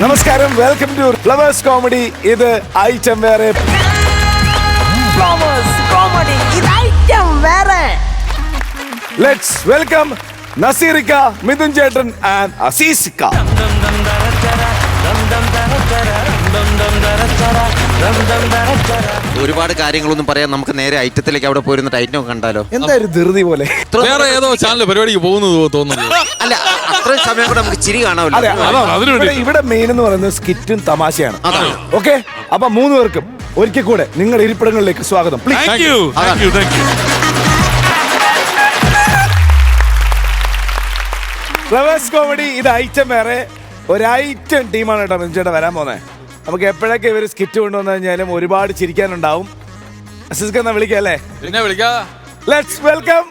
നമസ്കാരം, welcome to flowers comedy. ഇത് item വേറെ. ഫ്ലവേഴ്സ് കോമഡി, ഇത് ഐറ്റം വേറെ. ലെറ്റ്സ് വെൽക്കം നസീറിക്ക, മിഥുൻ ചേട്ടൻ ആൻഡ് അസീസിക്ക. ഒരുപാട് കാര്യങ്ങളൊന്നും പറയാൻ നമുക്ക് നേരെ ഐറ്റത്തിലേക്ക് അവിടെ പോയിരുന്നിട്ട് ഐറ്റം കണ്ടാലോ? എന്തായാലും ധൃതി പോലെ. വേറെ ഏതോ ചാനൽ പരിപാടിക്ക് പോകുന്നു തോന്നുന്നു. അല്ല, അത്രയും സമയം കൂടെ നമുക്ക് ചിരി കാണാമല്ലോ. ഇവിടെ മെയിൻ എന്ന് പറയുന്നത് സ്കിറ്റും തമാശയാണ്. ഓക്കെ, അപ്പൊ 3 പേർക്കും ഒരിക്കൽ കൂടെ നിങ്ങളുടെ ഇരിപ്പിടങ്ങളിലേക്ക് സ്വാഗതം. ഫ്ലവേഴ്സ് കോമഡി, ഇത് ഐറ്റം വേറെ. ഒരൈറ്റം ടീമാണ് കേട്ടോ മിഥുൻ വരാൻ പോകുന്നത്. നമുക്ക് എപ്പോഴൊക്കെ ഇവർ സ്കിറ്റ് കൊണ്ടുവന്നു കഴിഞ്ഞാലും ഒരുപാട് ചിരിക്കാനുണ്ടാവും. അസിസ്ക എന്നാ വിളിക്കല്ലേ? പിന്നെ വിളിക്കാ. ലെറ്റ്സ് വെൽക്കം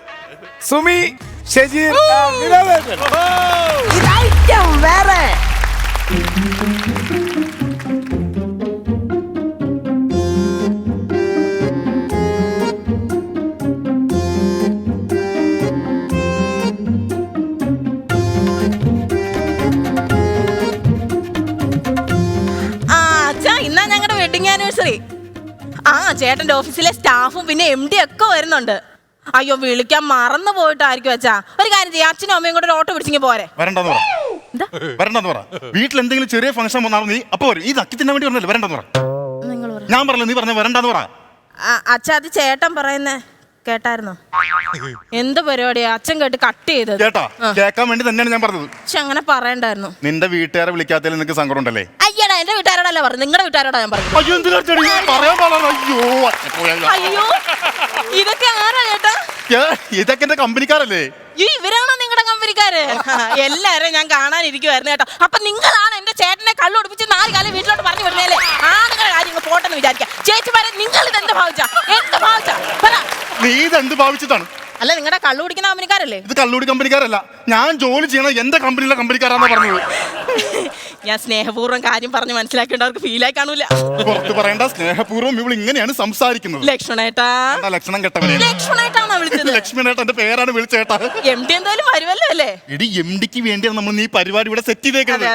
സുമി, ഷെജീർ, ഇത് ഐറ്റം വേറെ. ചേട്ടന്റെ ഓഫീസിലെ സ്റ്റാഫും പിന്നെ MD ഒക്കെ വരുന്നുണ്ട്. അയ്യോ, വിളിക്കാൻ മറന്നു പോയിട്ടായിരിക്കും അച്ഛാ. ഒരു കാര്യം ചെയ്യാം, അച്ഛനും അമ്മയും കൂടെ ഒരു ഓട്ടോ പിടിച്ചെങ്കിൽ പോരെ. വരണ്ടെന്ന് പറ. വീട്ടിൽ എന്തെങ്കിലും ചെറിയ ഫംഗ്ഷൻ വന്നാലും നീ അപ്പൊ വരും. ഈ നക്കി തിന്നാൻ വേണ്ടി പറഞ്ഞല്ലേ വരണ്ടെന്ന് പറ. ഞാൻ പറഞ്ഞില്ല, നീ പറഞ്ഞ വരണ്ടെന്ന് പറ. അച്ഛാ, അത് ചേട്ടൻ പറയുന്നേ കേട്ടായിരുന്നോ? എന്ത് പരിപാടിയാ അച്ഛൻ കേട്ട് കട്ട് ചെയ്തത്? കേട്ടാ, കേൾക്കാൻ വേണ്ടി തന്നെയാണ് ഞാൻ പറഞ്ഞത്. പക്ഷെ അങ്ങനെ പറയണ്ടായിരുന്നു. നിന്റെ വീട്ടുകാരെ വിളിക്കാത്തതിൽ നിനക്ക് സങ്കടം ഉണ്ടല്ലേ? അയ്യടാ, എന്റെ വീട്ടുകാരോടല്ല പറഞ്ഞു, നിങ്ങളുടെ വീട്ടുകാരോടാ ഞാൻ പറഞ്ഞു. അയ്യോ, ഇതൊക്കെ ആരാ ചേട്ടാ? ഇതൊക്കെ എന്റെ കമ്പനിക്കാരല്ലേ? ഇവരാണോ നിങ്ങളുടെ കമ്പനിക്കാര്? എല്ലാരും ഞാൻ കാണാനിരിക്കുവായിരുന്നു കേട്ടോ. അപ്പൊ നിങ്ങളാണ് എന്റെ ചേട്ടനെ കള്ളു ഒടിപ്പിച്ച് 4 കാലം വീട്ടിലോട്ട് പറഞ്ഞു വിടുന്നേലേ. ആണുങ്ങളുടെ കാര്യങ്ങൾ പോട്ടെന്ന് വിചാരിക്കാം. ചേച്ചിമാരെ, നിങ്ങൾ ഇതെന്ത് ഭാവിച്ചാ? നീ ഇതെന്ത് ഭാവിച്ചിട്ടാണ്? അല്ല, നിങ്ങളുടെ കള്ളു കുടിക്കുന്ന കമ്പനിക്കാരല്ലേ? ഇത് കള്ളൂടി കമ്പനിക്കാരല്ല, ഞാൻ ജോലി ചെയ്യണ എന്റെ കമ്പനിയിലെ കമ്പനിക്കാരാണെന്ന് പറഞ്ഞത്. ഞാൻ സ്നേഹപൂർവ്വം കാര്യം പറഞ്ഞ് മനസ്സിലാക്കേണ്ടവർക്ക് ഫീലായി കാണൂല. പുറത്ത് പറയേണ്ട, സ്നേഹപൂർവ്വം ഇവൾ ഇങ്ങനെയാണ് സംസാരിക്കുന്നത്. ലക്ഷ്മണേട്ടാ. ലക്ഷണം കെട്ടവനെ. ലക്ഷ്മണേട്ടാണോ വിളിച്ചത്? ലക്ഷ്മണേട്ട എന്റെ പേരാണ് വിളിച്ചേട്ടാ. MD എന്തായാലും വരുമല്ലോ അല്ലേ? ഇടി, MDക്ക് വേണ്ടിയാണ് നമ്മൾ ഈ പരിപാടി ഇവിടെ സെറ്റ് ചെയ്തേക്കുന്നത്.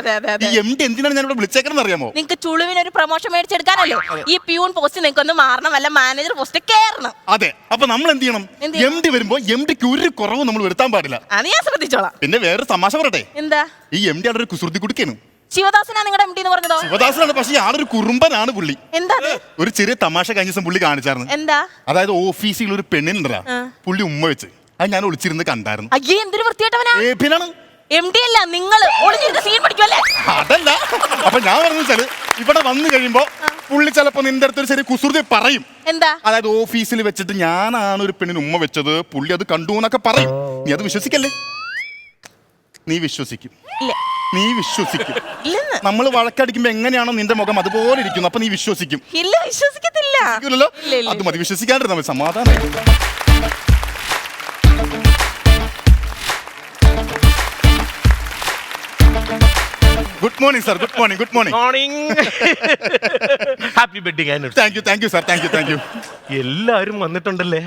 ഈ MD എന്തിനാണ് ഞാൻ ഇവിടെ വിളിച്ചേക്കണെന്ന് അറിയാമോ? നിങ്ങൾക്ക് ചുളുവിന് ഒരു പ്രൊമോഷൻ മേടിച്ചെടുക്കാനല്ലേ? ഈ പ്യൂൺ പോസ്റ്റ് നിങ്ങൾക്ക് ഒന്ന് മാറണം, അല്ല മാനേജർ പോസ്റ്റ് കയറണം. അതെ, അപ്പൊ നമ്മൾ എന്ത് ചെയ്യണം? MD വരുമ്പോ MDക്ക് ഒരു കുറവ് നമ്മൾ വരുത്താൻ പാടില്ല. അത് ഞാൻ ശ്രദ്ധിച്ചോളാം. പിന്നെ വേറെ തമാശ പറയട്ടെ. എന്താ? ഈ MD ആളൊരു കുസൃതി കുടിക്കാണ്. ശിവദാസനാ നിങ്ങളുടെ MD എന്ന് പറഞ്ഞതോ? ശിവദാസനാണ്, പക്ഷേ ആളൊരു കുറുമ്പനാണ് പുള്ളി. എന്താ? ഒരു ചെറിയ തമാശ കഴിഞ്ഞ ദിവസം പുള്ളി കാണിച്ചായിരുന്നു. എന്താ? അതായത് ഓഫീസിൽ ഒരു പെണ്ണിനുണ്ടാ, പുള്ളി ഉമ്മ വെച്ച്. അത് ഞാൻ ഒളിച്ചിരുന്ന് കണ്ടായിരുന്നു. അയ്യേ, എന്തൊരു വൃത്തിയായിട്ടവനാ. MD അല്ല, നിങ്ങൾ ഒളിഞ്ഞിരുന്ന് സീൻ പിടിക്കുമല്ലേ? അതല്ല, അപ്പൊ ഞാൻ പറഞ്ഞു വെച്ചാല് ഇവിടെ വന്നു കഴിയുമ്പോ പുള്ളി ചിലപ്പോ നിന്റെ അടുത്തൊരു ചെറിയ കുസൃതി പറയും. എന്താ? അതായത് ഓഫീസിൽ വെച്ചിട്ട് ഞാനാണ് ഒരു പെണ്ണിന് ഉമ്മ വെച്ചത്, പുള്ളി അത് കണ്ടു എന്നൊക്കെ പറയും. നീ അത് വിശ്വസിക്കല്ലേ? നീ വിശ്വസിക്കും. നീ വിശ്വസിക്കും. നമ്മൾ വഴക്കടിക്കുമ്പോ എങ്ങനെയാണോ നിന്റെ മുഖം അതുപോലെ ഇരിക്കുന്നു, അപ്പൊ നീ വിശ്വസിക്കും. ഇല്ല, വിശ്വസിക്കത്തില്ല. അത് മതി, വിശ്വസിക്കാണ്ടിരുന്ന സമാധാനം. Good morning sir. Good morning. Good morning. Happy wedding. Thank you sir. Thank you. എല്ലാരും വന്നിട്ടുണ്ടല്ലേ?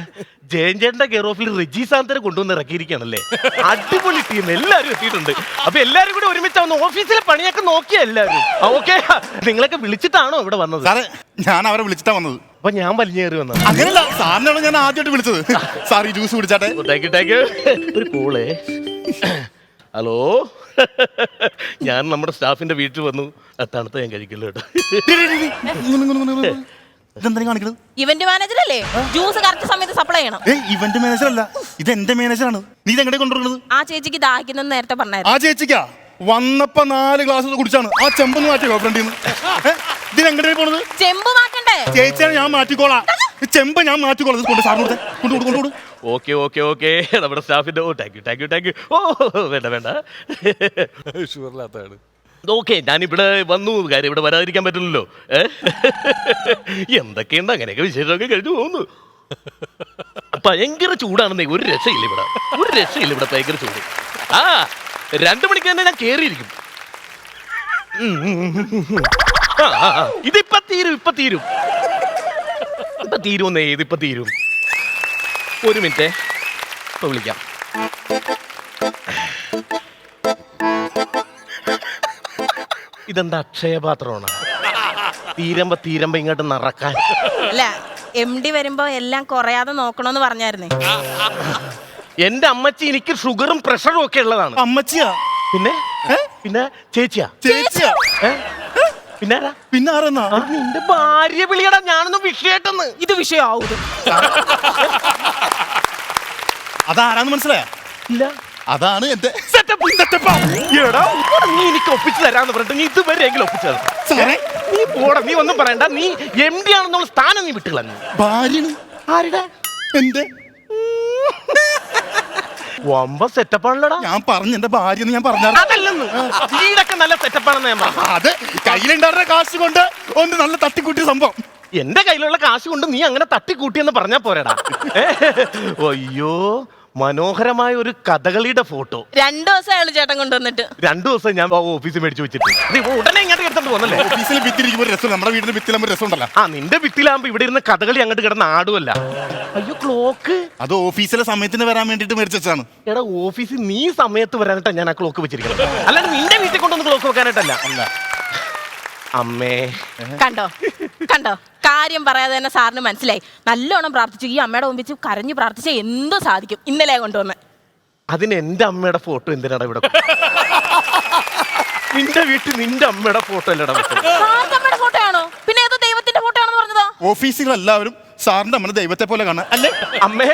ജയൻചേട്ടന്റെ കെയർ ഓഫിൽ റെജി സാന്തരെ കൊണ്ടുവന്ന് ഇറക്കിയിരിക്കുകയാണല്ലേ. അടിപൊളി ടീം, എല്ലാരും എത്തിയിട്ടുണ്ട്. അപ്പൊ എല്ലാരും കൂടെ ഒരുമിച്ചാവുന്ന ഓഫീസിലെ പണിയൊക്കെ നോക്കിയ എല്ലാരും. ഓക്കെ, നിങ്ങളൊക്കെ വിളിച്ചിട്ടാണോ ഇവിടെ വന്നത്? സാറേ, ഞാൻ അവരെ വിളിച്ചിട്ടാ വന്നത്. അപ്പൊ ഞാൻ വലിഞ്ഞേറി വന്നത് അങ്ങനല്ല, സാറിനാണ് ഞാൻ ആദ്യമായിട്ട് വിളിച്ചത്. സാർ ഈ ജ്യൂസ് കുടിച്ചാട്ടെ. Thank you. ഒരു കോളേ. ഹലോ, ഞാൻ നമ്മുടെ സ്റ്റാഫിന്റെ വീട്ടിൽ വന്നു. തണുത്ത ഞാൻ കഴിക്കില്ല കേട്ടോ. ഇവന്റ് മാനേജർ അല്ലേ? ജ്യൂസ് കറക്റ്റ് സമയത്ത് സപ്ലൈ ചെയ്യണം. ഇവന്റ് മാനേജർ അല്ല, ഇത് എന്റെ മാനേജറാണ്. നീ എങ്ങനെ കൊണ്ടുവരുന്നത്? ആ ചേച്ചിക്ക് ദാഹിക്കുന്ന നേരത്തെ പറഞ്ഞായിരുന്നു. ആ ചേച്ചിക്കാ വന്നപ്പോ 4 ഗ്ലാസ് കുടിച്ചാണ്. ആ ചെമ്പൊന്ന് മാറ്റിയോ ഫ്രണ്ടിൽ നിന്ന്? ഇതിനെങ്ങനെ പോണത്? ചെമ്പ് മാറ്റണ്ടേ? ചേച്ചിയാണ്, ഞാൻ മാറ്റിക്കോളാം. ചെമ്പ് ഞാൻ മാറ്റിക്കോളാം. കൊണ്ട് സാറിനോട് കൊണ്ടുകൊടു. ഓക്കെ, നമ്മുടെ സ്റ്റാഫിന്റെ. Thank you. ഓ, വേണ്ട. ഷുവറില്ലാത്തതാണ്. ഓക്കെ, ഞാനിവിടെ വന്നു. കാര്യം ഇവിടെ വരാതിരിക്കാൻ പറ്റില്ലല്ലോ. എന്തൊക്കെയുണ്ട്, അങ്ങനെയൊക്കെ വിശേഷമൊക്കെ കഴിഞ്ഞു പോകുന്നു. ഭയങ്കര ചൂടാണെന്നേ, ഒരു രക്ഷയില്ല ഇവിടെ. ഭയങ്കര ചൂട്. 2 മണിക്ക് തന്നെ ഞാൻ കേറിയിരിക്കും. ഇതിപ്പ തീരും. ഇതിപ്പോ തീരും. ഒരു മിനിറ്റ്, ഇപ്പൊ വിളിക്കാം. ഇതെന്താ അക്ഷയപാത്രമാണ്? തീരമ്പോ ഇങ്ങോട്ട് നിറക്കാൻ. അല്ല MD വരുമ്പോ എല്ലാം കുറയാതെ നോക്കണോന്ന് പറഞ്ഞായിരുന്നേ. എന്റെ അമ്മച്ചി എനിക്ക് ഷുഗറും പ്രഷറും ഒക്കെ ഉള്ളതാണ്. അമ്മച്ചിയാ? പിന്നെ പിന്നെ ചേച്ചിയാ? ചേച്ചിയാ? പിന്നെ ആരാ? പിന്നെ ആരെന്നാ? നിന്റെ ഭാര്യ വിളിയടാ. ഞാനൊന്നും വിഷയായിട്ടെന്ന്. ഇത് വിഷയാവും. അതാരാന്ന് മനസ്സിലായ? ഇല്ല. അതാണ് എന്റെ സെറ്റപ്പ്. എടാ നീ എനിക്ക് ഒപ്പിച്ചു തരാന്ന് പറഞ്ഞിട്ട് നീ ഇതുവരെയെങ്കിലും ഒപ്പിച്ചു തരാം. സാറേ നീ പോടാ. നീ ഒന്നും പറയണ്ട. നീ MD ആണെന്നുള്ള സ്ഥാനം നീ വിട്ടുകളഞ്ഞു. ഭാര്യയാണ്. ആരുടെ? എന്റെ. വമ്പ സെറ്റപ്പാണല്ലോടാ. ഞാൻ പറഞ്ഞു എന്റെ ഭാര്യ ഞാൻ പറഞ്ഞു. അതല്ലെന്ന്. വീടൊക്കെ നല്ല സെറ്റപ്പാണെന്ന് ഞാൻ പറഞ്ഞു. അത് കയ്യിലുണ്ടായിരുന്ന കാശ് കൊണ്ട് ഒന്ന് നല്ല തട്ടിക്കൂട്ടിയ സംഭവം. എന്റെ കയ്യിലുള്ള കാശ് കൊണ്ട് നീ അങ്ങനെ തട്ടിക്കൂട്ടിയെന്ന് പറഞ്ഞാ പോരാടാ. അയ്യോ മനോഹരമായ ഒരു കഥകളിയുടെ ഫോട്ടോ 2 ദിവസം അയാൾ ചേട്ടൻ കൊണ്ടുവന്നിട്ട്. 2 ദിവസം ഞാൻ ഓഫീസിൽ മേടിച്ചു വെച്ചിട്ട് നീ ഉടനെ ഇങ്ങോട്ട് എടുത്തോണ്ട് പോന്നല്ലേ. ഓഫീസിൽ ഭിത്തിരിക്കുമ്പോൾ രസം, നമ്മുടെ വീടിന്റെ ഭിത്തിലാകുമ്പോൾ രസം ഉണ്ടല്ലോ. ആ നിന്റെ ഭിത്തിലാകുമ്പോ ഇവിടെ ഇരുന്ന് കഥകളി അങ്ങോട്ട് കിടന്ന് ആടുമല്ല. അയ്യോ ക്ലോക്ക്. അത് ഓഫീസിലെ സമയത്തിന് വരാൻ വേണ്ടിട്ട് മേടിച്ചാണ്. എടാ ഓഫീസിൽ നീ സമയത്ത് വരാനായിട്ടാ ഞാൻ ആ ക്ലോക്ക് വെച്ചിരിക്കുന്നത്. അല്ലാണ്ട് നിന്റെ വീട്ടിൽ കൊണ്ടൊന്ന് ക്ലോക്ക് വെക്കാനായിട്ടല്ല. അമ്മേ കണ്ടോ കണ്ടോ, കാര്യം പറയാതെ തന്നെ സാറിന് മനസ്സിലായി. നല്ലോണം പ്രാർത്ഥിച്ചു. ഈ അമ്മയുടെ മുമ്പിച്ച് കരഞ്ഞു പ്രാർത്ഥിച്ച എന്തോ സാധിക്കും. ഇന്നലെ കൊണ്ടുവന്ന് അതിന് എന്റെ അമ്മയുടെ ഫോട്ടോ എന്തിനാടാ ഇവിടെ? നിന്റെ വീട്ടിൽ നിന്റെ അമ്മയുടെ ഫോട്ടോ അല്ലടാ. അമ്മയുടെ ഫോട്ടോ ആണോ? പിന്നെ ഏതോ ദൈവത്തിന്റെ ഫോട്ടോ ആണെന്ന് പറഞ്ഞതോ? ഓഫീസിലെല്ലാവരും സാറിന്റെ അമ്മ ദൈവത്തെ പോലെ കാണാൻ അല്ലേ? അമ്മേ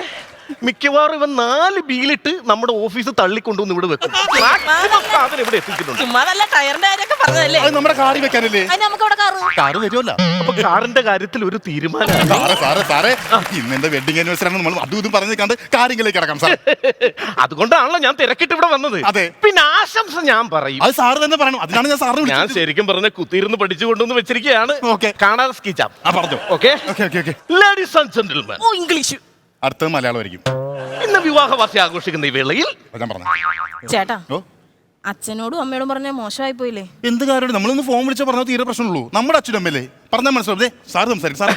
മിക്കവാറും ഇവൻ 4 ബീലിട്ട് നമ്മുടെ ഓഫീസ് തള്ളിക്കൊണ്ടുവന്ന് ഇവിടെ വെക്കും. മാക്സിമം സാധനം ഇവിടെ എത്തിക്കുന്നുണ്ട്. ചുമ്മാ നല്ല ടയറിന്റെ കാര്യമൊക്കെ പറഞ്ഞതല്ലേ? അത് നമ്മുടെ കാറി വെക്കാനല്ലേ? അതിന് നമുക്ക് അവിടെ കാറ് വരുമല്ലോ. അപ്പൊ കാറിന്റെ കാര്യത്തിൽ ഒരു തീരുമാനം. സാറേ ഇന്ന് എന്റെ വെഡിങ് ആനിവേഴ്സറി ആണ്. നമ്മൾ അതും ഇതും പറഞ്ഞു കണ്ട് കാര്യങ്ങളിലേക്ക് കിടക്കാം സാർ. അതുകൊണ്ടാണല്ലോ ഞാൻ തിരക്കിട്ട് ഇവിടെ വന്നത്. അതെ. പിന്നെ ആശംസ ഞാൻ പറയും. അത് സാറ് തന്നെ പറയണം. അതിനാണ് ഞാൻ സാറിന് ഞാൻ ശരിക്കും പറഞ്ഞ കുത്തിയിരുന്ന് പഠിച്ചു കൊണ്ടുവന്ന് വെച്ചിരിക്കുകയാണ്. Okay. കാണാതെ സ്കീച്ചാം. പറഞ്ഞു. Okay okay. Ladies and gentleman. Oh English. അടുത്തത് മലയാളമായിരിക്കും. ഇന്ന് വിവാഹവാസി ആഘോഷിക്കുന്ന ഈ വേളയിൽ ഞാൻ പറഞ്ഞു. ചേട്ടാ ഓ അച്ഛനോടും അമ്മയോടും പറഞ്ഞ മോശമായി പോയില്ലേ? എന്ത് കാര്യം? നമ്മളൊന്ന് ഫോൺ വിളിച്ചാൽ പറഞ്ഞാൽ തീരെ പ്രശ്നമുള്ളൂ. നമ്മുടെ അച്ഛനും അമ്മല്ലേ പറഞ്ഞാൽ മനസ്സിലാവും. സാറ് സംസാരിക്കും സാർ.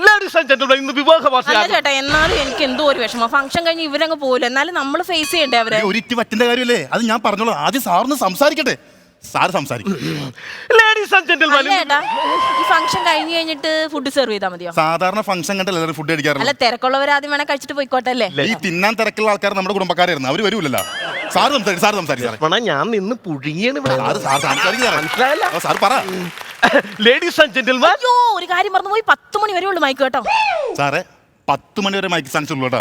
ലേഡീസ് ആൻഡ് ജെന്റിൽമാൻ ഇന്ന് വിവാഹവാസി. അല്ല ചേട്ടാ, എന്നാലും എനിക്ക് എന്തോ ഒരു വിഷമം. ഫംഗ്ഷൻ കഴിഞ്ഞ് ഇവരങ്ങ് പോകില്ല. എന്നാലും നമ്മൾ ഫേസ് ചെയ്യണ്ടേ അവരെ? ഒരു ഇറ്റ് പറ്റിന്റെ കാര്യമല്ലേ? അത് ഞാൻ പറഞ്ഞോളൂ. ആദ്യം സാറിന് സംസാരിക്കട്ടെ. സാറ് സംസാരിക്കും. ലേഡീസ് ആൻഡ് ജെന്റിൽമാൻ അല്ല ചേട്ടാ, ഈ ഫംഗ്ഷൻ കഴിഞ്ഞ് കഴിഞ്ഞിട്ട് ഫുഡ് സെർവ് ചെയ്താൽ മതിയോ? സാധാരണ ഫംഗ്ഷൻ കണ്ടല്ലേ എല്ലാവരും ഫുഡ് കഴിക്കാറില്ല. അല്ല തിരക്കുള്ളവർ ആദ്യം വേണേ കഴിച്ചിട്ട് പോയിക്കോട്ടെ അല്ലേ? ഈ തിന്നാൻ തിരക്കുള്ള ആൾക്കാർ നമ്മുടെ കുടുംബക്കാരായിരുന്നു. അവർ വരൂലല്ലോ. സാറ് സംസാരിക്കും. ഞാൻ നിന്ന് പുഴുങ്ങിയാണ് ഇവിടെ. മനസ്സിലായല്ലോ? സാർ പറ. Ladies and gentleman. അയ്യോ ഒരു കാര്യം മറന്നു പോയി. 10 മണി വരെ ഉള്ളു മൈക്ക് കേട്ടോ. സാറേ 10 മണി വരെ മൈക്ക് ചാൻസ് ഉള്ളൂ കേട്ടോ.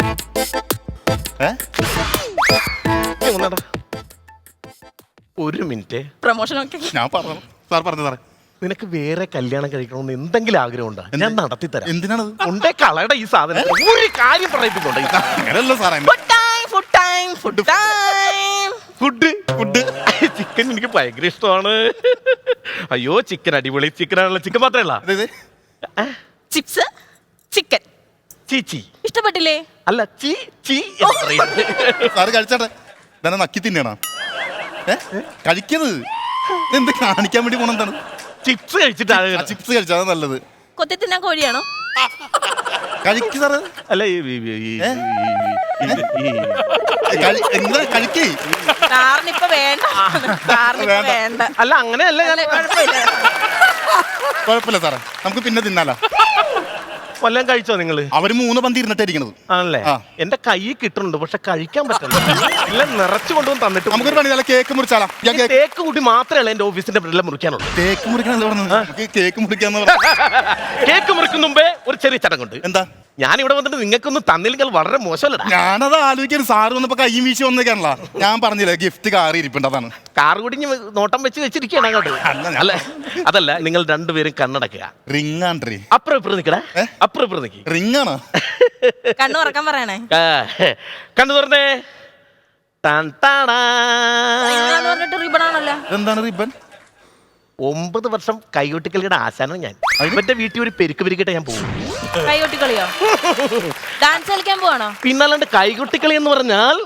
ഒരു മിനിറ്റ്. പ്രൊമോഷൻ ഒക്കെ ഞാൻ പറഞ്ഞു. സാർ പറഞ്ഞു സാറേ. നിനക്ക് വേറെ കല്യാണം കഴിക്കണമെന്ന് എന്തെങ്കിലും ആഗ്രഹം ഉണ്ടോ? ഞാൻ നടത്തി തരാം. എന്തിനാണ്? ഉണ്ടേ കളയുടെ ഈ സാധനം ഒരു കാര്യം പറയിപ്പിക്കണ്ട. അങ്ങനെയല്ലോ സാറേ. ഫുഡ് ചിക്കൻ എനിക്ക് ഭയങ്കര ഇഷ്ടമാണ്. അയ്യോ ചിക്കൻ അടിപൊളി ചിക്കനാണല്ലോ. ചിക്കൻ മാത്രമല്ല ചിപ്സ് ചിക്കൻ ചീച്ചി ഇഷ്ടപ്പെട്ടില്ലേ? അല്ല ചീ ചീ എന്ന് പറയുന്നത്. സാറ് കഴിച്ചാട്ടെ. ഇതന്നെ നക്കി തിന്നണോ? കഴിക്കരുത്. എന്ത് കാണിക്കാൻ വേണ്ടി പോണെന്താണ്? ചിപ്സ് കഴിച്ചിട്ടാണ്. ചിപ്സ് കഴിച്ചാൽ നല്ലത്. കൊത്തി തിന്നാൻ കോഴിയാണോ? കഴിക്ക് സാറ്. അല്ല കഴിക്കേ. കാറിനിപ്പോ വേണ്ട. കാറിനിപ്പോ വേണ്ട. അല്ല അങ്ങനെയല്ല. അല്ല, കുഴപ്പമില്ല. കുഴപ്പമില്ല സാറേ, നമുക്ക് പിന്നെ തിന്നാലോ. വല്ലതും കഴിച്ചോ നിങ്ങള്? അവര് 3 പന്തി ഇരുന്നിട്ടായിരിക്കണത്. ആണല്ലേ? എന്റെ കൈ കിട്ടുന്നുണ്ട് പക്ഷെ കഴിക്കാൻ പറ്റില്ല. എല്ലാം നിറച്ചു കൊണ്ടുവന്ന് തന്നിട്ട് നമുക്കൊരു പണി കേക്ക് മുറിച്ചാലാം. കേക്ക് കൂടി മാത്രമല്ല എന്റെ ഓഫീസിന്റെ ബ്രെഡിലെ മുറിക്കാനുള്ളൂ. കേക്ക് മുറിക്കണം. കേക്ക് മുറിക്കാന്ന് കേക്ക് മുറിക്കുന്ന മുമ്പേ ഒരു ചെറിയ ചടങ്ങുണ്ട്. എന്താ? ഞാൻ ഇവിടെ വന്നിട്ട് നിങ്ങൾക്കൊന്നും തന്നില്ലെങ്കിൽ വളരെ മോശമല്ലടാ. ഞാനത് ആലോചിക്കാൻ. സാറ് വന്നപ്പോ കൈയും വീശി വന്നേക്കാണല്ലോ. ഞാൻ പറഞ്ഞില്ലേ ഗിഫ്റ്റ് കാറി ഇരിപ്പുണ്ട്. അതാണ് കാർ കുടിഞ്ഞ് നോട്ടം വെച്ച് വെച്ചിരിക്കുകയാണ് അങ്ങോട്ട്. അല്ല അതല്ല, നിങ്ങൾ രണ്ടുപേരും കണ്ണടക്കുക. റിംഗ് ആണ്. അപ്പുറം ഇപ്പുറം നിക്കടേ. അപ്പുറം ഇപ്പുറം നിക്ക്. റിംഗ് ആണോ? കണ്ണു തുറക്കാൻ പറയണേ. കണ്ണു തുറന്നേ. പറഞ്ഞിട്ട് റിബൺ ആണല്ലോ. എന്താണ് റിബൺ? 9 വർഷം കൈകൊട്ടിക്കളിയുടെ ആശാനം ഞാൻ. ഇവന്റെ വീട്ടിൽ ഒരു പെരുക്ക് പെരുക്കിട്ട് ഞാൻ പോകും. കൈകൊട്ടിക്കളിയോ? ഡാൻസ് കളിക്കാൻ പോവാണോ? പിന്നല്ലാണ്ട് കൈകൊട്ടിക്കളി എന്ന് പറഞ്ഞാൽ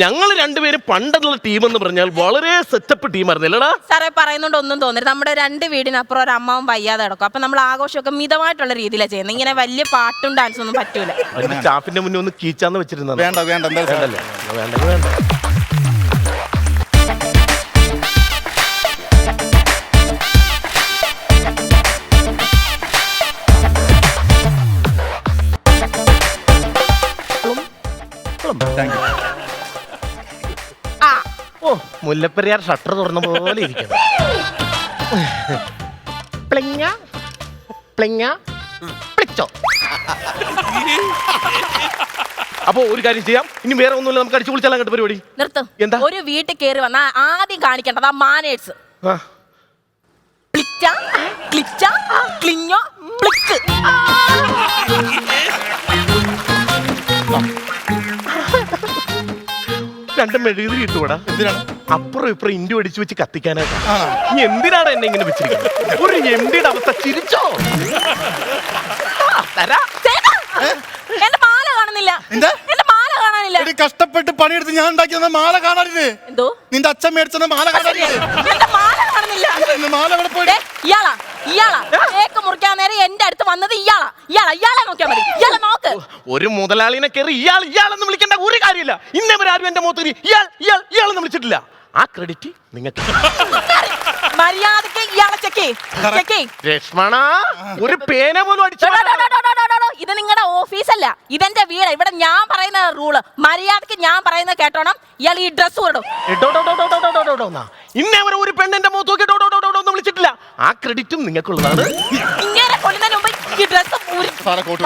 ഞങ്ങൾ രണ്ടുപേരും പണ്ടുള്ള ടീം എന്ന് പറഞ്ഞാൽ വളരെ സെറ്റപ്പ് ടീമായിരുന്നല്ലടാ. സാറേ പറയുന്നോണ്ട് ഒന്നും തോന്നരുത്. നമ്മുടെ 2 വീടിനപ്പുറം ഒരു അമ്മാവും വയ്യാതെ കിടക്കും. അപ്പൊ നമ്മൾ ആഘോഷമൊക്കെ മിതമായിട്ടുള്ള രീതിയിലാണ് ചെയ്യുന്നത്. ഇങ്ങനെ വലിയ പാട്ടും ഡാൻസും ഒന്നും പറ്റൂല. അതിന്റെ സ്റ്റാഫിന്റെ മുന്നേ ഒന്ന് കീച്ചാന്ന് വെച്ചിരുന്നത്. വേണ്ട വേണ്ടല്ലേ? വേണ്ട. പ്രോബ്ലം. ആ ഓ മുല്ലപ്പെരിയാർ ഷട്ടർ തുറന്ന പോലെ ഇരിക്കണം. പ്ലിങ്ങ പ്ലിങ്ങ പ്ലിച്ചോ. അപ്പൊ ഒരു കാര്യം ചെയ്യാം, ഇനി വേറെ ഒന്നുമില്ല, നമുക്ക് അടിച്ചു പൊളിച്ചാൽ അങ്ങോട്ട് പരിപാടി. നിർത്തും. എന്താ? ഒരു വീട്ടിൽ കയറി വന്നാ ആദ്യം കാണിക്കേണ്ടത് ആ മാനേഴ്സ്. ആ, പ്ലിച്ച, ക്ലിച്ച, ക്ലിഞ്ഞോ, പ്ലിക്ക്. രണ്ടും മെഴുകുതിരി കിട്ടൂടാ. എന്തിനാണ്? അപ്പുറം ഇപ്പുറം ഇന്ത്യ അടിച്ചു വെച്ച് കത്തിക്കാനായിട്ട്. നീ എന്തിനാണ് എന്നെ ഇങ്ങനെ വെച്ചിരിക്കുന്നത്? ഒരു എംഡിയുടെ അവസ്ഥ ചിരിച്ചോ. തരാ. ചേട്ടാ, എന്റെ മാല കാണുന്നില്ല. എന്താ? എന്റെ മാല കാണാനില്ല. എടി, കഷ്ടപ്പെട്ട് പണിയെടുത്ത് ഞാൻ ഉണ്ടാക്കിയ മാല കാണാനില്ലേ? എന്തോ? നിന്റെ അച്ഛൻ മേടിച്ചത് മാല കാണാനില്ലേ? എന്റെ മാല കാണുന്നില്ല. എന്റെ മാല അവിടെ പോയി. ദേ, ഇയാളാ കേക്ക് മുറിക്കാൻ നേരം എന്റെ അടുത്ത് വന്നത് ഇയാളെ നോക്കിയാ മതി. ഇയാളെ നോക്ക്. ഒരു മുതലാളിനെ കയറി ഇയാളെന്ന് വിളിക്കേണ്ട ഒരു കാര്യമില്ല. ഇന്നവരാരും എന്റെ മുഖത്ത് ഇയാളെന്ന് വിളിച്ചിട്ടില്ല. ആ ക്രെഡിറ്റ് നിങ്ങൾക്ക്. മര്യാദക്ക് ഇയാളെ ചെക്ക്. രശ്മണ, ഒരു പേന പോലും അടിച്ചു. ഇത് നിങ്ങളുടെ ഓഫീസല്ല, ഇതെന്റെ വീട്. ഇവിടെ ഞാൻ പറയുന്ന റൂള്. മര്യാദക്ക് ഞാൻ പറയുന്നത് കേട്ടോണം. ഇയാൾ ഈ ഡ്രസ് ഇടും. ഇന്നവരെ ഒരു പെണ്ണിന്റെ മുഖത്ത് നോക്കി ഡോഡോന്ന് വിളിച്ചിട്ടില്ല. ആ ക്രെഡിറ്റും നിങ്ങൾക്കുള്ളതാണ്. ഇങ്ങനെ കൊല്ലുന്നതിന് മുമ്പ് ഈ ഡ്രസ് സാറേ, കോട്ട്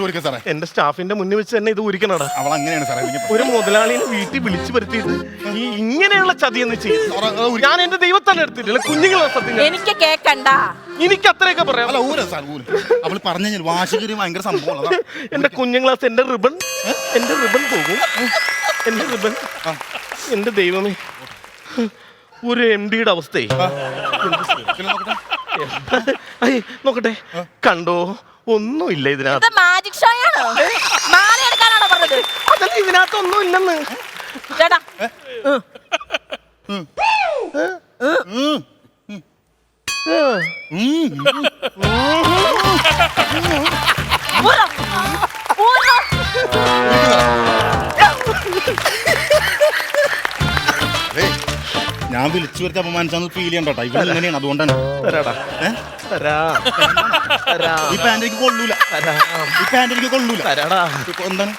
ഊരിക്കാം സാറേ. എന്റെ സ്റ്റാഫിന്റെ മുന്നിൽ വെച്ച് തന്നെ ഇത് ഊരിക്കണടാ. അവൾ അങ്ങനെയാണ് സാറേ. ഒരു മുതലാളിനെ വീട്ടിൽ വിളിച്ചു വരുത്തിയിട്ട് ഈ ഇങ്ങനെയുള്ള ചതിയെന്ന് ചെയ്യും. ഞാൻ എന്റെ ദൈവത്തന്നെ എടുത്തിട്ടില്ല. കുഞ്ഞുങ്ങളെ സത്യം എനിക്ക് കേക്കണ്ട. എനിക്ക് അത്രയൊക്കെ പറയാം. അല്ല, ഊര സാർ, ഊര്. അവള് പറഞ്ഞു കഴിഞ്ഞാൽ വാശികരി ഭയങ്കര സംഭവം. എന്റെ കുഞ്ഞുങ്ങളാസ് എന്റെ റിബൺ പോകും. എന്റെ റിബൺ. എന്റെ ദൈവമേ, ഒരു എം ഡിയുടെ അവസ്ഥയെ നോക്കട്ടെ. കണ്ടോ, ഒന്നുമില്ല ഇതിനകത്ത്. മാജിക് ഷോ ആണോ? മാല എടുക്കാനാണോ പറഞ്ഞത്? അതല്ല, ഇതിനകത്ത് ഒന്നും ഇല്ലെന്ന്. ചേട്ടാ, ഊരോ, ഊരോ. ഞാൻ വിളിച്ചു വരുത്തി അപമാനിച്ചാന്ന് ഫീൽ ചെയ്യണ്ടോ? ഇവിടെ ഇങ്ങനെയാണ്, അതുകൊണ്ടാണ്. ഈ പാന്റ് എനിക്ക് കൊള്ളൂല. എന്താണ്?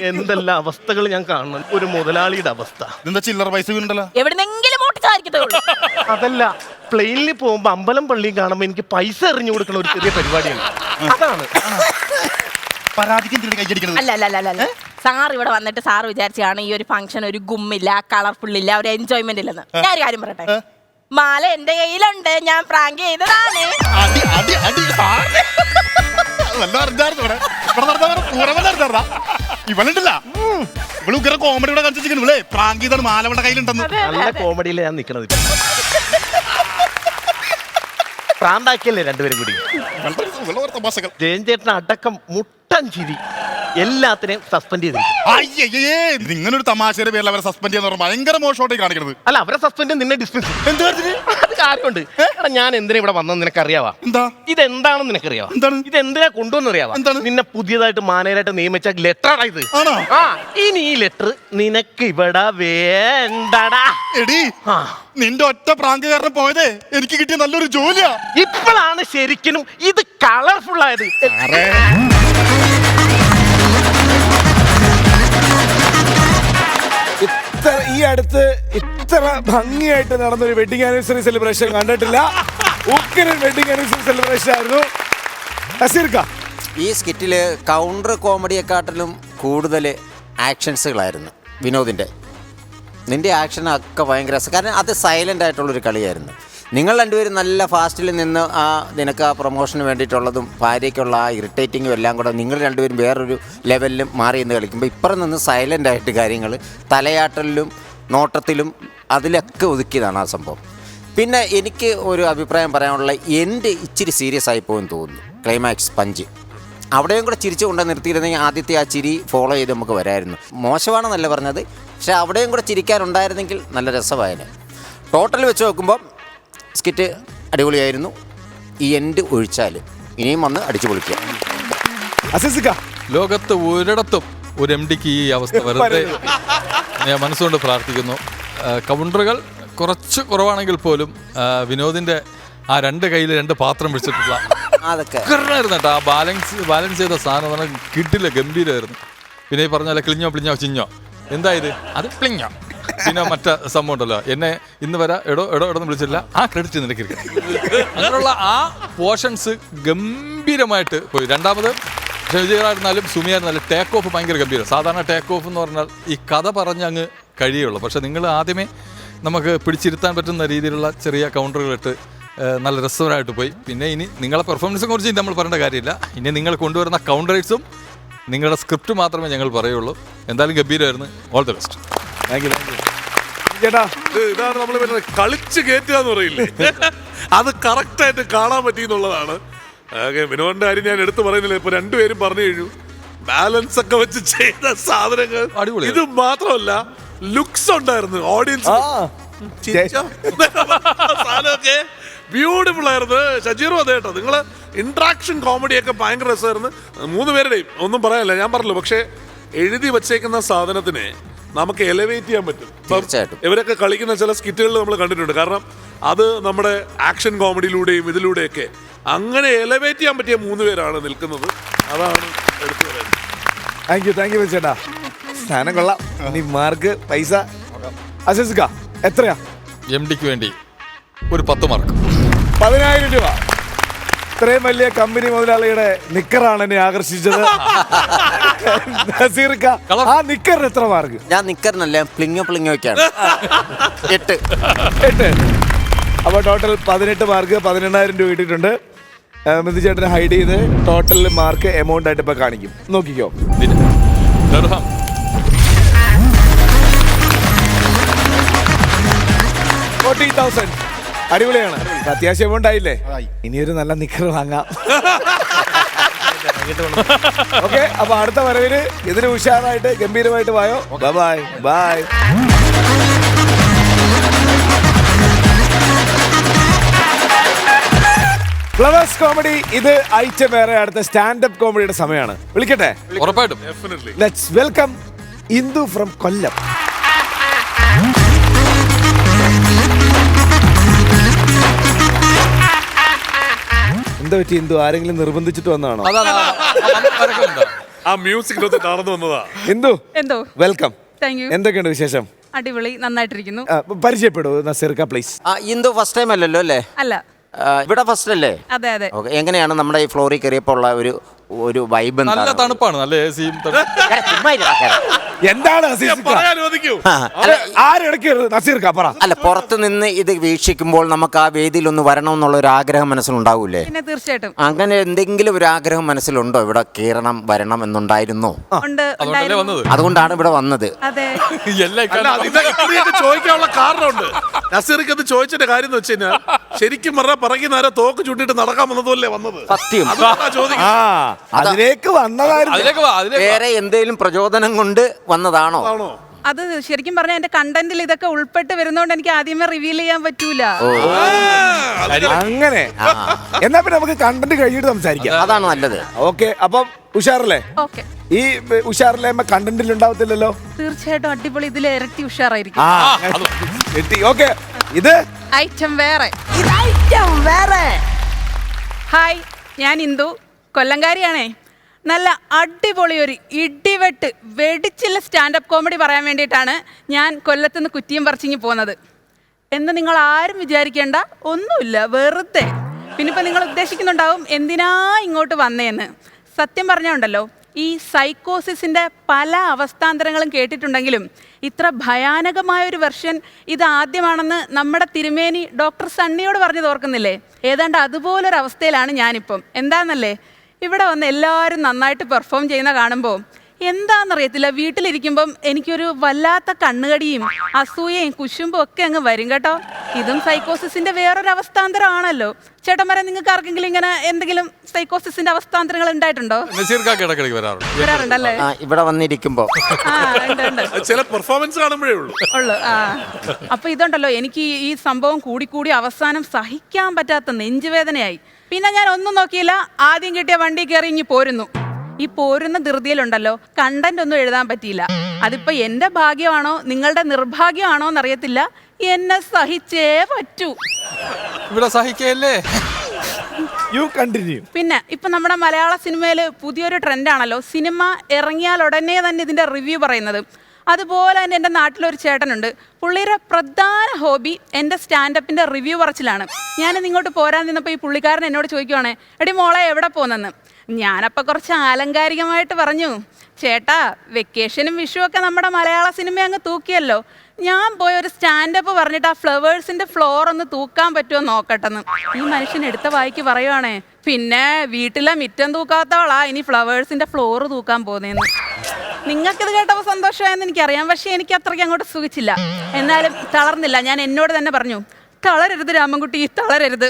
എന്തെല്ലാം അവസ്ഥകൾ ഞാൻ കാണണം. ഒരു മുതലാളിയുടെ അവസ്ഥ. ഇതെന്താ ചില്ലറ പൈസ വീണുണ്ടല്ലോ? എവിടെന്നെങ്കിലും ഓട്ടിച്ചായിരിക്കത്തേ ഉള്ളൂ. അതല്ല, പ്ലെയിനിൽ പോകുമ്പോ അമ്പലം പള്ളിയും കാണുമ്പോ എനിക്ക് പൈസ എറിഞ്ഞു കൊടുക്കുന്ന ഒരു ചെറിയ പരിപാടിയാണ്. അതാണ് പരാതിക്ക് എന്തിനാണ് കൈയടിക്കണത്? അല്ല. സാർ ഇവിടെ വന്നിട്ട് സാർ വിചാരിച്ചാണ് ഈ ഒരു ഫംഗ്ഷൻ ഒരു ഗുമ്മില്ല, കളർഫുൾ ഇല്ല, ഒരു എൻജോയ്മെന്റ് ഇല്ലെന്ന്. ഞാൻ ഒരു കാര്യം പറയട്ടെ, മാല എന്റെ കയ്യിലുണ്ട്, ഞാൻ പ്രാങ്ക് ചെയ്തതാണ്. ഇവളുണ്ടല്ല, ഇവള് ഉഗ്ര കോമഡി ഇവിടെ കളിച്ചിരിക്കുന്നു. ഇവളെ പ്രാങ്ക് ചെയ്താണ്, മാല ഇവിടെ കയ്യിലുണ്ടെന്ന്. നല്ല കോമഡിയില് ഞാൻ നിക്കണത്. പ്രാന്താക്കിയല്ലേ രണ്ടുപേരും കൂടി. ജയൻ ചേട്ടൻ അടക്കം മുട്ടൻ ചിരി എല്ലാത്തിനെയും സസ്പെൻഡ് ചെയ്തിരിക്കും. ഇങ്ങനൊരു തമാശയുടെ പേരിൽ അവരെ സസ്പെൻഡ് ചെയ്യാന്ന് പറഞ്ഞാൽ ഭയങ്കര മോശമായിട്ട് കാണിക്കുന്നത്. അല്ല, അവരെ സസ്പെൻഡ് നിന്നെ ഡിസ്മിസ്. എന്ത് അത് കാര്യമുണ്ട്. ഞാൻ എന്തിനാ ഇവിടെ വന്നെന്ന് നിനക്കറിയാവാ? എന്താ ഇതെന്താണെന്ന് നിനക്കറിയാവാ? എന്താണ്? ഇത് എന്തിനാ കൊണ്ടുവന്നറിയാവാ? എന്താണ്? നിന്നെ പുതിയതായിട്ട് മാനേജരായിട്ട് നിയമിച്ച ലെറ്ററാണ് ഇത്. ആണോ? ആ, ഇനി ഈ ലെറ്റർ നിനക്ക് ഇവിടെ വേണ്ടടാ. എടി, നിന്റെ ഒറ്റ പ്രാങ്ക് കാരണം പോയതേ എനിക്ക് കിട്ടിയ നല്ലൊരു ജോലിയാ. ഇപ്പോഴാണ് ശരിക്കും ഇത് കളർഫുൾ ആയത്. ഈ അടുത്ത് ഇത്ര ഭംഗിയായിട്ട് നടന്നൊരു വെഡിങ് ആനിവേഴ്സറി സെലിബ്രേഷൻ കണ്ടിട്ടില്ല. ഉഗ്രൻ വെഡിങ് ആനിവേഴ്സറി സെലിബ്രേഷൻ ആയിരുന്നു. ഈ സ്കിറ്റില് കൗണ്ടർ കോമഡിയെക്കാട്ടിലും കൂടുതൽ ആക്ഷൻസുകളായിരുന്നു വിനോദിന്റെ. നിന്റെ ആക്ഷൻ ഒക്കെ ഭയങ്കര, കാരണം അത് സൈലന്റ് ആയിട്ടുള്ളൊരു കളിയായിരുന്നു. നിങ്ങൾ രണ്ടുപേരും നല്ല ഫാസ്റ്റിൽ നിന്ന് നിനക്ക് ആ പ്രൊമോഷന് വേണ്ടിയിട്ടുള്ളതും ഭാര്യയ്ക്കുള്ള ആ ഇറിറ്റേറ്റിങ്ങും എല്ലാം കൂടെ നിങ്ങൾ രണ്ടുപേരും വേറൊരു ലെവലിലും മാറി നിന്ന് കളിക്കുമ്പോൾ ഇപ്പുറം നിന്ന് സൈലൻ്റ് ആയിട്ട് കാര്യങ്ങൾ തലയാട്ടലിലും നോട്ടത്തിലും അതിലൊക്കെ ഒതുക്കിയതാണ് ആ സംഭവം. പിന്നെ എനിക്ക് ഒരു അഭിപ്രായം പറയാനുള്ള, എൻ്റെ ഇച്ചിരി സീരിയസ് ആയി പോകുമെന്ന് തോന്നുന്നു ക്ലൈമാക്സ് പഞ്ച്. അവിടെയും കൂടെ ചിരിച്ചു കൊണ്ട് നിർത്തിയിരുന്നെങ്കിൽ ആദ്യത്തെ ആ ചിരി ഫോളോ ചെയ്ത് നമുക്ക് വരായിരുന്നു. മോശമാണെന്നല്ല പറഞ്ഞത്, പക്ഷേ അവിടെയും കൂടെ ചിരിക്കാനുണ്ടായിരുന്നെങ്കിൽ നല്ല രസമായേനെ. ടോട്ടൽ വെച്ച് നോക്കുമ്പോൾ സ്കിറ്റ് അടിപൊളിയായിരുന്നു. ഈ എൻഡ് ഒഴിച്ചാൽ ഇനിയും വന്ന് അടിച്ചു പൊളിക്കുക. ലോകത്ത് ഒരിടത്തും ഒരു എം ഡിക്ക് ഈ അവസ്ഥ വെറുതെ ഞാൻ മനസ്സുകൊണ്ട് പ്രാർത്ഥിക്കുന്നു. കൗണ്ടറുകൾ കുറച്ച് കുറവാണെങ്കിൽ പോലും വിനോദിന്റെ ആ രണ്ട് കയ്യിൽ രണ്ട് പാത്രം പിടിച്ചിട്ടുള്ള അതൊക്കെ ആ ബാലൻസ് ചെയ്ത സാധനം കിട്ടില്ല, ഗംഭീരമായിരുന്നു. പിന്നെ ഈ പറഞ്ഞ പോലെ ക്ലിഞ്ഞോ പ്ലിഞ്ഞോ ചിഞ്ഞോ എന്തായത് അത് പ്ലിഞ്ഞോ. പിന്നെ മറ്റേ സംഭവം ഉണ്ടല്ലോ, എന്നെ ഇന്ന് വരെ എടോ എന്ന് വിളിച്ചില്ല, ആ ക്രെഡിറ്റ് നിനക്ക് അങ്ങനെയുള്ള ആ പോർഷൻസ് ഗംഭീരമായിട്ട് പോയി. രണ്ടാമത് വിജയനായിരുന്നാലും സുമിയായിരുന്നാലും ടേക്ക് ഓഫ് ഭയങ്കര ഗംഭീരം. സാധാരണ ടേക്ക് ഓഫ് എന്ന് പറഞ്ഞാൽ ഈ കഥ പറഞ്ഞ് അങ്ങ് കഴിയുള്ളൂ. പക്ഷെ നിങ്ങൾ ആദ്യമേ നമുക്ക് പിടിച്ചിരുത്താൻ പറ്റുന്ന രീതിയിലുള്ള ചെറിയ കൗണ്ടറുകളിട്ട് നല്ല രസകരമായിട്ട് പോയി. പിന്നെ ഇനി നിങ്ങളെ പെർഫോമൻസിനെ കുറിച്ച് ഇനി നമ്മൾ പറയേണ്ട കാര്യമില്ല. ഇനി നിങ്ങൾ കൊണ്ടുവരുന്ന കൗണ്ടറേഴ്സും നിങ്ങളുടെ സ്ക്രിപ്റ്റ് മാത്രമേ ഞങ്ങൾ പറയുള്ളൂ. എന്തായാലും ഗംഭീരമായിരുന്നു. All the best. Thank you ചേട്ടാ. ഇതാണ് നമ്മൾ കളിച്ച് കയറ്റുക എന്ന് പറയില്ലേ, അത് കറക്റ്റായിട്ട് കാണാൻ പറ്റിയെന്നുള്ളതാണ്. വിനോദിന്റെ കാര്യം ഞാൻ എടുത്തു പറയുന്നില്ല. ഇപ്പൊ രണ്ടുപേരും പറഞ്ഞു കഴിഞ്ഞു, ബാലൻസ് ഒക്കെ വെച്ച് ചെയ്ത സാധനങ്ങൾ അടിപൊളി. ഇത് മാത്രമല്ല, ലുക്സ് ഉണ്ടായിരുന്നു ഓഡിയൻസ്. സാധനമൊക്കെ ബ്യൂട്ടിഫുൾ ആയിരുന്നു. ഷജീറും അതെ കേട്ടോ, നിങ്ങള് ഇന്ററാക്ഷൻ കോമഡിയൊക്കെ ഭയങ്കര രസമായിരുന്നു. 3 പേരുടെയും ഒന്നും പറയാനില്ല, ഞാൻ പറഞ്ഞല്ലോ. പക്ഷെ എഴുതി വച്ചേക്കുന്ന സാധനത്തിനെ നമുക്ക് എലവേറ്റ് ചെയ്യാൻ പറ്റും. തീർച്ചയായിട്ടും. ഇവരൊക്കെ കളിക്കുന്ന ചില സ്കിറ്റുകളിൽ നമ്മൾ കണ്ടിട്ടുണ്ട്. കാരണം അത് നമ്മുടെ ആക്ഷൻ കോമഡിയിലൂടെയും ഇതിലൂടെയൊക്കെ അങ്ങനെ എലവേറ്റ് ചെയ്യാൻ പറ്റിയ 3 പേരാണ് നിൽക്കുന്നത്. അതാണ് എടുത്തു പറയുന്നത്. താങ്ക് യു ചേട്ടാ. സ്ഥാനം കൊള്ളാം. ഇനി മാർക്ക് പൈസ അസസ്ക എത്രയാ? MD ക്ക് വേണ്ടി ഒരു 10 മാർക്ക്. 10,000 രൂപ. ഇത്രയും വലിയ കമ്പനി മുതലാളിയുടെ നിക്കറാണ് എന്നെ ആകർഷിച്ചത്. നസീർക്ക, ആ നിക്കറിന് എത്ര മാർക്ക്? ഞാൻ നിക്കറിനല്ല, പ്ലിങ്ങൊക്കെയാണ്. 8. അപ്പോൾ ടോട്ടൽ 18 മാർക്ക്. 18,000 രൂപ കിട്ടിയിട്ടുണ്ട്. മിഥു ചേട്ടനെ ഹൈഡ് ചെയ്ത് ടോട്ടൽ മാർക്ക് എമൗണ്ട് ആയിട്ട് ഇപ്പൊ കാണിക്കും. നോക്കിക്കോ. 40,000. അടിപൊളിയാണ്. അത്യാവശ്യം എമൗണ്ട് ആയില്ലേ? ഇനിയൊരു നല്ല നിക്കർ വാങ്ങാം. ഓക്കെ, അപ്പൊ അടുത്ത വരവിന് ഇതിന് ഉഷാറായിട്ട് ഗംഭീരമായിട്ട് പോയോ. Bye bye. ഫ്ലവേഴ്സ് കോമഡി, ഇത് ഐറ്റം വേറെ. അടുത്ത സ്റ്റാൻഡപ്പ് കോമഡിയുടെ സമയമാണ്. വിളിക്കട്ടെ? ഉറപ്പായിട്ടും. ലെറ്റ്സ് വെൽക്കം ഇന്ദു ഫ്രം കൊല്ലം. എന്താ പറ്റി ഇന്ദു? ആരെങ്കിലും നിർബന്ധിച്ചിട്ട് വന്നതാണോ? ആ മ്യൂസിക് നടന്നു വന്നതാ. ഇന്ദു വെൽക്കം. എന്തൊക്കെയുണ്ട് വിശേഷം? അടിപൊളി, നന്നായിട്ടിരിക്കുന്നു. പരിചയപ്പെടൂ നസീർക്ക പ്ലീസ്. ഇന്ദു ഫസ്റ്റ് ടൈം അല്ലല്ലോ അല്ലേ? അല്ല, ഇവിടെ ഫസ്റ്റ് അല്ലേ? അതെ അതെ. ഓക്കെ, എങ്ങനെയാണ് നമ്മുടെ ഈ ഫ്ലോറിൽ കയറിയപ്പോൾ ഉള്ള ഒരു വൈബ്? നല്ല തണുപ്പാണ്, നല്ല AC-യും എന്താണ് നസീർക്ക പറ. അല്ല, പുറത്ത് നിന്ന് ഇത് വീക്ഷിക്കുമ്പോൾ നമുക്ക് ആ വേദിയിൽ ഒന്ന് വരണം എന്നുള്ള ഒരു ആഗ്രഹം മനസ്സിലുണ്ടാവൂലേ? പിന്നെ തീർച്ചയായിട്ടും. അങ്ങനെ എന്തെങ്കിലും ഒരു ആഗ്രഹം മനസ്സിലുണ്ടോ? ഇവിടെ കയറണം വരണം എന്നുണ്ടായിരുന്നോ? അതുകൊണ്ടാണ് ഇവിടെ വന്നത്. അതെ. ചോദിക്കാനുള്ള കാരണമുണ്ട്. നസീർക്ക് അത് ചോദിച്ചിട്ട് കാര്യം എന്ന് വെച്ച് കഴിഞ്ഞാൽ, ശരിക്കും പറഞ്ഞാൽ പറക്കി നേരെ തോക്ക് ചൂണ്ടിട്ട് നടക്കാൻ വന്നതല്ലേ വന്നത്? സത്യം. അതിലേക്ക് വന്നതായിരുന്നു. വേറെ എന്തെങ്കിലും പ്രചോദനം കൊണ്ട് വന്നതാണോ? അത് ശരിക്കും പറഞ്ഞാൽ എന്റെ കണ്ടന്റിൽ ഇതൊക്കെ ഉൾപ്പെട്ട് വരുന്നോണ്ട് എനിക്ക് ആദ്യമേ റിവീൽ ചെയ്യാൻ പറ്റൂല. അങ്ങനെ എന്നാ പിന്നെ നമുക്ക് കണ്ടന്റ് കഴിഞ്ഞിട്ട് സംസാരിക്കാം. അതാണ് നല്ലത്. ഓക്കെ, അപ്പം ഉഷാറല്ലേ? ഓക്കെ. ഈ ഉഷാറില്ലായ്മ കണ്ടന്റിൽ ഉണ്ടാവത്തില്ലല്ലോ. തീർച്ചയായിട്ടും അടിപൊളി. ഇതിൽ ഇരട്ടി ഉഷാറായിരിക്കും. ഓക്കെ, ഇത് ഐറ്റം വേറെ. ഇത് ഐറ്റം വേറെ. ഹായ്, ഞാൻ ഇന്ദു, കൊല്ലംകാരിയാണേ. നല്ല അടിപൊളി ഒരു ഇടിവെട്ട് വെടിച്ചില്ല സ്റ്റാൻഡപ്പ് കോമഡി പറയാൻ വേണ്ടിയിട്ടാണ് ഞാൻ കൊല്ലത്തുനിന്ന് കുറ്റിയും പറിച്ചിങ്ങി പോകുന്നത് എന്ന് നിങ്ങൾ ആരും വിചാരിക്കേണ്ട. ഒന്നുമില്ല, വെറുതെ. പിന്നെ ഇപ്പം നിങ്ങൾ ഉദ്ദേശിക്കുന്നുണ്ടാവും എന്തിനാ ഇങ്ങോട്ട് വന്നേന്ന്. സത്യം പറഞ്ഞുണ്ടല്ലോ, ഈ സൈക്കോസിസിൻ്റെ പല അവസ്ഥാന്തരങ്ങളും കേട്ടിട്ടുണ്ടെങ്കിലും ഇത്ര ഭയാനകമായൊരു വെർഷൻ ഇത് ആദ്യമാണെന്ന് നമ്മുടെ തിരുമേനി ഡോക്ടർ സണ്ണിയോട് പറഞ്ഞത് ഓർക്കുന്നില്ലേ? ഏതാണ്ട് അതുപോലൊരവസ്ഥയിലാണ് ഞാനിപ്പം. എന്താണെന്നല്ലേ, ഇവിടെ വന്ന് എല്ലാവരും നന്നായിട്ട് പെർഫോം ചെയ്യുന്ന കാണുമ്പോൾ എന്താണെന്നറിയത്തില്ല, വീട്ടിലിരിക്കുമ്പം എനിക്കൊരു വല്ലാത്ത കണ്ണുകടിയും അസൂയയും കുശുമ്പും ഒക്കെ അങ്ങ് വരും കേട്ടോ. ഇതും സൈക്കോസിസിന്റെ വേറൊരു അവസ്ഥാന്തരമാണല്ലോ. ചേട്ടന്മാരെ, നിങ്ങൾക്ക് ആർക്കെങ്കിലും ഇങ്ങനെ എന്തെങ്കിലും സൈക്കോസിസിന്റെ അവസ്ഥാന്തരങ്ങൾ ഉണ്ടായിട്ടുണ്ടോ? വരാറുണ്ടല്ലേ? ഇവിടെ വന്നിരിക്കുമ്പോ ചില പെർഫോമൻസ് കാണുമ്പോഴേ ഉള്ളു. അപ്പൊ ഇതുണ്ടല്ലോ, എനിക്ക് ഈ സംഭവം കൂടി അവസാനം സഹിക്കാൻ പറ്റാത്ത നെഞ്ചുവേദനയായി. പിന്നെ ഞാൻ ഒന്നും നോക്കിയില്ല, ആദ്യം കിട്ടിയ വണ്ടി കയറി ഇങ്ങി പോരുന്നു. ഈ പോരുന്ന ധൃതിയിലുണ്ടല്ലോ, കണ്ടന്റ് ഒന്നും എഴുതാൻ പറ്റിയില്ല. അതിപ്പോ എന്റെ ഭാഗ്യമാണോ നിങ്ങളുടെ നിർഭാഗ്യമാണോ എന്നറിയത്തില്ല, എന്നെ സഹിച്ചേ പറ്റൂ. ഇവിടെ സഹിക്കല്ലേ? You continue. പിന്നെ ഇപ്പൊ നമ്മുടെ മലയാള സിനിമയിൽ പുതിയൊരു ട്രെൻഡാണല്ലോ, സിനിമ ഇറങ്ങിയാൽ ഉടനെ തന്നെ ഇതിന്റെ റിവ്യൂ പറയുന്നത്. അതുപോലെ തന്നെ എൻ്റെ നാട്ടിലൊരു ചേട്ടനുണ്ട്. പുള്ളിയുടെ പ്രധാന ഹോബി എൻ്റെ സ്റ്റാൻഡപ്പിൻ്റെ റിവ്യൂ പറച്ചിലാണ്. ഞാനിന്ന് ഇങ്ങോട്ട് പോരാൻ നിന്നപ്പോൾ ഈ പുള്ളിക്കാരൻ എന്നോട് ചോദിക്കുവാണേ, എടി മോളെ എവിടെ പോകുന്നെന്ന്. ഞാനപ്പോൾ കുറച്ച് ആലങ്കാരികമായിട്ട് പറഞ്ഞു, ചേട്ടാ വെക്കേഷനും വിഷുവൊക്കെ നമ്മുടെ മലയാള സിനിമ അങ്ങ് തൂക്കിയല്ലോ, ഞാൻ പോയി ഒരു സ്റ്റാൻഡപ്പ് പറഞ്ഞിട്ട് ആ ഫ്ലവേഴ്സിൻ്റെ ഫ്ലോർ ഒന്ന് തൂക്കാൻ പറ്റുമോ നോക്കട്ടെന്ന്. ഈ മനുഷ്യൻ എടുത്ത വായിക്ക് പറയുവാണേ, പിന്നെ വീട്ടിലെ മിറ്റം തൂക്കാത്തവളാ ഇനി ഫ്ലവേഴ്സിൻ്റെ ഫ്ലോർ തൂക്കാൻ പോകുന്നതെന്ന്. നിങ്ങൾക്കിത് കേട്ടപ്പോൾ സന്തോഷമായെന്ന് എനിക്കറിയാം, പക്ഷേ എനിക്ക് അത്രയ്ക്ക് അങ്ങോട്ട് സുഖിച്ചില്ല. എന്നാലും തളർന്നില്ല. ഞാൻ എന്നോട് തന്നെ പറഞ്ഞു, തളരരുത് രാമൻകുട്ടി, തളരരുത്.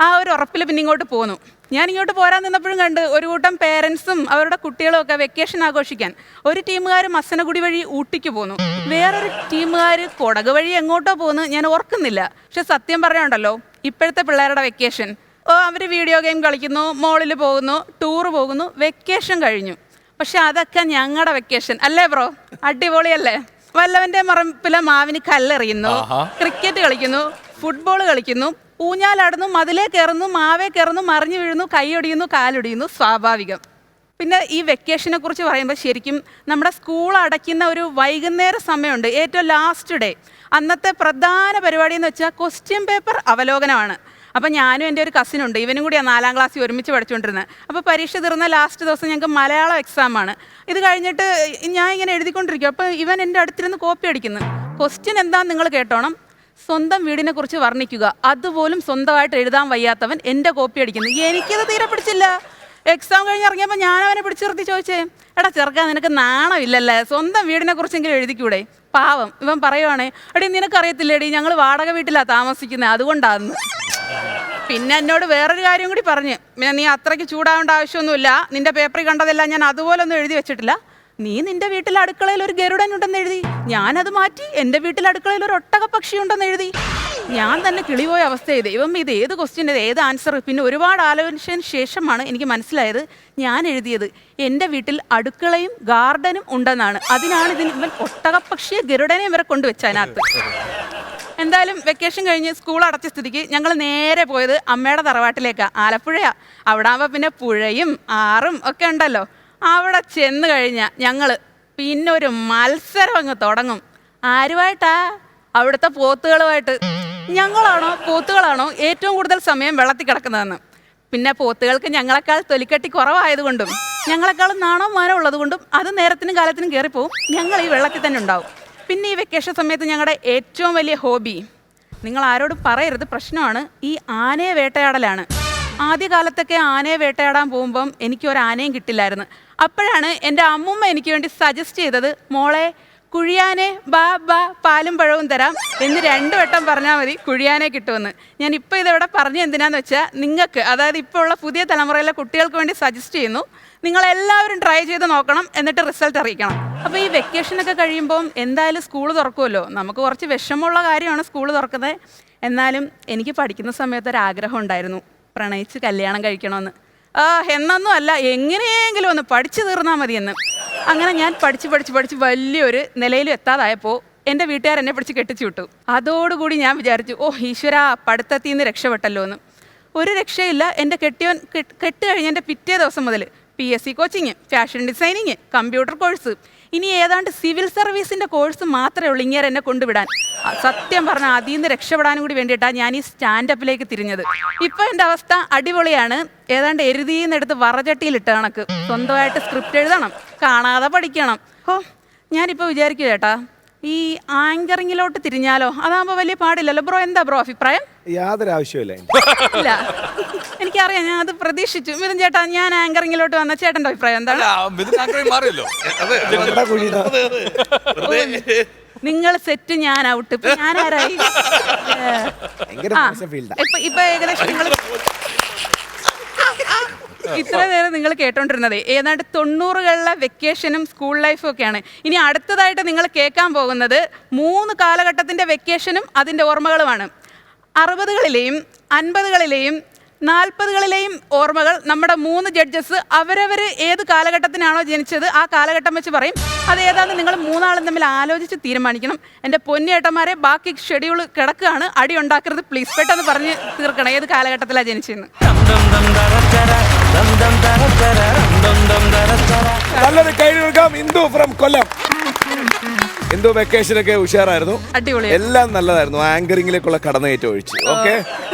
ആ ഒരു ഉറപ്പിൽ പിന്നെ ഇങ്ങോട്ട് പോന്നു. ഞാൻ ഇങ്ങോട്ട് പോരാൻ നിന്നപ്പോഴും കണ്ട് ഒരു കൂട്ടം പേരൻസും അവരുടെ കുട്ടികളും ഒക്കെ വെക്കേഷൻ ആഘോഷിക്കാൻ ഒരു ടീമുകാർ മസനഗുഡി വഴി ഊട്ടിക്ക് പോന്നു, വേറൊരു ടീമുകാർ കൊടക് വഴി എങ്ങോട്ടോ പോന്നു, ഞാൻ ഓർക്കുന്നില്ല. പക്ഷെ സത്യം പറയാനുണ്ടല്ലോ, ഇപ്പോഴത്തെ പിള്ളേരുടെ വെക്കേഷൻ അവർ വീഡിയോ ഗെയിം കളിക്കുന്നു, മോളിൽ പോകുന്നു, ടൂറ് പോകുന്നു, വെക്കേഷൻ കഴിഞ്ഞു. പക്ഷെ അതൊക്കെ ഞങ്ങളുടെ വെക്കേഷൻ അല്ലേ ബ്രോ? അടിപൊളിയല്ലേ? വല്ലവന്റെ മറപ്പിലെ മാവിന് കല്ലെറിയുന്നു, ക്രിക്കറ്റ് കളിക്കുന്നു, ഫുട്ബോൾ കളിക്കുന്നു, ഊഞ്ഞാലാടുന്നു, മതിലേ കയറുന്നു, മാവേ കയറുന്നു, മറിഞ്ഞു വീഴുന്നു, കൈയൊടിയുന്നു, കാലൊടിയുന്നു, സ്വാഭാവികം. പിന്നെ ഈ വെക്കേഷനെ കുറിച്ച് പറയുമ്പോൾ ശരിക്കും നമ്മുടെ സ്കൂൾ അടയ്ക്കുന്ന ഒരു വൈകുന്നേര സമയമുണ്ട്, ഏറ്റവും ലാസ്റ്റ് ഡേ. അന്നത്തെ പ്രധാന പരിപാടി എന്ന് വെച്ചാൽ ക്വസ്റ്റ്യൻ പേപ്പർ അവലോകനമാണ്. അപ്പം ഞാനും എൻ്റെ ഒരു കസിനുണ്ട്, ഇവനും കൂടിയാണ് 4ാം ക്ലാസ്സിൽ ഒരുമിച്ച് പഠിച്ചുകൊണ്ടിരുന്നത്. അപ്പോൾ പരീക്ഷ തീർന്ന ലാസ്റ്റ് ദിവസം ഞങ്ങൾക്ക് മലയാളം എക്സാമാണ്. ഇത് കഴിഞ്ഞിട്ട് ഞാൻ ഇങ്ങനെ എഴുതിക്കൊണ്ടിരിക്കും. അപ്പോൾ ഇവൻ എൻ്റെ അടുത്തിരുന്ന് കോപ്പി അടിക്കുന്നു. ക്വസ്റ്റ്യൻ എന്താണെന്ന് നിങ്ങൾ കേട്ടോണം. സ്വന്തം വീടിനെ കുറിച്ച് വർണ്ണിക്കുക, അതുപോലും സ്വന്തമായിട്ട് എഴുതാൻ വയ്യാത്തവൻ എൻ്റെ കോപ്പി അടിക്കുന്നു. എനിക്കത് തീരെ പിടിച്ചില്ല. എക്സാം കഴിഞ്ഞ് ഇറങ്ങിയപ്പോൾ ഞാൻ അവനെ പിടിച്ചു നിർത്തി ചോദിച്ചേ, എടാ ചെറുക്കാൻ നിനക്ക് നാണമില്ലല്ലേ, സ്വന്തം വീടിനെ കുറിച്ചെങ്കിലും എഴുതിക്കൂടെ? പാവം ഇവൻ പറയുവാണേ, എടീ നിനക്കറിയത്തില്ലേടി ഞങ്ങൾ വാടക വീട്ടിലാണ് താമസിക്കുന്നത്, അതുകൊണ്ടാന്ന്. പിന്നെ എന്നോട് വേറൊരു കാര്യം കൂടി പറഞ്ഞ്, നീ അത്രയ്ക്ക് ചൂടാവേണ്ട ആവശ്യമൊന്നുമില്ല, നിന്റെ പേപ്പറിൽ കണ്ടതെല്ലാം ഞാൻ അതുപോലെ ഒന്നും എഴുതി വെച്ചിട്ടില്ല, നീ നിന്റെ വീട്ടിൽ അടുക്കളയിൽ ഒരു ഗരുഡൻ ഉണ്ടെന്ന് എഴുതി, ഞാനത് മാറ്റി എൻ്റെ വീട്ടിൽ അടുക്കളയിൽ ഒരു ഒട്ടകപ്പക്ഷി ഉണ്ടെന്ന് എഴുതി. ഞാൻ തന്നെ കിളിപോയ അവസ്ഥയായി. ദൈവം ഇത് ഏത് ക്വസ്റ്റ്യൻ്റെ ഏത് ആൻസർ? പിന്നെ ഒരുപാട് ആലോചനയ്ക്ക് ശേഷമാണ് എനിക്ക് മനസ്സിലായത് ഞാൻ എഴുതിയത് എൻ്റെ വീട്ടിൽ അടുക്കളയും ഗാർഡനും ഉണ്ടെന്നാണ്. അതിനാണ് ഇതിന് ഇവൻ ഒട്ടകപ്പക്ഷിയെ ഗരുഡനെയും വരെ കൊണ്ടുവച്ച അതിനകത്ത്. എന്തായാലും വെക്കേഷൻ കഴിഞ്ഞ് സ്കൂൾ അടച്ച സ്ഥിതിക്ക് ഞങ്ങൾ നേരെ പോയത് അമ്മയുടെ തറവാട്ടിലേക്കാണ്, ആലപ്പുഴയാണ്. അവിടെ ആകുമ്പോൾ പിന്നെ പുഴയും ആറും ഒക്കെ ഉണ്ടല്ലോ. അവിടെ ചെന്ന് കഴിഞ്ഞാൽ ഞങ്ങൾ പിന്നെ ഒരു മത്സരം അങ്ങ് തുടങ്ങും. ആരുമായിട്ടാ? അവിടുത്തെ പോത്തുകളുമായിട്ട്. ഞങ്ങളാണോ പോത്തുകളാണോ ഏറ്റവും കൂടുതൽ സമയം വെള്ളത്തിൽ കിടക്കുന്നതെന്ന്. പിന്നെ പോത്തുകൾക്ക് ഞങ്ങളെക്കാൾ തൊലിക്കട്ടി കുറവായതുകൊണ്ടും ഞങ്ങളെക്കാളും നാണോ മാനോ ഉള്ളതുകൊണ്ടും അത് നേരത്തിനും കാലത്തിനും കയറിപ്പോവും. ഞങ്ങൾ ഈ വെള്ളത്തിൽ തന്നെ ഉണ്ടാവും. പിന്നെ ഈ വെക്കേഷൻ സമയത്ത് ഞങ്ങളുടെ ഏറ്റവും വലിയ ഹോബി, നിങ്ങൾ ആരോടും പറയരുത്, പ്രശ്നമാണ്, ഈ ആനയെ വേട്ടയാടലാണ്. ആദ്യകാലത്തൊക്കെ ആനയെ വേട്ടയാടാൻ പോകുമ്പം എനിക്കൊരു ആനയും കിട്ടില്ലായിരുന്നു. അപ്പോഴാണ് എൻ്റെ അമ്മൂമ്മ എനിക്ക് വേണ്ടി സജസ്റ്റ് ചെയ്തത്, മോളെ കുഴിയാനെ ബാ ബാ പാലും പഴവും തരാം എന്ന് 2 വട്ടം പറഞ്ഞാൽ മതി കുഴിയാനെ കിട്ടുമെന്ന്. ഞാൻ ഇപ്പോൾ ഇതെവിടെ പറഞ്ഞു എന്തിനാന്ന് വെച്ചാൽ നിങ്ങൾക്ക്, അതായത് ഇപ്പോൾ ഉള്ള പുതിയ തലമുറയിലെ കുട്ടികൾക്ക് വേണ്ടി സജസ്റ്റ് ചെയ്യുന്നു. നിങ്ങളെല്ലാവരും ട്രൈ ചെയ്ത് നോക്കണം, എന്നിട്ട് റിസൾട്ട് അറിയിക്കണം. അപ്പോൾ ഈ വെക്കേഷനൊക്കെ കഴിയുമ്പം എന്തായാലും സ്കൂൾ തുറക്കുമല്ലോ. നമുക്ക് കുറച്ച് വിഷമമുള്ള കാര്യമാണ് സ്കൂൾ തുറക്കുന്നത്. എന്നാലും എനിക്ക് പഠിക്കുന്ന സമയത്ത് ഒരാഗ്രഹം ഉണ്ടായിരുന്നു, പ്രണയിച്ച് കല്യാണം കഴിക്കണമെന്ന്. എന്നൊന്നും അല്ല, എങ്ങനെയെങ്കിലും ഒന്ന് പഠിച്ചു തീർന്നാൽ മതിയെന്ന്. അങ്ങനെ ഞാൻ പഠിച്ച് വലിയൊരു നിലയിലും എത്താതായപ്പോൾ എൻ്റെ വീട്ടുകാരെന്നെ പിടിച്ച് കെട്ടിച്ചു വിട്ടു. അതോടുകൂടി ഞാൻ വിചാരിച്ചു, ഈശ്വര പഠിത്തത്തിൽ നിന്ന് രക്ഷപ്പെട്ടല്ലോ എന്ന്. ഒരു രക്ഷയില്ല. എൻ്റെ കെട്ടിയോൻ കെട്ട് കഴിഞ്ഞ എൻ്റെ പിറ്റേ ദിവസം മുതൽ PSC coaching, fashion designing, computer course, ഇനി ഏതാണ്ട് സിവിൽ സർവീസിൻ്റെ കോഴ്സ് മാത്രമേ ഉള്ളൂ ഇങ്ങനെ എന്നെ കൊണ്ടുവിടാൻ. സത്യം പറഞ്ഞാൽ അതിൽ നിന്ന് രക്ഷപ്പെടാനും കൂടി വേണ്ടിയിട്ടാണ് ഞാൻ ഈ സ്റ്റാൻഡപ്പിലേക്ക് തിരിഞ്ഞത്. ഇപ്പോൾ എൻ്റെ അവസ്ഥ അടിപൊളിയാണ്. ഏതാണ്ട് എഴുതിയെന്നെടുത്ത് വറചട്ടിയിലിട്ട കണക്ക്. സ്വന്തമായിട്ട് സ്ക്രിപ്റ്റ് എഴുതണം, കാണാതെ പഠിക്കണം. ഞാനിപ്പോൾ വിചാരിക്കും ചേട്ടാ, ഈ ആങ്കറിങ്ങിലോട്ട് തിരിഞ്ഞാലോ? അതാകുമ്പോൾ വലിയ പാടില്ലല്ലോ. ബ്രോ എന്താ ബ്രോ അഭിപ്രായം? യാതൊരു ആവശ്യമില്ല. ഇല്ല, എനിക്കറിയാം, ഞാൻ അത് പ്രതീക്ഷിച്ചു. മിഥുൻ ചേട്ടാ, ഞാൻ ആങ്കറിങ്ങിലോട്ട് വന്ന ചേട്ടൻ്റെ അഭിപ്രായം എന്താണ്? നിങ്ങൾ സെറ്റ്, ഞാൻ ഔട്ട്. ഇപ്പൊ ഞാൻ ആരായി? ഇപ്പൊ ഏകദേശം നിങ്ങൾ ഇത്ര നേരം നിങ്ങൾ കേട്ടോണ്ടിരുന്നത് ഏതാണ്ട് 90കളിലെ വെക്കേഷനും സ്കൂൾ ലൈഫും ഒക്കെയാണ്. ഇനി അടുത്തതായിട്ട് നിങ്ങൾ കേൾക്കാൻ പോകുന്നത് 3 കാലഘട്ടത്തിൻ്റെ വെക്കേഷനും അതിൻ്റെ ഓർമ്മകളുമാണ്. 60കളിലെയും 50കളിലെയും 40കളിലെയും ഓർമ്മകൾ നമ്മുടെ 3 ജഡ്ജസ് അവരവർ ഏത് കാലഘട്ടത്തിനാണോ ജനിച്ചത് ആ കാലഘട്ടം വെച്ച് പറയും. അത് ഏതാണെന്ന് നിങ്ങൾ 3 ആളും തമ്മിൽ ആലോചിച്ച് തീരുമാനിക്കണം. എൻ്റെ പൊന്നിയേട്ടന്മാരെ, ബാക്കി ഷെഡ്യൂൾ കിടക്കുകയാണ്, അടി ഉണ്ടാക്കരുത് പ്ലീസ്. പെട്ടെന്ന് പറഞ്ഞ് തീർക്കണം ഏത് കാലഘട്ടത്തിലാണ് ജനിച്ചതെന്ന്. നല്ലൊരു കൈ കൊടുക്കാം. ഇന്ദു ഫ്രം കൊല്ലം. ഇന്ദു വെക്കേഷനൊക്കെ ഉഷാറായിരുന്നു, അടിപൊളി, എല്ലാം നല്ലതായിരുന്നു. ആങ്കറിംഗിലേക്കുള്ള കടന്നുകയറ്റം ഒഴിച്ചു. ഓക്കെ,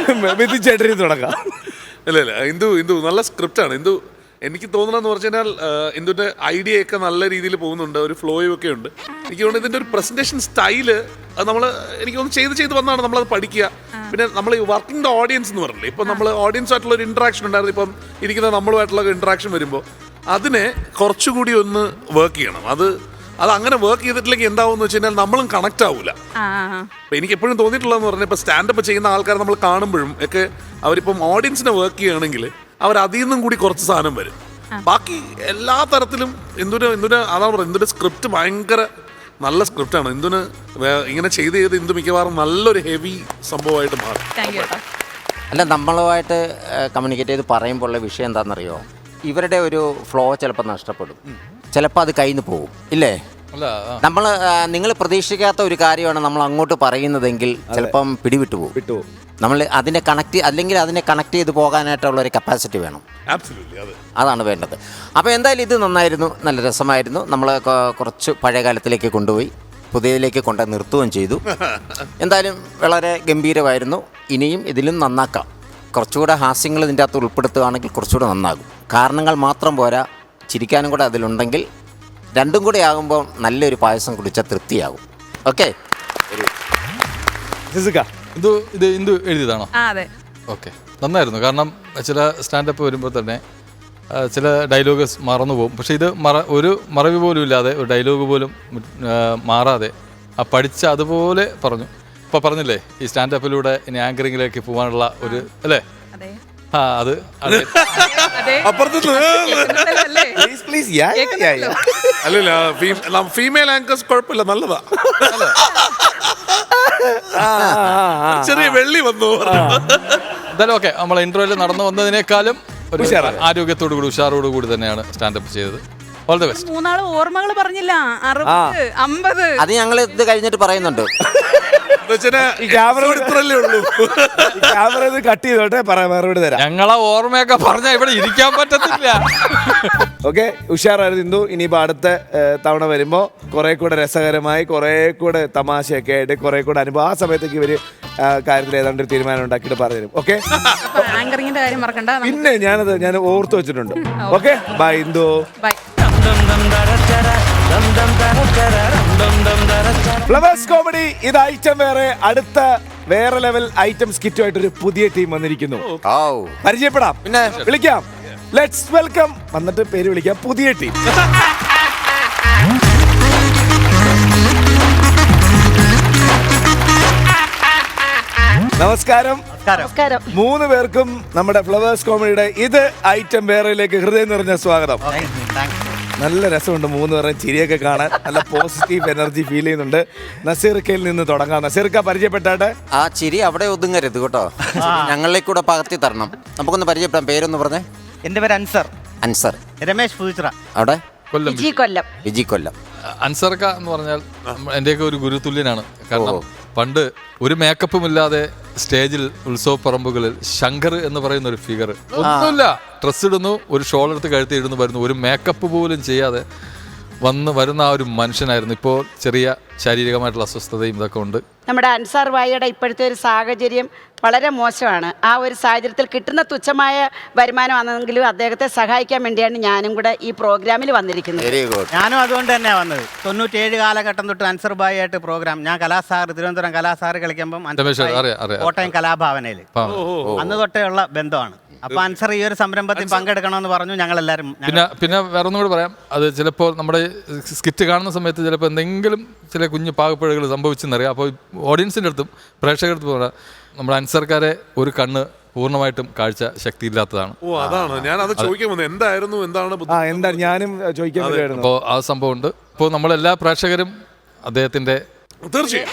വിധിച്ചേട്ടന് തുടങ്ങാം. ഇല്ല ഇന്ദു നല്ല സ്ക്രിപ്റ്റാണ്. ഇന്ദു എനിക്ക് തോന്നണമെന്ന് പറഞ്ഞു കഴിഞ്ഞാൽ ഇന്ദുവിൻ്റെ ഐഡിയ ഒക്കെ നല്ല രീതിയിൽ പോകുന്നുണ്ട്, ഒരു ഫ്ലോയും ഒക്കെ ഉണ്ട്. എനിക്ക് തോന്നുന്നു ഇതിൻ്റെ ഒരു പ്രസന്റേഷൻ സ്റ്റൈല് അത് നമ്മൾ എനിക്ക് തോന്നുന്നു ചെയ്ത് വന്നാണ് നമ്മളത് പഠിക്കുക. പിന്നെ നമ്മൾ ഈ വർക്കിംഗ് ദ ഓഡിയൻസ് എന്ന് പറഞ്ഞില്ലേ, ഇപ്പം നമ്മൾ ഓഡിയൻസുമായിട്ടുള്ള ഒരു ഇൻട്രാക്ഷൻ ഉണ്ടായിരുന്നു. ഇപ്പം ഇരിക്കുന്ന നമ്മളുമായിട്ടുള്ള ഇൻട്രാക്ഷൻ വരുമ്പോൾ അതിനെ കുറച്ചുകൂടി ഒന്ന് വർക്ക് ചെയ്യണം. അത് അങ്ങനെ വർക്ക് ചെയ്തിട്ടില്ലെങ്കിൽ എന്താവും വെച്ച് കഴിഞ്ഞാൽ നമ്മളും കണക്ട് ആവൂല. അപ്പം എനിക്ക് എപ്പോഴും തോന്നിയിട്ടുള്ളതെന്ന് പറഞ്ഞാൽ ഇപ്പം സ്റ്റാൻഡപ്പ് ചെയ്യുന്ന ആൾക്കാർ നമ്മൾ കാണുമ്പോഴും ഒക്കെ അവരിപ്പം ഓഡിയൻസിനെ വർക്ക് ചെയ്യുകയാണെങ്കിൽ അവർ അതിൽ നിന്നും കൂടി കുറച്ച് സാധനം വരും. ബാക്കി എല്ലാ തരത്തിലും എന്തിന് അതാണ് പറയുന്നത്, എന്തിൻ്റെ സ്ക്രിപ്റ്റ് ഭയങ്കര നല്ല സ്ക്രിപ്റ്റാണ്. എന്തിന് ഇങ്ങനെ ചെയ്ത് എന്ത് മിക്കവാറും നല്ലൊരു ഹെവി സംഭവമായിട്ട് മാറും. അല്ല, നമ്മളുമായിട്ട് കമ്മ്യൂണിക്കേറ്റ് ചെയ്ത് പറയുമ്പോൾ ഉള്ള വിഷയം എന്താണെന്നറിയോ, ഇവരുടെ ഒരു ഫ്ലോ ചിലപ്പോൾ നഷ്ടപ്പെടും, ചിലപ്പോൾ അത് കയ്യിൽ നിന്ന് പോകും, ഇല്ലേ? നിങ്ങൾ പ്രതീക്ഷിക്കാത്ത ഒരു കാര്യമാണ് നമ്മൾ അങ്ങോട്ട് പറയുന്നതെങ്കിൽ ചിലപ്പം പിടിവിട്ടു പോകും. നമ്മൾ അതിനെ കണക്ട് ചെയ്ത് പോകാനായിട്ടുള്ള ഒരു കപ്പാസിറ്റി വേണം. അതാണ് വേണ്ടത്. അപ്പോൾ എന്തായാലും ഇത് നന്നായിരുന്നു, നല്ല രസമായിരുന്നു. നമ്മൾ കുറച്ച് പഴയ കാലത്തിലേക്ക് കൊണ്ടുപോയി പുതിയതിലേക്ക് കൊണ്ട് നിർത്തുകയും ചെയ്തു. എന്തായാലും വളരെ ഗംഭീരമായിരുന്നു. ഇനിയും ഇതിലും നന്നാക്കാം. കുറച്ചുകൂടെ ഹാസ്യങ്ങൾ ഇതിൻ്റെ അകത്ത് ഉൾപ്പെടുത്തുകയാണെങ്കിൽ കുറച്ചുകൂടെ നന്നാകും. കാരണങ്ങൾ മാത്രം പോരാ, ചിരിക്കാനും കൂടെ അതിലുണ്ടെങ്കിൽ രണ്ടും കൂടെ ആകുമ്പോൾ നല്ലൊരു പായസം കുടിച്ചാൽ തൃപ്തിയാകും. ഓക്കെ, ഇത് ഇന്ദു എഴുതിയതാണോ? അതെ. ഓക്കെ, നന്നായിരുന്നു. കാരണം ചില സ്റ്റാൻഡപ്പ് വരുമ്പോൾ തന്നെ ചില ഡയലോഗ് മറന്നു പോകും. പക്ഷേ ഇത് ഒരു മറവി പോലും ഇല്ലാതെ, ഒരു ഡയലോഗ് പോലും മാറാതെ പഠിച്ച അതുപോലെ പറഞ്ഞു. ഇപ്പോൾ പറഞ്ഞില്ലേ, ഈ സ്റ്റാൻഡപ്പിലൂടെ ഇനി ആങ്കറിങ്ങിലേക്ക് പോകാനുള്ള ഒരു അല്ലേ? അത് അല്ലല്ല, ഫീമെയിൽ ആങ്കേഴ്സ് കുഴപ്പമില്ല, നല്ലതാ. ചെറിയ വെള്ളി വന്നു. എന്തായാലും ഓക്കെ, നമ്മളെ ഇന്റർവ്യൂവിൽ നടന്നു വന്നതിനേക്കാളും ഒരു ആരോഗ്യത്തോടു കൂടി ഉഷാറോടു കൂടി തന്നെയാണ് സ്റ്റാൻഡപ്പ് ചെയ്തത്. All the best. 3 ആള് ഓർമ്മകൾ പറഞ്ഞില്ല. 60, 50 അത് ഞങ്ങൾ ഇത് കഴിഞ്ഞിട്ട് പറയുന്നുണ്ട്. കട്ട് ചെയ്തോട്ടെ, മറുപടി തരാം. ഞങ്ങളെ ഓർമ്മയൊക്കെ പറഞ്ഞാൽ ഇവിടെ ഇരിക്കാൻ പറ്റത്തില്ല. ഓക്കെ, ഉഷാറായിരുന്നു ഇന്ദു. ഇനിയിപ്പോൾ അടുത്ത തവണ വരുമ്പോൾ കുറെ കൂടെ രസകരമായി, കുറെ കൂടെ തമാശയൊക്കെ ആയിട്ട്, കുറെ കൂടെ അനുഭവം, ആ സമയത്തേക്ക് ഇവര് കാര്യത്തിൽ ഏതാണ്ട് ഒരു തീരുമാനം ഉണ്ടാക്കിയിട്ട് പറഞ്ഞു. ഓക്കെ, ആങ്കറിങ്ങിന്റെ കാര്യം മറക്കണ്ട. പിന്നെ ഞാൻ ഓർത്തു വെച്ചിട്ടുണ്ട്. Okay, bye Indu. Bye. Flowers comedy ഇത് ഐറ്റം വേറെ. അടുത്ത വേറെ ലെവൽ ഐറ്റം സ്കിറ്റുമായിട്ടൊരു പുതിയ ടീം വന്നിരിക്കുന്നു. പരിചയപ്പെടാം, പിന്നെ വിളിക്കാം. Let's welcome. വന്നിട്ട് പേര് വിളിക്കാം. പുതിയ ടീം. നമസ്കാരം. 3 പേർക്കും നമ്മുടെ ഫ്ലവേഴ്സ് കോമഡിയുടെ ഇത് ഐറ്റം വേറെയിലേക്ക് ഹൃദയം നിറഞ്ഞ സ്വാഗതം. നല്ല രസമുണ്ട് 3 പേരും ചിരിയൊക്കെ കാണാൻ. നല്ല പോസിറ്റീവ് എനർജി ഫീൽ ചെയ്യുന്നുണ്ട്. നസീർക്കയിൽ നിന്ന് തുടങ്ങാം. നസീർക്ക, പരിചയപ്പെട്ടാട്ടെ. ആ ചിരി അവിടെ ഒതുങ്ങരുത് കേട്ടോ, ഞങ്ങളിലേക്ക് കൂടെ പകർത്തി തരണം. നമുക്കൊന്ന് പരിചയപ്പെടാം. പേരൊന്ന് പറഞ്ഞേ. എൻ്റെ പേര് അൻസർ. അൻസർ. രമേശ് പൂച്ചിറ. അവിടെ വിജി കൊല്ലം. അൻസർക്ക എന്ന് പറഞ്ഞാൽ എൻ്റെയൊക്കെ ഒരു ഗുരുതുല്യനാണ്. കാരണം പണ്ട് ഒരു മേക്കപ്പും ഇല്ലാതെ സ്റ്റേജിൽ ഉത്സവ പറമ്പുകളിൽ ശങ്കർ എന്ന് പറയുന്ന ഒരു ഫിഗർ, ഒന്നുമില്ല, ഡ്രസ്സ് ഇടുന്നു, ഒരു ഷോൾ എടുത്ത് കഴുത്തി ഇടുന്നു, വരുന്നു, ഒരു മേക്കപ്പ് പോലും ചെയ്യാതെ വരുന്ന ആ ഒരു മനുഷ്യനായിരുന്നു. ഇപ്പോൾ ചെറിയ ശാരീരികമായിട്ടുള്ള അസ്വസ്ഥതയും ഇതൊക്കെ ഉണ്ട്. നമ്മുടെ അൻസാർ ഭായിയുടെ ഇപ്പോഴത്തെ ഒരു സാഹചര്യം വളരെ മോശമാണ്. ആ ഒരു സാഹചര്യത്തിൽ കിട്ടുന്ന തുച്ഛമായ വരുമാനമാണെങ്കിലും അദ്ദേഹത്തെ സഹായിക്കാൻ വേണ്ടിയാണ് ഞാനും കൂടെ ഈ പ്രോഗ്രാമിൽ വന്നിരിക്കുന്നത്. ഞാനും അതുകൊണ്ട് തന്നെയാണ് വന്നത്. 97 കാലഘട്ടം തൊട്ട് അൻസർ ഭായി ആയിട്ട് പ്രോഗ്രാം. ഞാൻ തിരുവനന്തപുരം കലാസാറ് കളിക്കുമ്പം കോട്ടയം കലാഭവനയിൽ അന്ന് തൊട്ടേ ഉള്ള ബന്ധമാണ്. അപ്പൊ അൻസർ ഈ ഒരു സംരംഭത്തിൽ പങ്കെടുക്കണമെന്ന് പറഞ്ഞു. ഞങ്ങളെല്ലാവരും പിന്നെ വേറെ ഒന്നും കൂടി പറയാം. അത് ചിലപ്പോൾ നമ്മുടെ സ്കിറ്റ് കാണുന്ന സമയത്ത് ചിലപ്പോൾ എന്തെങ്കിലും ചില കുഞ്ഞു പാകപ്പിഴകൾ സംഭവിച്ചെന്നറിയാം. അപ്പോൾ ഓഡിയൻസിൻ്റെ അടുത്തും പ്രേക്ഷകരുടെ അടുത്തും പറയാം, നമ്മുടെ അൻസർക്കാരെ ഒരു കണ്ണ് പൂർണ്ണമായിട്ടും കാഴ്ച ശക്തി ഇല്ലാത്തതാണ്. അതാണ് ഞാൻ അത് ചോദിക്കാൻ വന്നത്. എന്താണ് ഞാനും ചോദിക്കാൻ. അപ്പോൾ ആ സംഭവം ഉണ്ട്. ഇപ്പോൾ നമ്മളെല്ലാ പ്രേക്ഷകരും അദ്ദേഹത്തിന്റെ തീർച്ചയായും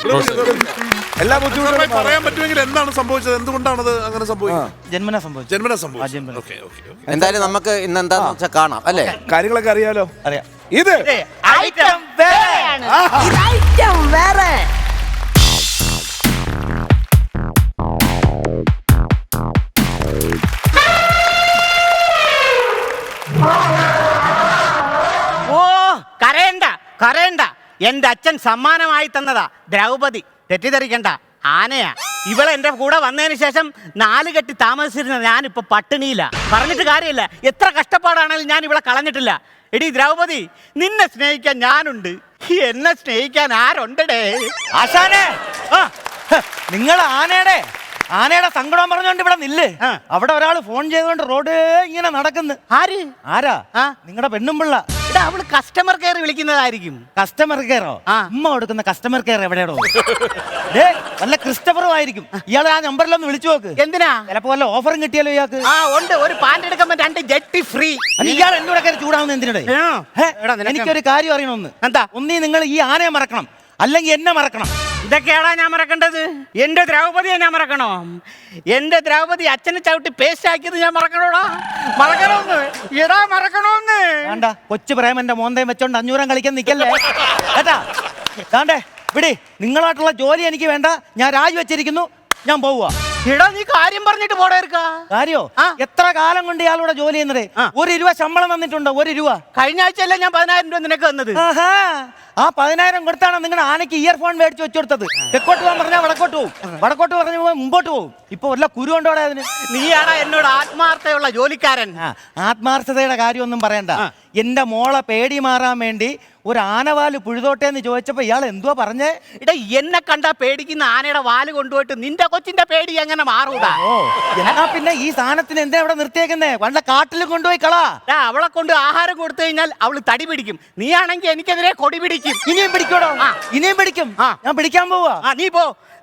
എല്ലാ ബുദ്ധിമുട്ടുകളും പറയാൻ പറ്റുമെങ്കിൽ എന്താണ് സംഭവിച്ചത്, എന്തുകൊണ്ടാണത് അങ്ങനെ സംഭവിച്ചത്? ജന്മന സംഭവിച്ചു. ജന്മന സംഭവിച്ചു. ഓക്കേ. എന്തായാലും നമുക്ക് ഇന്ന് എന്താന്ന് വെച്ചാൽ കാണാം അല്ലേ? കാര്യങ്ങളൊക്കെ അറിയാലോ. അറിയാം. ഇത് ഐറ്റം വേറെയാണ്. ഐറ്റം വേറെ. ഓ കരയണ്ട കരയണ്ട, എന്റെ അച്ഛൻ സമ്മാനമായി തന്നതാ ദ്രൗപദി. തെറ്റിദ്ധരിക്കണ്ട, ആനയാ. ഇവളെ എന്റെ കൂടെ വന്നതിന് ശേഷം 4 കെട്ടി താമസിച്ചിരുന്ന ഞാനിപ്പോ പട്ടിണിയില്ല. പറഞ്ഞിട്ട് കാര്യമില്ല, എത്ര കഷ്ടപ്പാടാണെങ്കിലും ഞാൻ ഇവളെ കളഞ്ഞിട്ടില്ല. എടി ദ്രൗപദി, നിന്നെ സ്നേഹിക്കാൻ ഞാനുണ്ട്, എന്നെ സ്നേഹിക്കാൻ ആരുണ്ടടേ? ആശാനെ, നിങ്ങൾ ആനയുടെ സങ്കടം പറഞ്ഞോണ്ട് ഇവിടെ നില്ല്. അവിടെ ഒരാൾ ഫോൺ ചെയ്തുകൊണ്ട് റോഡ് ഇങ്ങനെ നടക്കുന്നു. ആരാ? നിങ്ങളുടെ പെണ്ണുമ്പിള്ള. എടാ, അവള് കസ്റ്റമർ കെയർ വിളിക്കുന്നതായിരിക്കും. കസ്റ്റമർ കെയറോ? ഉമ്മ കൊടുക്കുന്ന കസ്റ്റമർ കെയർ എവിടെയാണോ? വല്ല ക്രിസ്റ്റഫറും ആയിരിക്കും. ഇയാൾ ആ നമ്പറിലൊന്ന് വിളിച്ചു നോക്ക്. എന്തിനാ? ചിലപ്പോ വല്ല ഓഫറും കിട്ടിയാലോ ഇയാൾക്ക്? ഉണ്ട്, ഒരു പാന്റ് എടുക്കുമ്പോ 2 ജെട്ടി ഫ്രീ. ഇയാൾ എന്നോട് കയറി ചൂടാവുന്ന എന്തിനടെ? എനിക്കൊരു കാര്യം അറിയണമെന്ന്. എന്താ? ഒന്നീ നിങ്ങൾ ഈ ആനയെ മറക്കണം, അല്ലെങ്കിൽ എന്നെ മറക്കണം. ഇതൊക്കെയാണാ ഞാൻ മറക്കേണ്ടത്? എന്റെ ദ്രൗപതിയെ ഞാൻ മറക്കണോ? എന്റെ ദ്രൗപതി അച്ഛനെ ചവിട്ടി പേസ്റ്റ് ആക്കിയത് ഞാൻ മറക്കണോടാ? മറക്കണോന്ന് എടാ, മറക്കണോന്ന്. വേണ്ട, കൊച്ചു പ്രേമന്റെ മോന്തയും വെച്ചോണ്ട് 500 കളിക്കാൻ നിക്കല്ലേ കേട്ടാ. വേണ്ടേ, വിടി. നിങ്ങളായിട്ടുള്ള ജോലി എനിക്ക് വേണ്ട, ഞാൻ രാജിവെച്ചിരിക്കുന്നു, ഞാൻ പോവുക. എടാ, നീ കാര്യം പറഞ്ഞിട്ട് പോടേർക്കാ. കാര്യോ? എത്ര കാലം കൊണ്ട് ഇയാളൂടെ ജോലി ചെയ്യുന്നത്? 1 രൂപ ശമ്പളം തന്നിട്ടുണ്ടോ? 1 രൂപ. കഴിഞ്ഞ ആഴ്ചയല്ലേ ഞാൻ 10,000 രൂപ നിനക്ക് തന്നത്. ആ 10,000 കൊടുത്താണ് നിങ്ങളുടെ ആനയ്ക്ക് ഇയർഫോൺ മേടിച്ച് വെച്ചു കൊടുത്തത്. തെക്കോട്ട് പോകാൻ പറഞ്ഞാൽ വടക്കോട്ട് പോകും, വടക്കോട്ട് പറഞ്ഞു പോകാൻ മുമ്പോട്ട് പോകും. ഇപ്പൊ വല്ല കുരു കൊണ്ടോടെ അതിന്. നീയാടാ എന്നോട് ആത്മാർത്ഥയുള്ള ജോലിക്കാരൻ. ആത്മാർത്ഥതയുടെ കാര്യമൊന്നും പറയണ്ട. എന്റെ മോളെ പേടി മാറാൻ വേണ്ടി ഒരു ആനവാല് പുഴുതോട്ടെ എന്ന് ചോദിച്ചപ്പോ ഇയാൾ എന്തുവാ പറഞ്ഞേ? എടാ, എന്നെ കണ്ടാ പേടിക്കുന്ന ആനയുടെ വാല് കൊണ്ടുപോയിട്ട് നിന്റെ കൊച്ചിന്റെ പേടി എങ്ങനെ മാറൂടാ? എന്നാ പിന്നെ ഈ സാധനത്തിന് എന്താ ഇവിടെ നിർത്തിയേക്കുന്നേ? വല്ല കാട്ടിലും കൊണ്ടുപോയി കളാ. അവളെ കൊണ്ട് ആഹാരം കൊടുത്തു കഴിഞ്ഞാൽ അവള് തടി പിടിക്കും. നീയാണെങ്കിൽ എനിക്കെതിരെ കൊടി പിടിക്കും. ഇനിയും പിടിക്കോടോ? ഇനിയും പിടിക്കും. ഞാൻ പിടിക്കാൻ പോവാ.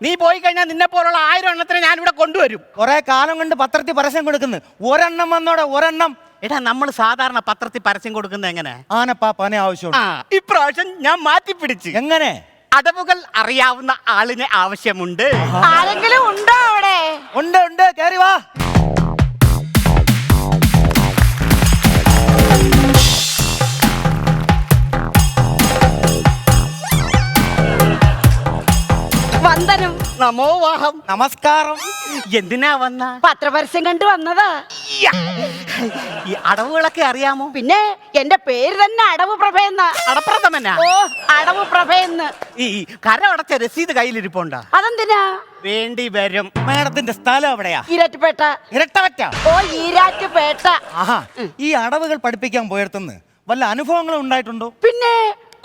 നീ പോയി കഴിഞ്ഞാൽ നിന്നെ പോലുള്ള 1000 എണ്ണത്തിന് ഞാൻ ഇവിടെ കൊണ്ടുവരും. കുറെ കാലം കൊണ്ട് പത്രത്തിൽ പരസ്യം കൊടുക്കുന്നു. ഒരെണ്ണം വന്നോടെ, ഒരെണ്ണം. എടാ, നമ്മൾ സാധാരണ പത്രത്തിൽ പരസ്യം കൊടുക്കുന്നത് എങ്ങനെ? ആനപ്പാപ്പാനെ ആവശ്യമുണ്ട്. ഇപ്രാവശ്യം ഞാൻ മാറ്റിപ്പിടിച്ച്. എങ്ങനെ? അടവുകൾ അറിയാവുന്ന ആളിനെ ആവശ്യമുണ്ട്. ആരെങ്കിലും ഉണ്ടോ അവിടെ? ഉണ്ട്, കേറി വാ. വന്ദനം. നമോവാഹം. നമസ്കാരം. എന്തിനാ വന്ന? പത്രപരസ്യം കണ്ടു വന്നതാ. ഈ അടവുകളൊക്കെ അറിയാമോ? പിന്നെ എന്റെ പേര് തന്നെ അടവ് പ്രഭയെന്ന. അടപ്രഥമനാ? ഓ, അടവ് പ്രഭയെന്ന്. ഈ കരമടച്ച രസീത് കയ്യിലിരിപ്പുണ്ടാ? അതെന്തിനാ? വേണ്ടി വരും. മേഡത്തിന്റെ സ്ഥലം എവിടെയാ? ഈരാറ്റുപേട്ട. ഇരട്ടവറ്റ? ഓ, ഈരാറ്റുപേട്ട. ആഹാ. ഈ അടവുകൾ പഠിപ്പിക്കാൻ പോയടത്തുനിന്ന് വല്ല അനുഭവങ്ങളും ഉണ്ടായിട്ടുണ്ടോ? പിന്നെ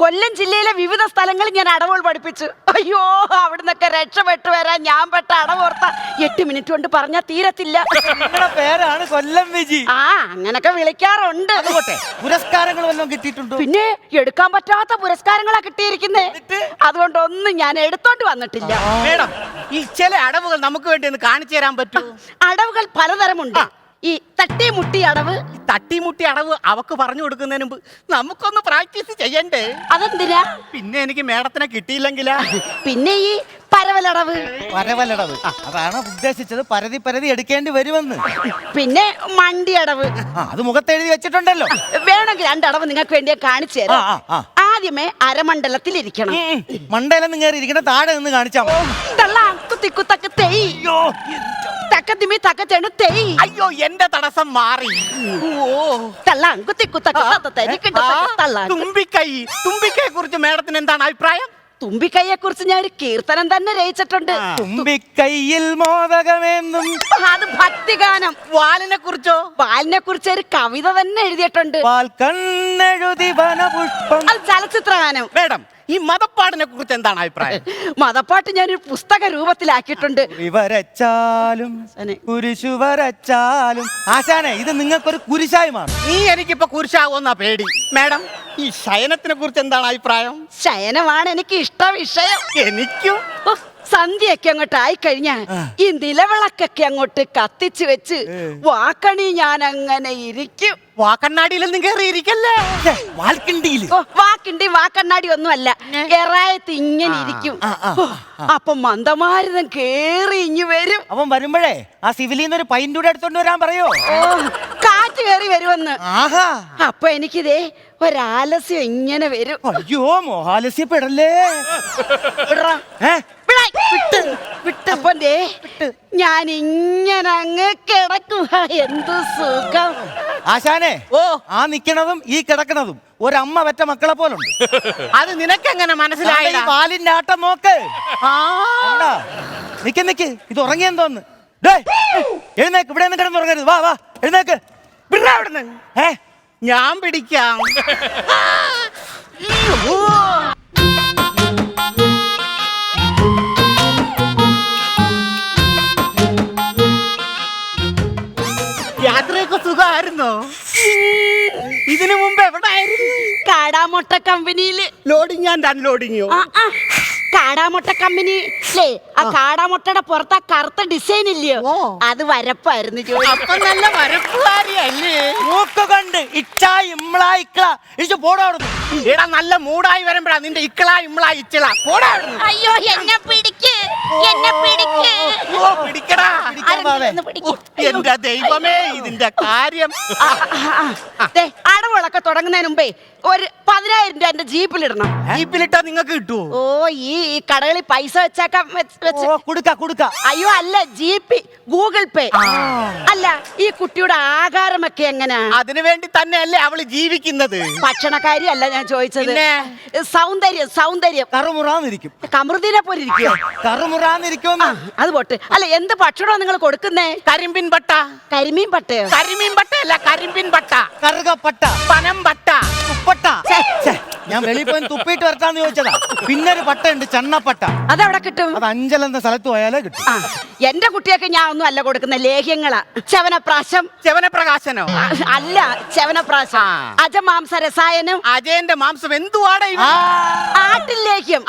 കൊല്ലം ജില്ലയിലെ വിവിധ സ്ഥലങ്ങളിൽ ഞാൻ അടവുകൾ പഠിപ്പിച്ചു. അയ്യോ, അവിടുന്നൊക്കെ രക്ഷപ്പെട്ടു വരാൻ ഞാൻ പെട്ട അടവോർത്ത 8 മിനിറ്റ് കൊണ്ട് പറഞ്ഞാൽ തീരത്തില്ല. നിങ്ങളുടെ പേരാണ് കൊല്ലം വിജി. അങ്ങനൊക്കെ വിളിക്കാറുണ്ട്. അതുകൊട്ടെ, പുരസ്കാരങ്ങൾ വല്ലതും കിട്ടിയിട്ടുണ്ടോ? പിന്നെ എടുക്കാൻ പറ്റാത്ത പുരസ്കാരങ്ങളാ കിട്ടിയിരിക്കുന്നേ. അതുകൊണ്ടൊന്നും ഞാൻ എടുത്തോണ്ട് വന്നിട്ടില്ല. മേഡം, ഈ ചില അടവുകൾ നമുക്ക് വേണ്ടി ഒന്ന് കാണിച്ചു തരാൻ പറ്റൂ? അടവുകൾ പലതരമുണ്ട്. ഈ തട്ടിമുട്ടി അടവ്. തട്ടിമുട്ടി അടവ് അവക്ക് പറഞ്ഞു കൊടുക്കുന്നതിന് മുമ്പ് നമുക്കൊന്ന് പ്രാക്ടീസ് ചെയ്യണ്ടേ? അതെന്തിനാ? പിന്നെ എനിക്ക് മേഡത്തിനെ കിട്ടിയില്ലെങ്കിലാ? പിന്നെ ഈ പരവലടവ്. പരവലടവ് അതാണ് ഉദ്ദേശിച്ചത്. പരതി എടുക്കേണ്ടി വരുമെന്ന്. പിന്നെ മണ്ടി അടവ്. അത് മുഖത്തെഴുതി വെച്ചിട്ടുണ്ടല്ലോ. വേണമെങ്കിൽ 2 അടവ് നിങ്ങൾക്ക് വേണ്ടി കാണിച്ചു തരാം. ആദ്യമേ അരമണ്ഡലത്തിൽ ഇരിക്കണം. മണ്ടയിലൊന്നും കയറി ഇരിക്കണ, താഴെ നിന്ന് കാണിച്ചാ കുത്തിക്കുത്തക്ക് തെയ്. തക്കത്തിമി തക്കച്ചേണ് തെയ്. അയ്യോ, എന്റെ തടസ്സം മാറി. തുമ്പിക്കൈയെ കുറിച്ച് മേഡത്തിന് എന്താണ് അഭിപ്രായം? തുമ്പിക്കൈയെ കുറിച്ച് ഞാൻ ഒരു കീർത്തനം തന്നെ രചിച്ചിട്ടുണ്ട്. തുമ്പിക്കൈയിൽ മോദകമെന്നും. അത് ഭക്തിഗാനം. വാലിനെ കുറിച്ചോ? വാലിനെ കുറിച്ച് ഒരു കവിത തന്നെ എഴുതിയിട്ടുണ്ട്. കണ്ണെഴുതി വനപുഷ്പം. അത് ചലച്ചിത്രഗാനം. മേഡം, ഈ മതപ്പാടിനെ കുറിച്ച് എന്താണ് അഭിപ്രായം? മതപ്പാട്ട് ഞാനൊരു പുസ്തക രൂപത്തിലാക്കിയിട്ടുണ്ട്. വരച്ചാലും കുരിശു വരച്ചാലും. ആശാനെ, ഇത് നിങ്ങൾക്കൊരു കുരിശായി മാറും. നീ എനിക്കിപ്പോ കുരിശാവുന്ന പേടി. മേഡം, ഈ ശയനത്തിനെ കുറിച്ച് എന്താണ് അഭിപ്രായം? ശയനമാണ് എനിക്ക് ഇഷ്ട വിഷയം. എനിക്കും. സന്ധ്യയൊക്കെ അങ്ങോട്ട് ആയിക്കഴിഞ്ഞ ഈ നിലവിളക്കൊക്കെ അങ്ങോട്ട് കത്തിച്ച് വെച്ച് വാക്കണി ഞാൻ അങ്ങനെ ഇരിക്കും. വാക്കണ്ണാടിയിലൊന്നും കയറിയിരിക്കല്ലേ, വാൽക്കണ്ടിയില്. ഓ, വാക്കണ്ണാടി ഒന്നുമല്ല, എറായത്ത് ഇങ്ങനെ ഇരിക്കും. അപ്പൊ മന്ദമാരുതം കേറി ഇങ്ങ് വരും. അവൻ വരുമ്പോഴേ ആ സിവിലിൽ നിന്ന് ഒരു പൈൻ്റൂടെ എടുത്തോണ്ട് വരാൻ പറയോ. ഓ, കാറ്റ് കേറി വരുമെന്ന്. ആഹാ, അപ്പൊ എനിക്കിതേ ഒരാലസ്യം ഇങ്ങനെ വരും. അയ്യോ മോഹാലസ്യപ്പെടല്ലേ. അപ്പൊ ഞാൻ ഇങ്ങനെ അങ്ങ് കിടക്കുക. എന്ത് സുഖം. ആശാനെ, ഓ ആ നിക്കണതും ഈ കിടക്കണതും ഒരമ്മ വെറ്റ മക്കളെ പോലുണ്ട്. അത് നിനക്കെങ്ങനെ മനസ്സിലായി? പാലിന്റെ ആട്ടം നോക്ക്. നിക്ക് ഇത് ഉറങ്ങിയെന്തോന്ന്. എഴുന്നേക്ക്, ഇവിടെ നിന്ന് കിടന്നുറങ്ങരുത്. വാ വാ എഴുന്നേക്ക്. ഞാൻ പിടിക്കാം. യാത്രയൊക്കെ സുഖമായിരുന്നോ? ഇതിനു മുമ്പ് എവിടെയായിരുന്നു? കാടാമുട്ട കമ്പനിയില്. ലോഡിങ് ആൻഡ് അൺലോഡിങ്ങോ? കാടാമുട്ട കമ്പനി അല്ലേ? ആ കാടാമുട്ടയുടെ പുറത്ത് ആ കറുത്ത ഡിസൈൻ ഇല്ലയോ, അത് വരപ്പായിരുന്നു ജോലി. അപ്പൊ നല്ല വരപ്പുകാരിയല്ലേ? മൂക്ക് കണ്ട് ഇച്ചാ ഇമ്ളാ ഇക്കള ഇടിച്ചു പോടാവുന്നു. എടാ നല്ല മൂടായി വരുമ്പോഴാ നിന്റെ ഇക്കള ഇമ്ളാ ഇച്ചള പോടാവുന്നു. അയ്യോ എന്നെ പിടിക്ക്, എന്നെ പിടിക്ക്. പിടിക്കടാ. എന്റെ ദൈവമേ, ഇതിന്റെ കാര്യം. അടവുകളൊക്കെ തുടങ്ങുന്നതിന് മുമ്പേ ഒരു 10,000 രൂപ എന്റെ ജീപ്പിലിടണം. ജീപ്പിലിട്ടാ നിങ്ങൾക്ക് കിട്ടുമോ? ഓ, ഈ കടകളിൽ പൈസ വെച്ചേക്കാം കൊടുക്ക. അയ്യോ അല്ല, ജീപ്പി ഗൂഗിൾ പേ. അല്ല, ഈ കുട്ടിയുടെ ആഹാരമൊക്കെ എങ്ങനാ? അതിനു വേണ്ടി തന്നെയല്ലേ അവള് ജീവിക്കുന്നത്. ഭക്ഷണക്കാരി അല്ല ഞാൻ ചോദിച്ചത്, സൗന്ദര്യം. കറുമുറാന്നിരിക്കും. കമൃതിനെ പോലെ ഇരിക്കും. കറുമുറാന്നിരിക്കും. അത് പോട്ട്. അല്ല, എന്ത് ഭക്ഷണമാണ് നിങ്ങൾ കൊടുക്കുന്നേ? കരിമ്പിൻ പട്ട. കരിമീൻ പട്ടയോ? കരിമീൻ പട്ടയല്ല, കരിമ്പിൻ പട്ട. കറുകപ്പട്ട, പനം പട്ട, തുപ്പട്ട. ഞാൻ വെളിയിൽ പോയി തുപ്പിയിട്ട് വരട്ടാന്ന് ചോദിച്ചതാ. പിന്നെ ഒരു പട്ട ഉണ്ട്, ചണ്ണപ്പട്ട. അതെവിടെ കിട്ടും? അത് അഞ്ചൽ എന്ന സ്ഥലത്ത് പോയാലേ കിട്ടും. എന്റെ കുട്ടിയൊക്കെ ഞാൻ ഒന്നും അല്ല കൊടുക്കുന്ന, ലേഹ്യങ്ങളാ. ചവനപ്രാശം. ചവനപ്രകാശനോ? അല്ല, ചവനപ്രാശം. അജമാംസ രസായനം. അജയന്റെ മാംസം എന്തുവാടെ? ആട്ടിൻ ലേഹ്യം.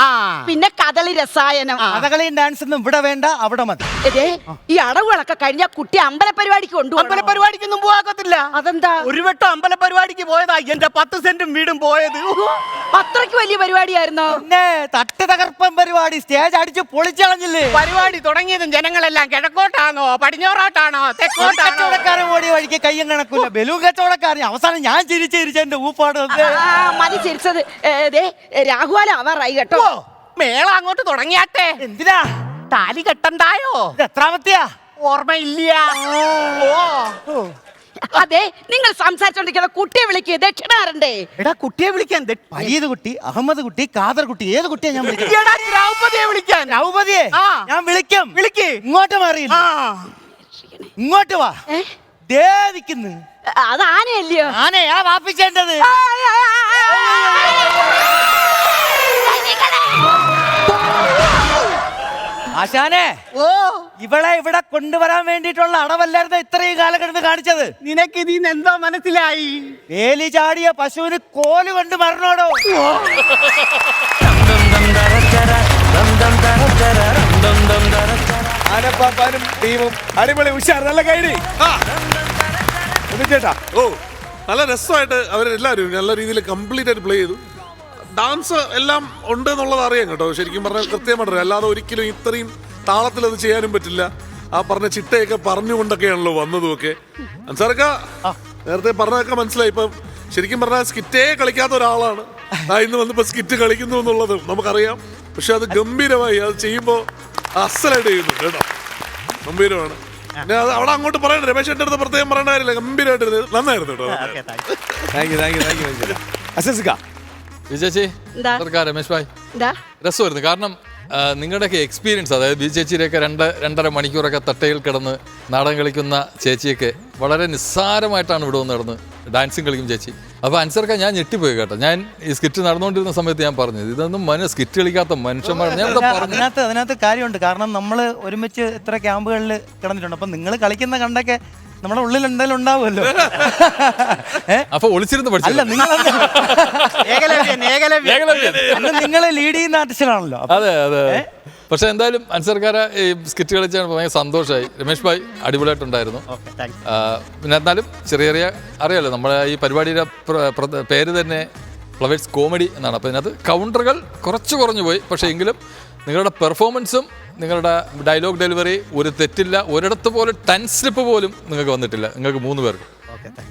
പിന്നെ കദളി രസായനം. കഥകളിയും ഡാൻസൊന്നും ഇവിടെ വേണ്ട, അവിടെ മതി. ഈ അടവുകളൊക്കെ കഴിഞ്ഞാൽ കുട്ടി അമ്പല പരിപാടിക്ക് കൊണ്ടുപോകും. അമ്പല പരിപാടിക്കൊന്നും പോകാക്കത്തില്ല. അതെന്താ? ഒരു വട്ടം അമ്പല പരിപാടിക്ക് പോയതാ എന്റെ 10 സെന്റും വീടും പോയത്. അത്രയ്ക്ക് വലിയ പരിപാടിയായിരുന്നോ? പിന്നെ തട്ട് തകർപ്പൻ പരിപാടി, സ്റ്റേജ് അടിച്ച് പൊളിച്ചളഞ്ഞില്ലേ. പരിപാടി തുടങ്ങിയതും ജനങ്ങളെല്ലാം കിഴക്കോട്ടാണോ പടിഞ്ഞോറാട്ടാണോ തെക്കോട്ടാണോ? കച്ചവടക്കാരൻ ഓടിയ വഴിക്ക് കയ്യും കണക്കൂല. ബലൂൺ കച്ചവടക്കാരൻ അവസാനം ഞാൻ ചിരിച്ച് എന്റെ ഊപ്പാട്. മതി ചിരിച്ചത്. രാഹുവാല ആവാറായി കേട്ടോ. മേള അങ്ങോട്ട് തുടങ്ങിയാട്ടെ. എന്തിനാ? താലി കെട്ടണ്ടായോ? എത്രാമത്തെയാ? ഓർമ്മയില്ല. അതെ, നിങ്ങൾ സംസാരിച്ചോണ്ടിരിക്കുന്ന കുട്ടിയെ വിളിക്കുക, ദക്ഷിണാരണ്ടേ? എടാ കുട്ടിയെ വിളിക്കാൻ പരീത് കുട്ടി, അഹമ്മദ് കുട്ടി, ഖാദർ കുട്ടി, ഏത് കുട്ടിയെ ഞാൻ വിളിക്കാം? ദ്രൗപതിയെ വിളിക്കാൻ. ദ്രൗപതിയെ ഞാൻ വിളിക്കും. വിളിക്ക്. ഇങ്ങോട്ട് മാറി, ഇങ്ങോട്ട് വാ. ദേവിക്കുന്നു. അത് ആനയല്ലയോ? ആനയാ വാപ്പിച്ചേണ്ടത്. ആശാനെ, ഓ ഇവളെ ഇവിടെ കൊണ്ടുവരാൻ വേണ്ടിയിട്ടുള്ള അടവല്ലായിരുന്നു ഇത്രയും കാലം കിടന്ന് കാണിച്ചത്. നിനക്ക് ഇതിന്ന് എന്തോ മനസ്സിലായി? വേലി ചാടിയ പശുവിന് കോല് കൊണ്ട് മരണോടോ. ആനപ്പാപ്പാനും ടീമും അടിപൊളി, ഉഷാർ, നല്ല കൈഡി. ചേട്ടാ, ഓ നല്ല രസമായിട്ട് അവരെല്ലാവരും നല്ല രീതിയിൽ കംപ്ലീറ്റ് ആയിട്ട് പ്ലേ ചെയ്തു. ഡാൻസ് എല്ലാം ഉണ്ട് എന്നുള്ളത് അറിയാം കേട്ടോ. ശരിക്കും പറഞ്ഞാൽ കൃത്യമായിട്ട് അല്ലാതെ ഒരിക്കലും ഇത്രയും താളത്തിൽ അത് ചെയ്യാനും പറ്റില്ല. ആ പറഞ്ഞ ചിട്ടയൊക്കെ പറഞ്ഞുകൊണ്ടൊക്കെയാണല്ലോ വന്നതുമൊക്കെ. അൻസാറൊക്കെ നേരത്തെ പറഞ്ഞതൊക്കെ മനസ്സിലായി. ഇപ്പം ശരിക്കും പറഞ്ഞാൽ സ്കിറ്റേ കളിക്കാത്ത ഒരാളാണ് ഇന്ന് വന്നിപ്പോ സ്കിറ്റ് കളിക്കുന്നു എന്നുള്ളത് നമുക്കറിയാം. പക്ഷെ അത് ഗംഭീരമായി അത് ചെയ്യുമ്പോൾ അസലായിട്ട് ചെയ്യുന്നുണ്ട് കേട്ടോ. ഗംഭീരമാണ്. പിന്നെ അത് അവിടെ അങ്ങോട്ട് പറയണ്ട, രമേശ് എന്റെ അടുത്ത് പ്രത്യേകം പറയേണ്ട കാര്യമില്ല. ഗംഭീരമായിട്ട് നന്നായിരുന്നു കേട്ടോ. വിജയച്ചി, രമേശ് ഭായ്, രസമായിരുന്നു. കാരണം നിങ്ങളുടെയൊക്കെ എക്സ്പീരിയൻസ്, അതായത് ബി ചേച്ചിയുടെയൊക്കെ 2-2.5 മണിക്കൂറൊക്കെ തട്ടയിൽ കിടന്ന് നാടകം കളിക്കുന്ന ചേച്ചിയൊക്കെ വളരെ നിസ്സാരമായിട്ടാണ് ഇവിടെ വന്ന് നടന്ന് ഡാൻസും കളിക്കും ചേച്ചി. അപ്പോൾ അൻസർക്ക ഞാൻ ഞെട്ടിപ്പോയി കേട്ടോ. ഞാൻ ഈ സ്കിറ്റ് നടന്നുകൊണ്ടിരുന്ന സമയത്ത് ഞാൻ പറഞ്ഞത് ഇതൊന്നും സ്കിറ്റ് കളിക്കാത്ത മനുഷ്യന്മാർ. അതിനകത്ത് കാര്യമുണ്ട്. കാരണം നമ്മൾ ഒരുമിച്ച് ഇത്ര ക്യാമ്പുകളിൽ കിടന്നിട്ടുണ്ട്. അപ്പം നിങ്ങൾ കളിക്കുന്ന കണ്ടൊക്കെ നമ്മുടെ ഉള്ളിൽ എന്തായാലും ഉണ്ടാവുമല്ലോ. അപ്പൊ ഒളിച്ചിരുന്ന് പഠിച്ചു. അല്ല, നിങ്ങൾ ലീഡ് ചെയ്യുന്ന ആർട്ടിസ്റ്റിലാണല്ലോ. അതെ. പക്ഷെ എന്തായാലും അൻസർക്കാരെ ഈ സ്കിറ്റ് കളിച്ചാൽ ഭയങ്കര സന്തോഷമായി. രമേഷ് ഭായ് അടിപൊളിയായിട്ടുണ്ടായിരുന്നു. പിന്നെ എന്നാലും ചെറിയ ചെറിയ അറിയാലോ നമ്മുടെ ഈ പരിപാടിയുടെ പേര് തന്നെ ഫ്ലവേഴ്സ് കോമഡി എന്നാണ്. അപ്പോൾ ഇതിനകത്ത് കൗണ്ടറുകൾ കുറച്ച് കുറഞ്ഞു പോയി. പക്ഷേ എങ്കിലും നിങ്ങളുടെ പെർഫോമൻസും നിങ്ങളുടെ ഡയലോഗ് ഡെലിവറി ഒരു തെറ്റില്ല. ഒരിടത്ത് പോലും ടൺ സ്ലിപ്പ് പോലും നിങ്ങൾക്ക് വന്നിട്ടില്ല. നിങ്ങൾക്ക് 3 പേർക്ക്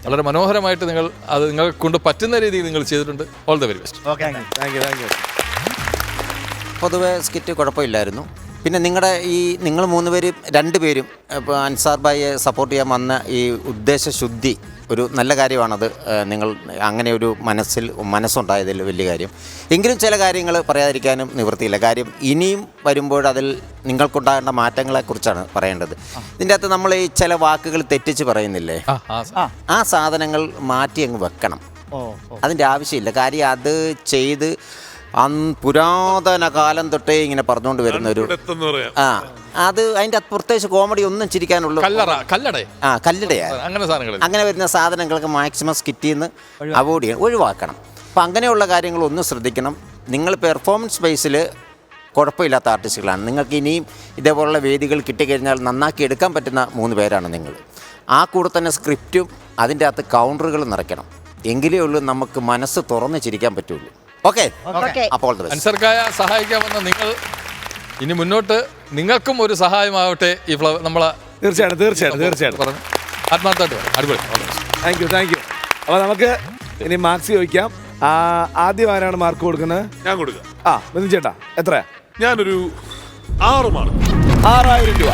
വളരെ മനോഹരമായിട്ട് നിങ്ങൾ അത് നിങ്ങൾക്ക് കൊണ്ട് പറ്റുന്ന രീതിയിൽ നിങ്ങൾ ചെയ്തിട്ടുണ്ട്. All the very best. പൊതുവെ സ്കിറ്റ് കുഴപ്പമില്ലായിരുന്നു. പിന്നെ നിങ്ങൾ 3 പേര് 2 പേരും ഇപ്പോൾ അൻസാർ ഭായിയെ സപ്പോർട്ട് ചെയ്യാൻ വന്ന ഈ ഉദ്ദേശശുദ്ധി ഒരു നല്ല കാര്യമാണത്. നിങ്ങൾ അങ്ങനെ ഒരു മനസ്സുണ്ടായതിൽ വലിയ കാര്യം. എങ്കിലും ചില കാര്യങ്ങൾ പറയാതിരിക്കാനും നിവൃത്തിയില്ല. കാര്യം ഇനിയും വരുമ്പോൾ അതിൽ നിങ്ങൾക്കുണ്ടാകേണ്ട മാറ്റങ്ങളെക്കുറിച്ചാണ് പറയേണ്ടത്. ഇതിൻ്റെ അകത്ത് നമ്മൾ ഈ ചില വാക്കുകൾ തെറ്റിച്ച് പറയുന്നില്ലേ, ആ സാധനങ്ങൾ മാറ്റി അങ്ങ് വെക്കണം. അതിൻ്റെ ആവശ്യമില്ല. കാര്യം അത് ചെയ്ത് പുരാതന കാലം തൊട്ടേ ഇങ്ങനെ പറഞ്ഞുകൊണ്ട് വരുന്ന ഒരു അത് അതിൻ്റെ പ്രത്യേകിച്ച് കോമഡി ഒന്നും ചിരിക്കാനുള്ള കല്ലടയാണ് അങ്ങനെ വരുന്ന സാധനങ്ങൾക്ക് മാക്സിമം സ്കിറ്റിൽ നിന്ന് അവോയ്ഡ് ചെയ്യണം, ഒഴിവാക്കണം. അപ്പം അങ്ങനെയുള്ള കാര്യങ്ങളൊന്നും ശ്രദ്ധിക്കണം. നിങ്ങൾ പെർഫോമൻസ് ബേസിൽ കുഴപ്പമില്ലാത്ത ആർട്ടിസ്റ്റുകളാണ്. നിങ്ങൾക്ക് ഇനിയും ഇതേപോലുള്ള വേദികൾ കിട്ടിക്കഴിഞ്ഞാൽ നന്നാക്കി എടുക്കാൻ പറ്റുന്ന 3 പേരാണ് നിങ്ങൾ. ആ കൂടെ തന്നെ സ്ക്രിപ്റ്റും അതിൻ്റെ അകത്ത് കൗണ്ടറുകൾ നിറയ്ക്കണം. എങ്കിലേ ഉള്ളൂ നമുക്ക് മനസ്സ് തുറന്ന് ചിരിക്കാൻ പറ്റുള്ളൂ. ഓക്കെ, അപ്പോൾ അൻസർക്കായ സഹായിക്കാൻ വന്ന നിങ്ങൾ ഇനി മുന്നോട്ട് നിങ്ങൾക്കും ഒരു സഹായമാവട്ടെ ഈ നമ്മളെ. തീർച്ചയായിട്ടും പറഞ്ഞു ആത്മാർത്ഥമായിട്ട് അടിപൊളി. Thank you. അപ്പോൾ നമുക്ക് ഇനി മാർക്സ് ചോദിക്കാം. ആദ്യം ആരാണ് മാർക്ക് കൊടുക്കുന്നത്? ഞാൻ കൊടുക്കാം. ബിന്ദു ചേട്ടാ എത്രയാ? ഞാനൊരു 6 മാർക്ക്. 6000 രൂപ.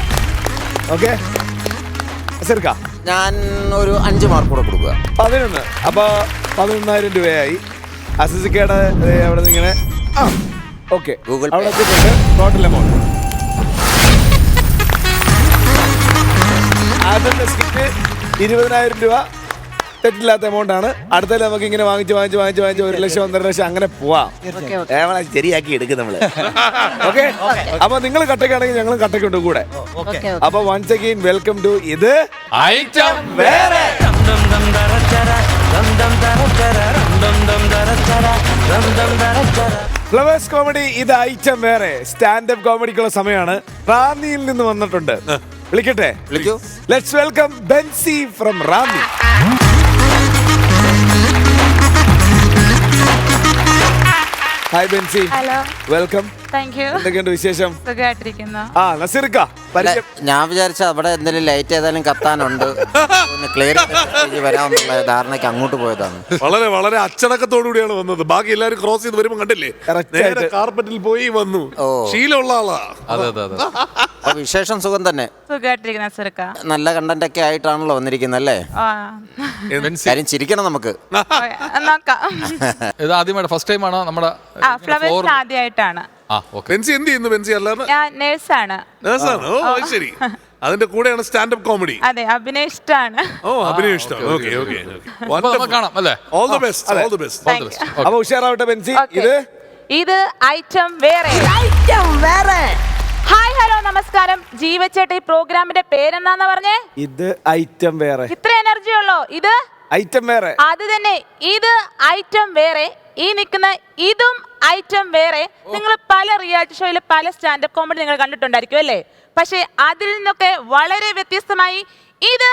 ഓക്കെ, അൻസർക്ക ഞാൻ ഒരു 5 മാർക്ക് കൂടെ കൊടുക്കുക. 11. അപ്പോൾ 11,000 രൂപയായി. അസിസിക്കയുടെ അവിടെ നിന്ന് ഇങ്ങനെ ഓക്കെ അവിടെ എത്തിയിട്ടുണ്ട്. ടോട്ടൽ എമൗണ്ട് ആദ്യത്തെ സ്കിറ്റ് 20,000 രൂപ തെറ്റില്ലാത്ത എമൗണ്ട് ആണ്. അടുത്തതിൽ നമുക്ക് ഇങ്ങനെ വാങ്ങിച്ച് 1 ലക്ഷം 1.5 ലക്ഷം അങ്ങനെ പോവാം. ശരിയാക്കി എടുക്കും നമ്മള്. ഓക്കെ, അപ്പൊ നിങ്ങൾ കട്ടക്കാണെങ്കിൽ ഞങ്ങളും കട്ടക്കുണ്ട് കൂടെ. അപ്പൊ വൺസ് അഗൈൻ വെൽക്കം ടു ഇത് ഐറ്റം വേറെ. ഫ്ലവേഴ്സ് കോമഡി ഇത് ഐറ്റം വേറെ. സ്റ്റാൻഡപ്പ് കോമഡിക്കുള്ള സമയമാണ്. റാന്നിയിൽ നിന്ന് വന്നിട്ടുണ്ട്. വിളിക്കട്ടെ? വിളിക്കൂ. Let's welcome Bency from Ranni. Hi Bency. Hello, welcome. Thank you. എന്തൊക്കെയുണ്ട് വിശേഷം? സുഖമായിട്ടിരിക്കുന്നു. നസീർക്ക ഞാൻ വിചാരിച്ച അവിടെ എന്തെങ്കിലും ലൈറ്റ് ഏതായാലും കത്താനുണ്ട്, ക്ലിയർ വരാമെന്നുള്ള ധാരണയ്ക്ക് അങ്ങോട്ട് പോയതാണ്. വളരെ വളരെ അച്ചടക്കത്തോടു കൂടിയാണ് വന്നത്. ബാക്കി എല്ലാവരും ക്രോസ് ചെയ്ത് വരുമ്പോൾ കണ്ടില്ലേ, നേരെ കാർപ്പറ്റിൽ പോയി വന്നു. ശീലമുള്ള ആളാ. വിശേഷം സുഖം തന്നെ. സുഖമായിട്ടിരിക്കുന്ന നല്ല കണ്ടന്റ് ഒക്കെ ആയിട്ടാണല്ലോ വന്നിരിക്കുന്നത് അല്ലേ? കാര്യം ചിരിക്കണം നമുക്ക്. ഇത് ആദ്യമായിട്ട് ഫസ്റ്റ് ടൈം ആണോ നമ്മുടെ ഫ്ലവേഴ്സ്? ആദ്യമായിട്ടാണ്. ബെൻസി എന്ത് ചെയ്യുന്നു? ബെൻസി അല്ലാതെ ഞാൻ നേഴ്സാണ്. നേഴ്സാണ്. ഓ ശരി. അതിന്റെ കൂടെയാണ് സ്റ്റാൻഡപ്പ് കോമഡി. അതെ, അഭിനയിഷ്ടാണ്. ഓ അഭിനയിഷ്ടാണ്. Okay okay. കാണാം അല്ലേ? All the best. All the best. അപ്പൊ ഉഷാറാവട്ടെ ബെൻസി. ഇത് ഐറ്റം വേറെ. ഹായ്, ഹലോ, നമസ്കാരം. ജീവച്ചേട്ട ഈ പ്രോഗ്രാമിന്റെ പേരെന്താന്ന് പറഞ്ഞേ? ഇത് ഐറ്റം വേറെ. ഇത്ര എനർജി ഉള്ളോ? ഇത് ഐറ്റം വേറെ. അത് തന്നെ, ഇത് ഐറ്റം വേറെ. ഈ നിൽക്കുന്ന ഇതും ഐറ്റം വേറെ. നിങ്ങൾ പല റിയാലിറ്റി ഷോയിൽ പല സ്റ്റാൻഡപ്പ് കോമഡി നിങ്ങൾ കണ്ടിട്ടുണ്ടായിരിക്കും അല്ലേ? പക്ഷേ അതിൽ നിന്നൊക്കെ വളരെ വ്യത്യസ്തമായി ഇത്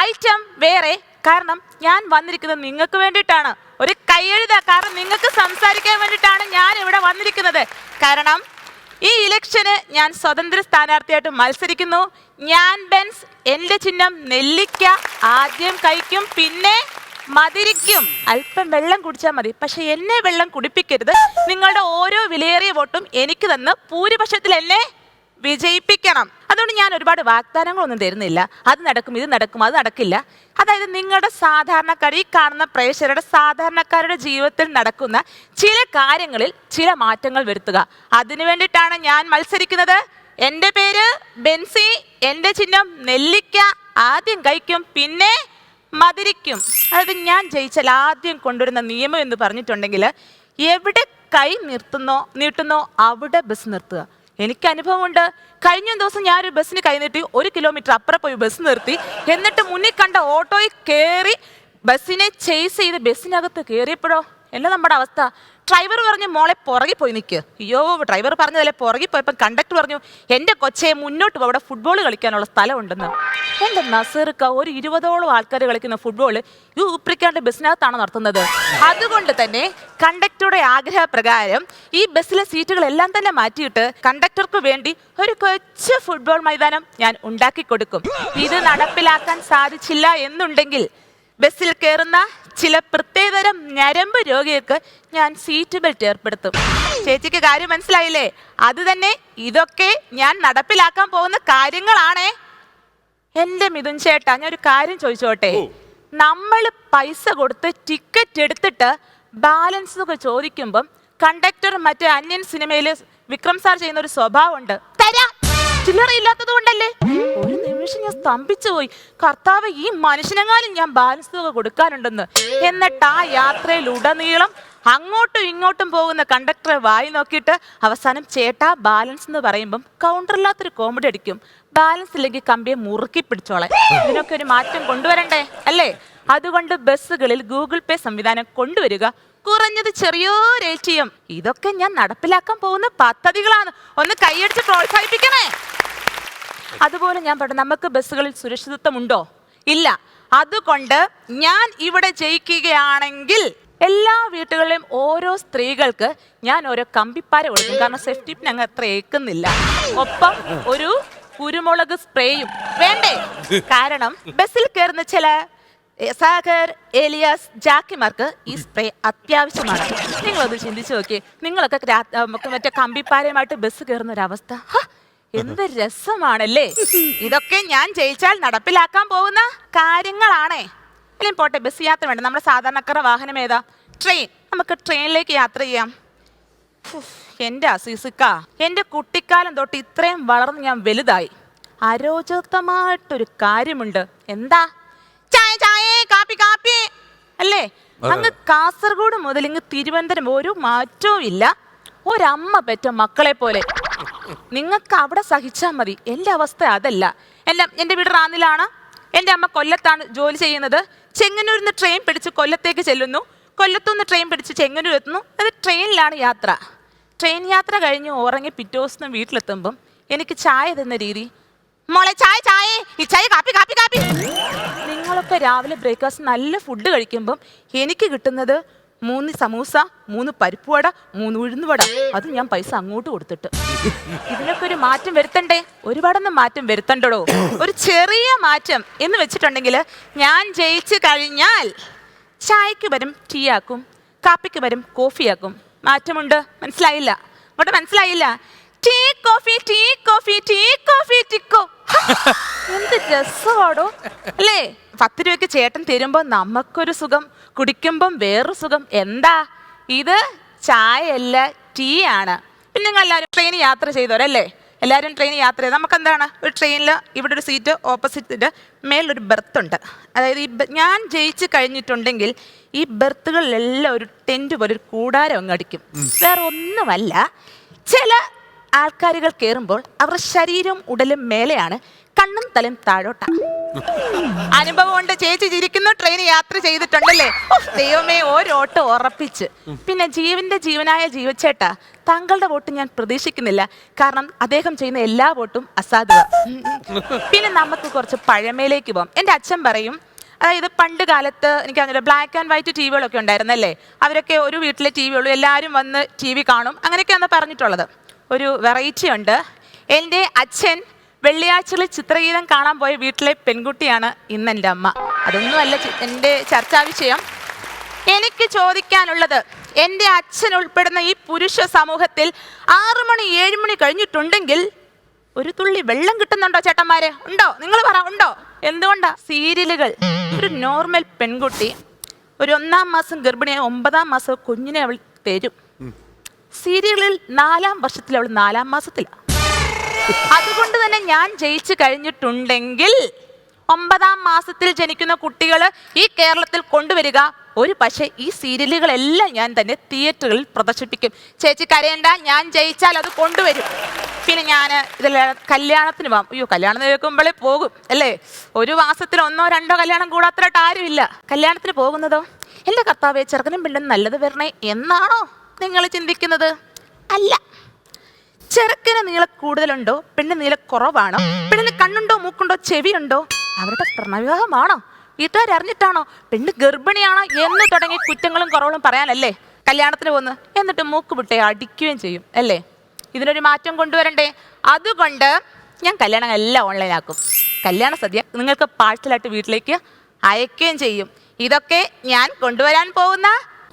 ഐറ്റം വേറെ. കാരണം ഞാൻ വന്നിരിക്കുന്നത് നിങ്ങൾക്ക് വേണ്ടിയിട്ടാണ്. ഒരു കൈയെഴുത. കാരണം നിങ്ങൾക്ക് സംസാരിക്കാൻ വേണ്ടിയിട്ടാണ് ഞാൻ ഇവിടെ വന്നിരിക്കുന്നത്. കാരണം ഈ ഇലക്ഷന് ഞാൻ സ്വതന്ത്ര സ്ഥാനാർത്ഥിയായിട്ട് മത്സരിക്കുന്നു. ഞാൻ ബെൻസ്. എൻ്റെ ചിഹ്നം നെല്ലിക്ക. ആദ്യം കഴിക്കും, പിന്നെ മതിരിക്കും. അല്പം വെള്ളം കുടിച്ചാൽ മതി, പക്ഷെ എന്നെ വെള്ളം കുടിപ്പിക്കരുത്. നിങ്ങളുടെ ഓരോ വിലയേറിയ വോട്ടും എനിക്ക് തന്ന് ഭൂരിപക്ഷത്തിൽ എന്നെ വിജയിപ്പിക്കണം. അതുകൊണ്ട് ഞാൻ ഒരുപാട് വാഗ്ദാനങ്ങളൊന്നും തരുന്നില്ല. അത് നടക്കും, ഇത് നടക്കും, അത് നടക്കില്ല. അതായത് നിങ്ങളുടെ സാധാരണക്കാർ, ഈ കാണുന്ന പ്രേക്ഷകരുടെ സാധാരണക്കാരുടെ ജീവിതത്തിൽ നടക്കുന്ന ചില കാര്യങ്ങളിൽ ചില മാറ്റങ്ങൾ വരുത്തുക. അതിനു വേണ്ടിയിട്ടാണ് ഞാൻ മത്സരിക്കുന്നത്. എൻ്റെ പേര് ബെൻസി. എൻ്റെ ചിഹ്നം നെല്ലിക്ക. ആദ്യം കഴിക്കും, പിന്നെ മതിരിക്കും. അതായത് ഞാൻ ജയിച്ചാൽ ആദ്യം കൊണ്ടുവരുന്ന നിയമം എന്ന് പറഞ്ഞിട്ടുണ്ടെങ്കിൽ എവിടെ കൈ നീട്ടുന്നോ അവിടെ ബസ് നിർത്തുക. എനിക്ക് അനുഭവമുണ്ട്. കഴിഞ്ഞ ദിവസം ഞാനൊരു ബസ്സിന് കൈ നീട്ടി 1 കിലോമീറ്റർ അപ്പുറം പോയി ബസ് നിർത്തി. എന്നിട്ട് മുന്നിൽ കണ്ട ഓട്ടോയിൽ കയറി ബസ്സിനെ ചേസ് ചെയ്ത് ബസ്സിനകത്ത് കയറിയപ്പോഴോ എല്ലാം നമ്മുടെ അവസ്ഥ. ഡ്രൈവർ പറഞ്ഞു മോളെ പുറകെ പോയി നിൽക്ക്. അയ്യോ ഡ്രൈവർ പറഞ്ഞതല്ലേ പുറകെ പോയപ്പോൾ കണ്ടക്ടർ പറഞ്ഞു എൻ്റെ കൊച്ചെ മുന്നോട്ട് പോ, അവിടെ ഫുട്ബോൾ കളിക്കാനുള്ള സ്ഥലമുണ്ടെന്ന്. എൻ്റെ നസീർക്ക ഒരു 20ഓളം ആൾക്കാർ കളിക്കുന്ന ഫുട്ബോൾ ഈ ഊപ്രിക്കാരുടെ ബസ്സിനകത്താണ് നടത്തുന്നത്. അതുകൊണ്ട് തന്നെ കണ്ടക്ടറുടെ ആഗ്രഹപ്രകാരം ഈ ബസ്സിലെ സീറ്റുകളെല്ലാം തന്നെ മാറ്റിയിട്ട് കണ്ടക്ടർക്ക് വേണ്ടി ഒരു കൊച്ചു ഫുട്ബോൾ മൈതാനം ഞാൻ ഉണ്ടാക്കി കൊടുക്കും. ഇത് നടപ്പിലാക്കാൻ സാധിച്ചില്ല എന്നുണ്ടെങ്കിൽ ബസ്സിൽ കയറുന്ന ചില പ്രത്യേകതരം ഞരമ്പ് രോഗികൾക്ക് ഞാൻ സീറ്റ് ബെൽറ്റ് ഏർപ്പെടുത്തും. ചേച്ചിക്ക് കാര്യം മനസ്സിലായില്ലേ? അത് തന്നെ ഇതൊക്കെ ഞാൻ നടപ്പിലാക്കാൻ പോകുന്ന കാര്യങ്ങളാണേ. എൻ്റെ മിഥുൻ ചേട്ടാ, ഞാൻ ഒരു കാര്യം ചോദിച്ചോട്ടെ. നമ്മൾ പൈസ കൊടുത്ത് ടിക്കറ്റ് എടുത്തിട്ട് ബാലൻസ് ഒക്കെ ചോദിക്കുമ്പം കണ്ടക്ടർ മറ്റേ അന്യൻ സിനിമയിൽ വിക്രം സാർ ചെയ്യുന്ന ഒരു സ്വഭാവമുണ്ട്, തരാ ചില്ലറയില്ലാത്തത് കൊണ്ടല്ലേ. ഒരു നിമിഷം ഞാൻ സ്തംഭിച്ചു പോയി. കർത്താവ്, ഈ മനുഷ്യനെങ്ങാനും ഞാൻ ബാലൻസ് തുക കൊടുക്കാനുണ്ടെന്ന്. എന്നിട്ട് ആ യാത്രയിൽ ഉടനീളം അങ്ങോട്ടും ഇങ്ങോട്ടും പോകുന്ന കണ്ടക്ടറെ വായി നോക്കിയിട്ട് അവസാനം ചേട്ടാ ബാലൻസ് എന്ന് പറയുമ്പം കൗണ്ടറില്ലാത്തൊരു കോമഡി അടിക്കും. ബാലൻസ് ഇല്ലെങ്കിൽ കമ്പിയെ മുറുക്കി പിടിച്ചോളെ. ഇതിനൊക്കെ ഒരു മാറ്റം കൊണ്ടുവരണ്ടേ അല്ലേ? അതുകൊണ്ട് ബസ്സുകളിൽ ഗൂഗിൾ പേ സംവിധാനം കൊണ്ടുവരിക, കുറഞ്ഞത് ചെറിയൊരു ATM. ഇതൊക്കെ ഞാൻ നടപ്പിലാക്കാൻ പോകുന്ന പദ്ധതികളാണ്. ഒന്ന് കൈയടിച്ച് പ്രോത്സാഹിപ്പിക്കണേ. അതുപോലെ ഞാൻ പറഞ്ഞു, നമുക്ക് ബസ്സുകളിൽ സുരക്ഷിതത്വമുണ്ടോ? ഇല്ല. അതുകൊണ്ട് ഞാൻ ഇവിടെ ജയിക്കുകയാണെങ്കിൽ എല്ലാ വീട്ടുകളിലും ഓരോ സ്ത്രീകൾക്ക് ഞാൻ ഓരോ കമ്പിപ്പാര കൊടുക്കും. കാരണം സേഫ്റ്റി പിൻ അങ്ങ് അത്ര ഏക്കുന്നില്ല. ഒപ്പം ഒരു കുരുമുളക് സ്പ്രേയും വേണ്ടേ? കാരണം ബസ്സിൽ കയറുന്ന ചില സാഗർ, ഏലിയാസ്, ജാക്കിമാർക്ക് ഈ സ്പ്രേ അത്യാവശ്യമാണ്. നിങ്ങളത് ചിന്തിച്ചു നോക്കിയേ. നിങ്ങളൊക്കെ മറ്റേ കമ്പിപ്പാരയുമായിട്ട് ബസ് കയറുന്ന ഒരവസ്ഥ എന്ത് രസമാണല്ലേ. ഇതൊക്കെ ഞാൻ ജയിച്ചാൽ നടപ്പിലാക്കാൻ പോകുന്ന കാര്യങ്ങളാണേ. അല്ലെങ്കിൽ പോട്ടെ, ബസ് യാത്ര വേണ്ട. നമ്മുടെ സാധാരണക്കാരുടെ വാഹനം ഏതാ? ട്രെയിൻ. നമുക്ക് ട്രെയിനിലേക്ക് യാത്ര ചെയ്യാം. എൻ്റെ അസീസിക്ക, എൻ്റെ കുട്ടിക്കാലം തൊട്ട് ഇത്രയും വളർന്ന് ഞാൻ വലുതായി. അരോചകമായിട്ടൊരു കാര്യമുണ്ട്. എന്താ? ചായ ചായ, കാപ്പി കാപ്പി അല്ലേ? അങ്ങ് കാസർഗോഡ് മുതൽ ഇങ്ങ് തിരുവനന്തപുരം ഒരു മാറ്റവും ഇല്ല. ഒരമ്മ പെറ്റ മക്കളെ പോലെ. നിങ്ങൾക്ക് അവിടെ സഹിച്ചാൽ മതി. എൻ്റെ അവസ്ഥ അതല്ല. എൻ്റെ വീട് റാന്നിലാണ്. എൻ്റെ അമ്മ കൊല്ലത്താണ് ജോലി ചെയ്യുന്നത്. ചെങ്ങന്നൂരിൽ നിന്ന് ട്രെയിൻ പിടിച്ച് കൊല്ലത്തേക്ക് ചെല്ലുന്നു. കൊല്ലത്തുനിന്ന് ട്രെയിൻ പിടിച്ച് ചെങ്ങന്നൂർ എത്തുന്നു. അത് ട്രെയിനിലാണ് യാത്ര. ട്രെയിൻ യാത്ര കഴിഞ്ഞ് ഉറങ്ങി പിറ്റേ ദിവസം വീട്ടിലെത്തുമ്പം എനിക്ക് ചായ തന്ന രീതി, മോളെ ചായ ചായ, ഈ ചായ കാപ്പി കാപ്പി കാപ്പി. നിങ്ങളൊക്കെ രാവിലെ ബ്രേക്ക്ഫാസ്റ്റ് നല്ല ഫുഡ് കഴിക്കുമ്പം എനിക്ക് കിട്ടുന്നത് 3 സമൂസ, 3 പരിപ്പുവട, 3 ഉഴുന്നുവട. അത് ഞാൻ പൈസ അങ്ങോട്ട് കൊടുത്തിട്ട്. ഇതിനൊക്കെ ഒരു മാറ്റം വരുത്തണ്ടേ? ഒരുപാടൊന്നും മാറ്റം വരുത്തണ്ടോ? ഒരു ചെറിയ മാറ്റം എന്ന് വെച്ചിട്ടുണ്ടെങ്കിൽ ഞാൻ ജയിച്ചു കഴിഞ്ഞാൽ ചായക്ക് വരും ടീ ആക്കും, കാപ്പിക്ക് വരും കോഫിയാക്കും. മാറ്റമുണ്ട്. മനസ്സിലായില്ല? അങ്ങോട്ട് മനസ്സിലായില്ല? Tea coffee tea coffee tea coffee ടിക്കോ. എന്ത് രസമാടോ അല്ലേ? 10 രൂപയ്ക്ക് ചേട്ടൻ തരുമ്പോൾ നമുക്കൊരു സുഖം, കുടിക്കുമ്പം വേറൊരു സുഖം. എന്താ ഇത്? ചായ അല്ല, ടീ ആണ്. പിന്നെ നിങ്ങൾ എല്ലാവരും ട്രെയിൻ യാത്ര ചെയ്തവരല്ലേ? എല്ലാവരും ട്രെയിൻ യാത്ര ചെയ്ത് നമുക്ക് എന്താണ്, ഒരു ട്രെയിനിൽ ഇവിടെ ഒരു സീറ്റ്, ഓപ്പോസിറ്റ് മേലൊരു ബെർത്ത് ഉണ്ട്. അതായത് ഞാൻ ജയിച്ച് കഴിഞ്ഞിട്ടുണ്ടെങ്കിൽ ഈ ബെർത്തുകളിലെല്ലാം ഒരു ടെൻറ്റ് പോലെ ഒരു കൂടാരം അങ്ങ് അടിക്കും. വേറെ ഒന്നുമല്ല, ചില ആൾക്കാരുകൾ കയറുമ്പോൾ അവരുടെ ശരീരവും ഉടലും മേലെയാണ്, കണ്ണും തലയും താഴോട്ടാണ്. അനുഭവം കൊണ്ട് ചേച്ചി ചിരിക്കുന്നു. ട്രെയിൻ യാത്ര ചെയ്തിട്ടുണ്ടല്ലേ? ദൈവമേ, ഓരോട്ടം ഉറപ്പിച്ച്. പിന്നെ ജീവനായ ജീവച്ചേട്ടാ, താങ്കളുടെ വോട്ട് ഞാൻ പ്രതീക്ഷിക്കുന്നില്ല. കാരണം അദ്ദേഹം ചെയ്യുന്ന എല്ലാ വോട്ടും അസാധുവാ. പിന്നെ നമുക്ക് കുറച്ച് പഴമയിലേക്ക് പോകാം. എൻ്റെ അച്ഛൻ പറയും, അതായത് പണ്ട് കാലത്ത് എനിക്കങ്ങനെ ബ്ലാക്ക് ആൻഡ് വൈറ്റ് ടിവികളൊക്കെ ഉണ്ടായിരുന്നല്ലേ? അവരൊക്കെ ഒരു വീട്ടിലെ ടി വി ഉള്ളൂ, എല്ലാവരും വന്ന് TV കാണും. അങ്ങനെയൊക്കെയാണ് പറഞ്ഞിട്ടുള്ളത്. ഒരു വെറൈറ്റി ഉണ്ട്. എൻ്റെ അച്ഛൻ വെള്ളിയാഴ്ചകളിൽ ചിത്രഗീതം കാണാൻ പോയ വീട്ടിലെ പെൺകുട്ടിയാണ് ഇന്ന് എൻ്റെ അമ്മ. അതൊന്നുമല്ല എൻ്റെ ചർച്ചാ വിഷയം. എനിക്ക് ചോദിക്കാനുള്ളത്, എൻ്റെ അച്ഛൻ ഉൾപ്പെടുന്ന ഈ പുരുഷ സമൂഹത്തിൽ 6 മണി 7 മണി കഴിഞ്ഞിട്ടുണ്ടെങ്കിൽ ഒരു തുള്ളി വെള്ളം കിട്ടുന്നുണ്ടോ ചേട്ടന്മാരെ? ഉണ്ടോ? നിങ്ങൾ പറ, ഉണ്ടോ? എന്തുകൊണ്ടാ? സീരിയലുകൾ. ഒരു നോർമൽ പെൺകുട്ടി ഒരു 1-ാം മാസം ഗർഭിണിയായ 9-ാം മാസം കുഞ്ഞിനെ അവൾ തരും. സീരിയലിൽ 4-ാം വർഷത്തിൽ അവൾ 4-ാം മാസത്തിലാണ്. അതുകൊണ്ട് തന്നെ ഞാൻ ജയിച്ചു കഴിഞ്ഞിട്ടുണ്ടെങ്കിൽ 9-ാം മാസത്തിൽ ജനിക്കുന്ന കുട്ടികൾ ഈ കേരളത്തിൽ കൊണ്ടുവരിക. ഒരു പക്ഷേ ഈ സീരിയലുകളെല്ലാം ഞാൻ തന്നെ തിയേറ്ററുകളിൽ പ്രദർശിപ്പിക്കും. ചേച്ചി കരയണ്ട, ഞാൻ ജയിച്ചാൽ അത് കൊണ്ടുവരും. പിന്നെ ഞാൻ ഇതെല്ലാം കല്യാണത്തിന് പോകാം. അയ്യോ, കല്യാണം കേൾക്കുമ്പോഴേ പോകും അല്ലേ? ഒരു മാസത്തിൽ 1-2 കല്യാണം കൂടാത്തതായിട്ട് ആരുമില്ല. കല്യാണത്തിന് പോകുന്നതോ എൻ്റെ കർത്താവെ ചെറുക്കനും പെണ്ണും നല്ലത് വരണേ എന്നാണോ നിങ്ങൾ ചിന്തിക്കുന്നത്? അല്ല. ചെറുക്കന് നീള കൂടുതലുണ്ടോ, പെണ്ണ് നീള കുറവാണോ, പെണ്ണിന് കണ്ണുണ്ടോ, മൂക്കുണ്ടോ, ചെവിയുണ്ടോ, അവരുടെ പ്രണവിവാഹമാണോ, വീട്ടുകാരറിഞ്ഞിട്ടാണോ, പെണ്ണ് ഗർഭിണിയാണോ എന്ന് തുടങ്ങി കുറ്റങ്ങളും കുറവുകളും പറയാനല്ലേ കല്യാണത്തിന് പോകുന്നത്. എന്നിട്ട് മൂക്ക് വിട്ടേ അടിക്കുകയും ചെയ്യും അല്ലേ? ഇതിനൊരു മാറ്റം കൊണ്ടുവരണ്ടേ? അതുകൊണ്ട് ഞാൻ കല്യാണം എല്ലാം ഓൺലൈനാക്കും. കല്യാണ സദ്യ നിങ്ങൾക്ക് പാഴ്സലായിട്ട് വീട്ടിലേക്ക് അയക്കുകയും ചെയ്യും. ഇതൊക്കെ ഞാൻ കൊണ്ടുവരാൻ പോകുന്ന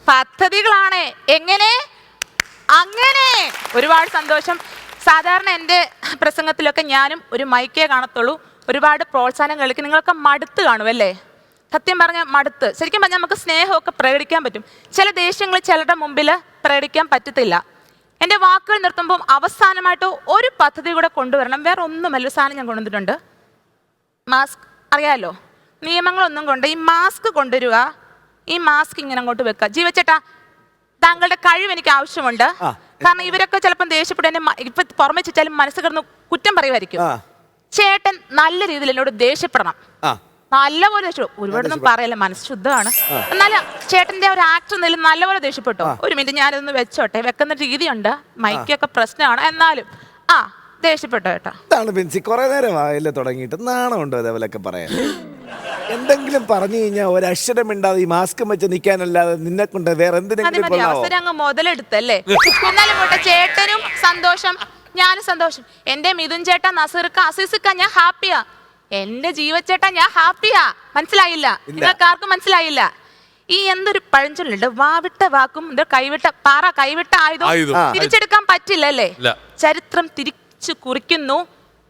പദ്ധതികളാണ്. എങ്ങനെ? അങ്ങനെ. ഒരുപാട് സന്തോഷം. സാധാരണ എൻ്റെ പ്രസംഗത്തിലൊക്കെ ഞാനും ഒരു മൈക്കേ കാണത്തുള്ളൂ. ഒരുപാട് പ്രോത്സാഹനങ്ങൾക്ക് നിങ്ങളൊക്കെ മടുത്ത് കാണുമല്ലേ? സത്യം പറഞ്ഞാൽ മടുത്ത്. ശരിക്കും പറഞ്ഞാൽ നമുക്ക് സ്നേഹമൊക്കെ പ്രകടിക്കാൻ പറ്റും. ചില ദേഷ്യങ്ങൾ ചിലരുടെ മുമ്പിൽ പ്രകടിക്കാൻ പറ്റത്തില്ല. എൻ്റെ വാക്കുകൾ നിർത്തുമ്പം അവസാനമായിട്ട് ഒരു പദ്ധതി കൂടെ കൊണ്ടുവരണം. വേറെ ഒന്നുമല്ല, ഒരു സാധനം ഞാൻ കൊണ്ടുവന്നിട്ടുണ്ട്. മാസ്ക് അറിയാമല്ലോ, നിയമങ്ങളൊന്നും കൊണ്ട് ഈ മാസ്ക് കൊണ്ടുവരിക. ഈ മാസ്ക് ഇങ്ങനെ അങ്ങോട്ട് വെക്കുക. ജീവച്ചേട്ടാ, താങ്കളുടെ കഴിവ് എനിക്ക് ആവശ്യമുണ്ട്. കാരണം ഇവരൊക്കെ ചിലപ്പം ദേഷ്യപ്പെടും, എന്നെ ഇപ്പൊ പുറമെ വെച്ചാലും മനസ്സ് കിടന്ന് കുറ്റം പറയുമായിരിക്കും. ചേട്ടൻ നല്ല രീതിയിൽ എന്നോട് ദേഷ്യപ്പെടണം, നല്ലപോലെ ദേഷ്യപ്പെടും. ഒരുപാടൊന്നും പറയല്ല, മനസ്സ് ശുദ്ധമാണ്. എന്നാലും ചേട്ടന്റെ ഒരു ആക്ടർ എന്തെങ്കിലും നല്ലപോലെ ദേഷ്യപ്പെട്ടോ. ഒരു മിനിറ്റ് ഞാനിതൊന്ന് വെച്ചോട്ടെ. വെക്കുന്ന രീതിയുണ്ട്, മൈക്കൊക്കെ പ്രശ്നമാണ്. എന്നാലും ദേഷ്യപ്പെട്ടോ ചേട്ടാ. ഇതാണ് ബെൻസി, കുറെ നേരം വായില്ല തുടങ്ങിയിട്ട് നാണമുണ്ടോ അതേപോലെയൊക്കെ പറയാൻ? എന്തെങ്കിലും പറഞ്ഞു കഴിഞ്ഞാൽ ഒരക്ഷരം മിണ്ടാതെ ഈ മാസ്ക് വെച്ച് നിൽക്കാനല്ലാതെ നിന്നെ കൊണ്ട് വേറെ എന്തിനെങ്കിലും അവസരം അങ്ങ് മുതലെടുത്തല്ലേ. എന്നാലും പോട്ടെ, ചേട്ടനും സന്തോഷം, ഞാനും സന്തോഷം. എന്റെ മിഥുൻ ചേട്ടാ, നസീർക്ക, അസീസിക്ക, ഞാൻ ഹാപ്പിയാ. എന്റെ ജീവച്ചേട്ടാ, ഞാൻ ഹാപ്പിയാ. മനസ്സിലായില്ല? നിങ്ങൾക്ക് ആർക്കും മനസ്സിലായില്ല? ഈ എന്തൊരു പഴഞ്ചൊല്ലുണ്ട്, വാവിട്ട വാക്കും കൈവിട്ട പാറ കൈവിട്ട ആയുധം തിരിച്ചെടുക്കാൻ പറ്റില്ലല്ലേ? ചരിത്രം തിരിച്ചു കുറിക്കുന്നു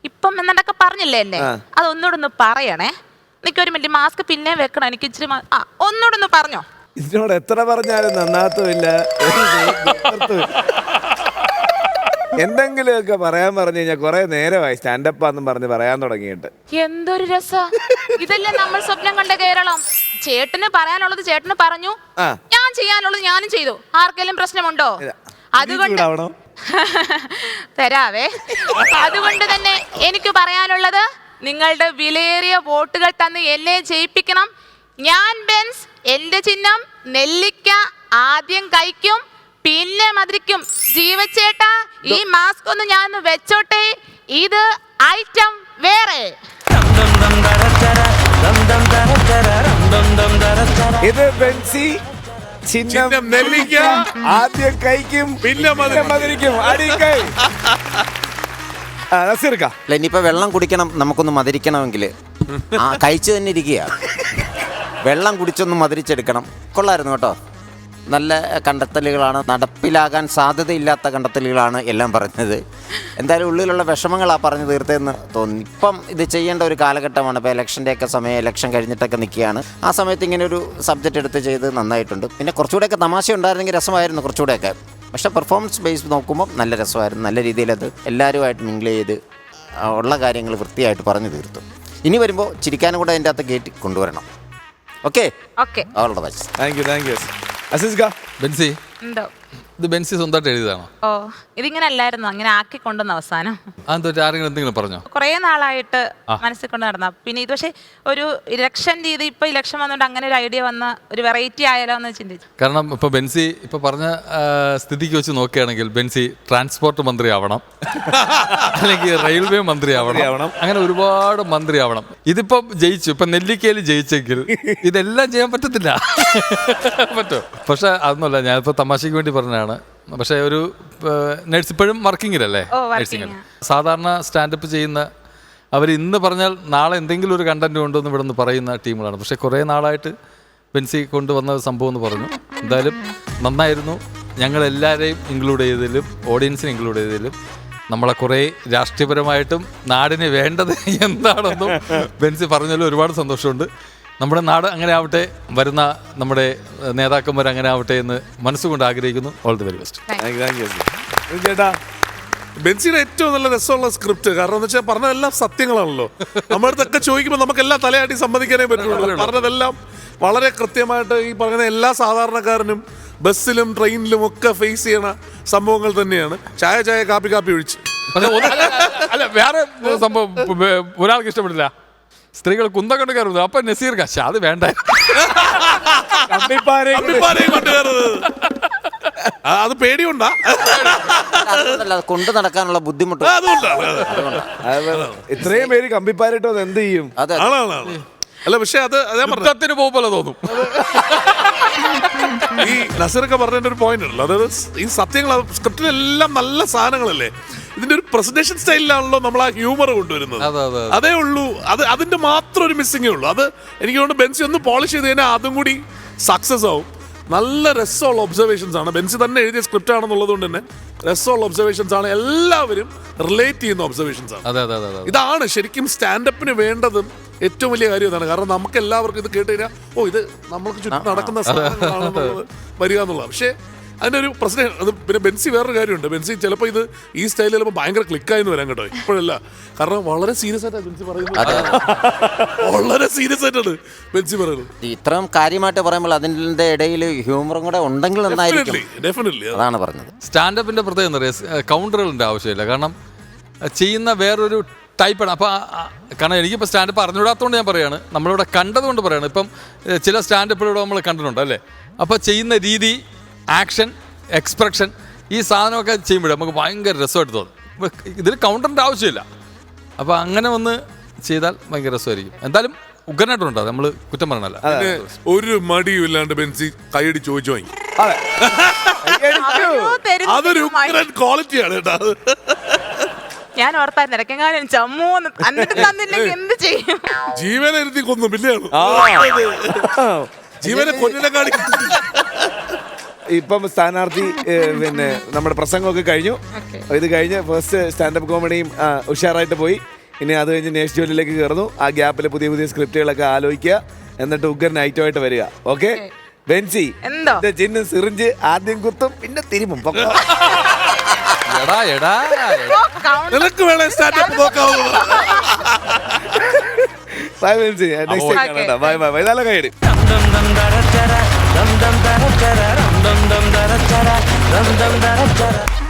ഇപ്പം എന്നൊക്കെ പറഞ്ഞില്ലേ എന്നെ? അതൊന്നുകൂടെ ഒന്ന് പറയണേ. എനിക്കൊരു മിനിറ്റ്, മാസ്ക് പിന്നെ വെക്കണം. എനിക്ക് ഇച്ചിരി ഒന്നുകൂടെ ഒന്ന് പറഞ്ഞോ. ഇതിനോട് എത്ര പറഞ്ഞാലും നന്നാത്തുമില്ല. എന്തെങ്കിലുമൊക്കെ പറയാൻ പറഞ്ഞു കഴിഞ്ഞാൽ കുറെ നേരമായി സ്റ്റാൻഡപ്പാന്നും പറഞ്ഞ് പറയാൻ തുടങ്ങിയിട്ട്. എന്തൊരു രസ! ഇതല്ലേ നമ്മൾ സ്വപ്നം കണ്ട കേരളം. ചേട്ടന് പറയാനുള്ളത് ചേട്ടന് പറഞ്ഞു, ഞാൻ ചെയ്യാനുള്ളത് ഞാനും ചെയ്തു. ആർക്കെങ്കിലും പ്രശ്നമുണ്ടോ? അതുകൊണ്ട് തരാവേ. അതുകൊണ്ട് തന്നെ എനിക്ക് പറയാനുള്ളത്, നിങ്ങളുടെ വിലയേറിയ വോട്ടുകൾ തന്ന് എന്നെ ജയിപ്പിക്കണം. ഞാൻ ബെൻസ്, എന്റെ ചിഹ്നം നെല്ലിക്ക. ആദ്യം കഴിക്കും, പിന്നെ മധുരിക്കും. ജീവച്ചേട്ടാ, ഈ മാസ്ക് ഒന്ന് ഞാൻ വെച്ചോട്ടെ. ഇത് ഐറ്റം വേറെ. ഇത് ബെൻസി, ചിഹ്നം നെല്ലിക്ക. ആദ്യം കഴിക്കും, പിന്നെ മധുരിക്കും. അടിക്കൈ. ഇനിയിപ്പോ വെള്ളം കുടിക്കണം, നമുക്കൊന്ന് മധുരിക്കണമെങ്കിൽ കഴിച്ചു തന്നെ ഇരിക്കുക. വെള്ളം കുടിച്ചൊന്ന് മധുരിച്ചെടുക്കണം. കൊള്ളായിരുന്നു കേട്ടോ. നല്ല കണ്ടെത്തലുകളാണ്, നടപ്പിലാകാൻ സാധ്യതയില്ലാത്ത കണ്ടെത്തലുകളാണ് എല്ലാം പറഞ്ഞത്. എന്തായാലും ഉള്ളിലുള്ള വിഷമങ്ങളാ പറഞ്ഞു തീർത്തതെന്ന് തോന്നി. ഇപ്പം ഇത് ചെയ്യേണ്ട ഒരു കാലഘട്ടമാണ്. ഇപ്പോൾ ഇലക്ഷൻ്റെയൊക്കെ സമയം, ഇലക്ഷൻ കഴിഞ്ഞിട്ടൊക്കെ നിൽക്കുകയാണ്. ആ സമയത്ത് ഇങ്ങനെ ഒരു സബ്ജക്റ്റ് എടുത്ത് ചെയ്ത് നന്നായിട്ടുണ്ട്. പിന്നെ കുറച്ചുകൂടെയൊക്കെ തമാശ ഉണ്ടായിരുന്നെങ്കിൽ രസമായിരുന്നു കുറച്ചുകൂടെയൊക്കെ. പക്ഷേ പെർഫോമൻസ് ബേസ് നോക്കുമ്പോൾ നല്ല രസമായിരുന്നു. നല്ല രീതിയിൽ അത് എല്ലാവരുമായിട്ട് മിങ്കിൾ ചെയ്ത് ഉള്ള കാര്യങ്ങൾ വൃത്തിയായിട്ട് പറഞ്ഞു തീർത്തു. ഇനി വരുമ്പോൾ ചിരിക്കാനും കൂടെ അതിൻ്റെ അകത്ത് കയറ്റി കൊണ്ടുവരണം. Okay okay, all the best. Thank you. അസീസ്ക, ബെൻസി, എന്തോ ഇത് ബെൻസി സ്വന്തമായിട്ട് എഴുതിയതാണോ? ഓ, ഇതിങ്ങനെ അല്ലായിരുന്നു, അങ്ങനെ ആക്കിക്കൊണ്ടുവന്ന അവസാനം. അതെന്താ, ആരെങ്കിലും എന്തെങ്കിലും പറഞ്ഞോ? കുറേ നാളായിട്ട് മനസ്സിൽ കൊണ്ട് നടന്ന. പിന്നെ ഇത് പക്ഷേ ഒരു ഇലക്ഷൻ രീതി, ഇപ്പൊ ഇലക്ഷൻ വന്നുകൊണ്ട് അങ്ങനെ ഒരു ഐഡിയ വന്ന ഒരു വെറൈറ്റി ആയാലോ എന്ന് ചിന്തിച്ചു. കാരണം ഇപ്പൊ ബെൻസി ഇപ്പൊ പറഞ്ഞ സ്ഥിതിക്ക് വെച്ച് നോക്കുകയാണെങ്കിൽ ബെൻസി ട്രാൻസ്പോർട്ട് മന്ത്രി ആവണം, അല്ലെങ്കിൽ റെയിൽവേ മന്ത്രി ആവണം, അങ്ങനെ ഒരുപാട് മന്ത്രി ആവണം. ഇതിപ്പം ജയിച്ചു, ഇപ്പൊ നെല്ലിക്കയിൽ ജയിച്ചെങ്കിൽ ഇതെല്ലാം ചെയ്യാൻ പറ്റത്തില്ല. പറ്റോ? പക്ഷെ അതൊന്നുമല്ല, ഞാനിപ്പോ തമാശയ്ക്ക് വേണ്ടി പറഞ്ഞതാണ്. പക്ഷെ ഒരു നഴ്സ് ഇപ്പോഴും വർക്കിങ്ങിലല്ലേ? നഴ്സിംഗ്. സാധാരണ സ്റ്റാൻഡപ്പ് ചെയ്യുന്ന അവർ ഇന്ന് പറഞ്ഞാൽ നാളെ എന്തെങ്കിലും ഒരു കണ്ടന്റ് കൊണ്ടുവന്ന് ഇവിടെ നിന്ന് പറയുന്ന ടീമുകളാണ്. പക്ഷെ കുറേ നാളായിട്ട് ബെൻസി കൊണ്ടുവന്ന സംഭവം എന്ന് പറഞ്ഞു. എന്തായാലും നന്നായിരുന്നു. ഞങ്ങളെല്ലാവരെയും ഇൻക്ലൂഡ് ചെയ്തതിലും ഓഡിയൻസിനെ ഇൻക്ലൂഡ് ചെയ്തതിലും നമ്മളെ കുറേ രാഷ്ട്രീയപരമായിട്ടും നാടിന് വേണ്ടത് എന്താണെന്നും ബെൻസി പറഞ്ഞാലും ഒരുപാട് സന്തോഷമുണ്ട്. നമ്മുടെ നാട് അങ്ങനെ ആവട്ടെ, വരുന്ന നമ്മുടെ നേതാക്കന്മാർ അങ്ങനെ ആവട്ടെ എന്ന് മനസ്സുകൊണ്ട് ആഗ്രഹിക്കുന്നു. All the very best. ചേട്ടാ, ബെൻസിയുടെ ഏറ്റവും നല്ല രസമുള്ള സ്ക്രിപ്റ്റ്. കാരണം എന്ന് വെച്ചാൽ പറഞ്ഞതെല്ലാം സത്യങ്ങളാണല്ലോ. നമ്മുടെ അടുത്തൊക്കെ ചോദിക്കുമ്പോൾ നമുക്കെല്ലാം തലയാട്ടി സമ്മതിക്കാനേ പറ്റുള്ളൂ. പറഞ്ഞതെല്ലാം വളരെ കൃത്യമായിട്ട് ഈ പറയുന്ന എല്ലാ സാധാരണക്കാരനും ബസ്സിലും ട്രെയിനിലും ഒക്കെ ഫേസ് ചെയ്യണ സംഭവങ്ങൾ തന്നെയാണ്. ചായ കാപ്പി ഒഴിച്ച്. അല്ല, വേറെ സംഭവം ഒരാൾക്ക് ഇഷ്ടപ്പെടില്ല, സ്ത്രീകൾ കുന്തം കൊണ്ട് കയറുന്നത്. അപ്പൊ നസീർ കാശ അത് വേണ്ട. കമ്പിപ്പാരയും കമ്പിപ്പാരയും കൊണ്ട് കയറുന്നത്. അത് പേടിയുണ്ടാ? അതുകൊണ്ടല്ല, അത് കൊണ്ടു നടക്കാനുള്ള ബുദ്ധിമുട്ട്. ഇത്രയും പേര് കമ്പിപ്പാരിട്ടോ അത് എന്ത് ചെയ്യും? അതെ, അല്ല പക്ഷെ അത് യുദ്ധത്തിന് പോകുമ്പോൾ തോന്നും. ഈ നസീറൊക്കെ പറഞ്ഞതിന്റെ ഒരു പോയിന്റ് ഉണ്ടല്ലോ, അതായത് ഈ സത്യങ്ങൾ സ്ക്രിപ്റ്റിലെല്ലാം നല്ല സാധനങ്ങളല്ലേ, ഇതിന്റെ ഒരു പ്രസന്റേഷൻ സ്റ്റൈലിലാണല്ലോ നമ്മൾ ആ ഹ്യൂമർ കൊണ്ടുവരുന്നത്. അതേ ഉള്ളൂ, അതിന്റെ മാത്രം ഒരു മിസ്സിങ്ങേ ഉള്ളൂ. അത് എനിക്ക് തോന്നുന്നു ബെൻസി ഒന്ന് പോളിഷ് ചെയ്ത് കഴിഞ്ഞാൽ അതും കൂടി സക്സസ് ആവും. നല്ല രസമുള്ള ഒബ്സർവേഷൻസ് ആണ്, ബെൻസി തന്നെ എഴുതിയ സ്ക്രിപ്റ്റ് ആണെന്നുള്ളത് കൊണ്ട് തന്നെ രസമുള്ള ഒബ്സർവേഷൻസ് ആണ്, എല്ലാവരും റിലേറ്റ് ചെയ്യുന്ന ഒബ്സർവേഷൻസ് ആണ്. ഇതാണ് ശരിക്കും സ്റ്റാൻഡപ്പിന് വേണ്ടതും ഏറ്റവും വലിയ കാര്യം ഇതാണ്. കാരണം നമുക്ക് എല്ലാവർക്കും ഇത് കേട്ട് കഴിഞ്ഞാൽ ഓ ഇത് നമ്മൾക്ക് ചുറ്റും നടക്കുന്ന സാധനങ്ങളാണെന്നുള്ളത് വരിക എന്നുള്ളത്. പക്ഷേ അതിൻ്റെ ഒരു പ്രശ്നം അത് പിന്നെ ബെൻസി വേറൊരു കാര്യമുണ്ട്, ബെൻസി ചിലപ്പോൾ ഇത് ഈ സ്റ്റൈലിൽ ചിലപ്പോൾ ഭയങ്കര ക്ലിക്കായെന്ന് വരാൻ കേട്ടോ, ഇപ്പോഴല്ല. കാരണം വളരെ സീരിയസ് ആയിട്ടാണ് ബെൻസി പറയുന്നത്, വളരെ സീരിയസ് ആയിട്ടാണ് ബെൻസി പറയുന്നത്. ഇത്രയും കാര്യമായിട്ട് പറയുമ്പോൾ അതിൻ്റെ ഇടയിൽ ഹ്യൂമറും കൂടെ ഉണ്ടെങ്കിൽ നന്നായിരിക്കും. ഡെഫിനറ്റ്ലി അതാണ് പറഞ്ഞത്. സ്റ്റാൻഡപ്പിന്റെ പ്രത്യേകത എന്താ പറയുക, കൗണ്ടറുകളുടെ ആവശ്യമില്ല. കാരണം ചെയ്യുന്ന വേറൊരു ടൈപ്പാണ്. അപ്പോൾ കാരണം എനിക്കിപ്പോൾ സ്റ്റാൻഡപ്പ് അറിഞ്ഞുകൂടാത്തതുകൊണ്ട് ഞാൻ പറയുകയാണ്, നമ്മളിവിടെ കണ്ടതുകൊണ്ട് പറയുകയാണ്. ഇപ്പം ചില സ്റ്റാൻഡപ്പിലൂടെ നമ്മൾ കണ്ടിട്ടുണ്ട് അല്ലേ, അപ്പോൾ ചെയ്യുന്ന രീതി, ആക്ഷൻ, എക്സ്പ്രഷൻ, ഈ സാധനമൊക്കെ ചെയ്യുമ്പോഴേ നമുക്ക് ഭയങ്കര രസമായിട്ട് തോന്നും. ഇതിൽ കൗണ്ടറിൻ്റെ ആവശ്യമില്ല. അപ്പോൾ അങ്ങനെ വന്ന് ചെയ്താൽ ഭയങ്കര രസമായിരിക്കും. എന്തായാലും ഉഗ്രനായിട്ടുണ്ട്, നമ്മൾ കുറ്റം പറയണല്ല. ഒരു മടിയും ഇല്ലാണ്ട് ബെൻസി കൈയടി ചോദിച്ചു വാങ്ങി. അതൊരു ഉഗ്രൻ ക്വാളിറ്റിയാണ് കേട്ടോ. ഞാൻ ഓർത്തായിരുന്നു ഇടയ്ക്കെങ്ങാനും ചമ്മൂന്ന് എന്നിട്ട് തന്നില്ലെങ്കിൽ എന്ത് ചെയ്യും? ജീവനെ ഇരുത്തി കൊന്നു പിന്നെയാണ് ജീവനെ കൊന്നിനെക്കാടി. ഇപ്പം സ്ഥാനാർത്ഥി പിന്നെ നമ്മുടെ പ്രസംഗമൊക്കെ കഴിഞ്ഞു. ഇത് കഴിഞ്ഞ് ഫസ്റ്റ് സ്റ്റാൻഡപ്പ് കോമഡിയും ഉഷാറായിട്ട് പോയി. ഇനി അത് കഴിഞ്ഞ് നേഴ്സ് ജോലിയിലേക്ക് കയറുന്നു. ആ ഗ്യാപ്പിൽ പുതിയ പുതിയ സ്ക്രിപ്റ്റുകളൊക്കെ ആലോചിക്കുക, എന്നിട്ട് ഉഗ്രൻ ഐറ്റമായിട്ട് വരിക. ഓക്കെ ബെൻസി, ചിഹ്നം സിറിഞ്ച് ആദ്യം കുത്തും പിന്നെ തിരുമും. നിനക്ക് വേണേ സ്റ്റാൻഡപ്പ് നോക്കാവുന്ന. ബൈ ബെൻസി, നെക്സ്റ്റ് ടൈം കാണാം. Bye bye bye. നല്ല കൈയടി.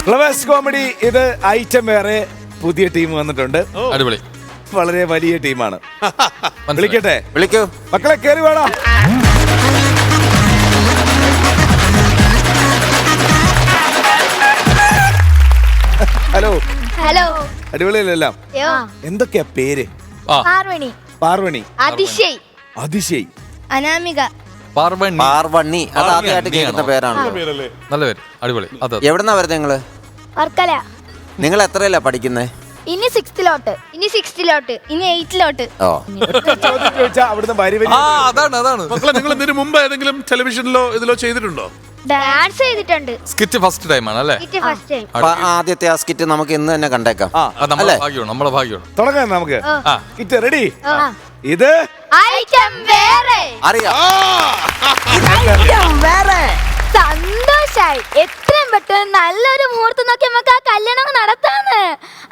ഫ്ലവേഴ്സ് കോമഡി ഇത് ഐറ്റം വേറെ പുതിയ ടീം വന്നിട്ടുണ്ട്. അടിപൊളി, വളരെ വലിയ ടീമാണ്. വിളിക്കട്ടെ? വിളിക്കൂ മക്കളെ, കേറി വേണോ? ഹലോ ഹലോ, അടിപൊളിയല്ലെല്ലാം? എന്തൊക്കെയാ പേര്? പാർവണി, പാർവണി, അതിശയ്, അതിശയ്, അനാമിക, പാർവണി. അത് ആദ്യമായിട്ട് കേൾക്കുന്ന പേരാണല്ലോ. നല്ല പേര്, അടിപൊളി. എവിടെന്നാ വരുന്നത് നിങ്ങള്? വർക്കല. നിങ്ങൾ എത്രയല്ല പഠിക്കുന്നേ? ഇനി 6th ഇനി 6th ഇനി 8th. ഓ, ചോദ്യം ചോദിച്ചാ അവിടുന്ന് അതാണ് മക്കളെ, നിങ്ങൾ ഇതിനു മുമ്പ് ഏതെങ്കിലും ടെലിവിഷനിലോ ഇതിലോ ചെയ്തിട്ടുണ്ടോ? ഡാൻസ് ചെയ്തിട്ടുണ്ട്. സ്കിറ്റ് ഫസ്റ്റ് ടൈം ആണ് അല്ലേ? First time. അപ്പൊ ആദ്യത്തെ ആ സ്കിറ്റ് നമുക്ക് ഇന്ന് തന്നെ കണ്ടേക്കാം. നമ്മളെ ഭാഗ്യമാണ്. തുടങ്ങാം നമുക്ക്. Kit ready? ഇത് ഐറ്റം വേറെ. അറിയാം. സന്തോഷായി. എത്രയും പെട്ടെന്ന് നല്ലൊരു മുഹൂർത്തം നോക്കി നമുക്ക് ആ കല്യാണം നടത്താന്ന്.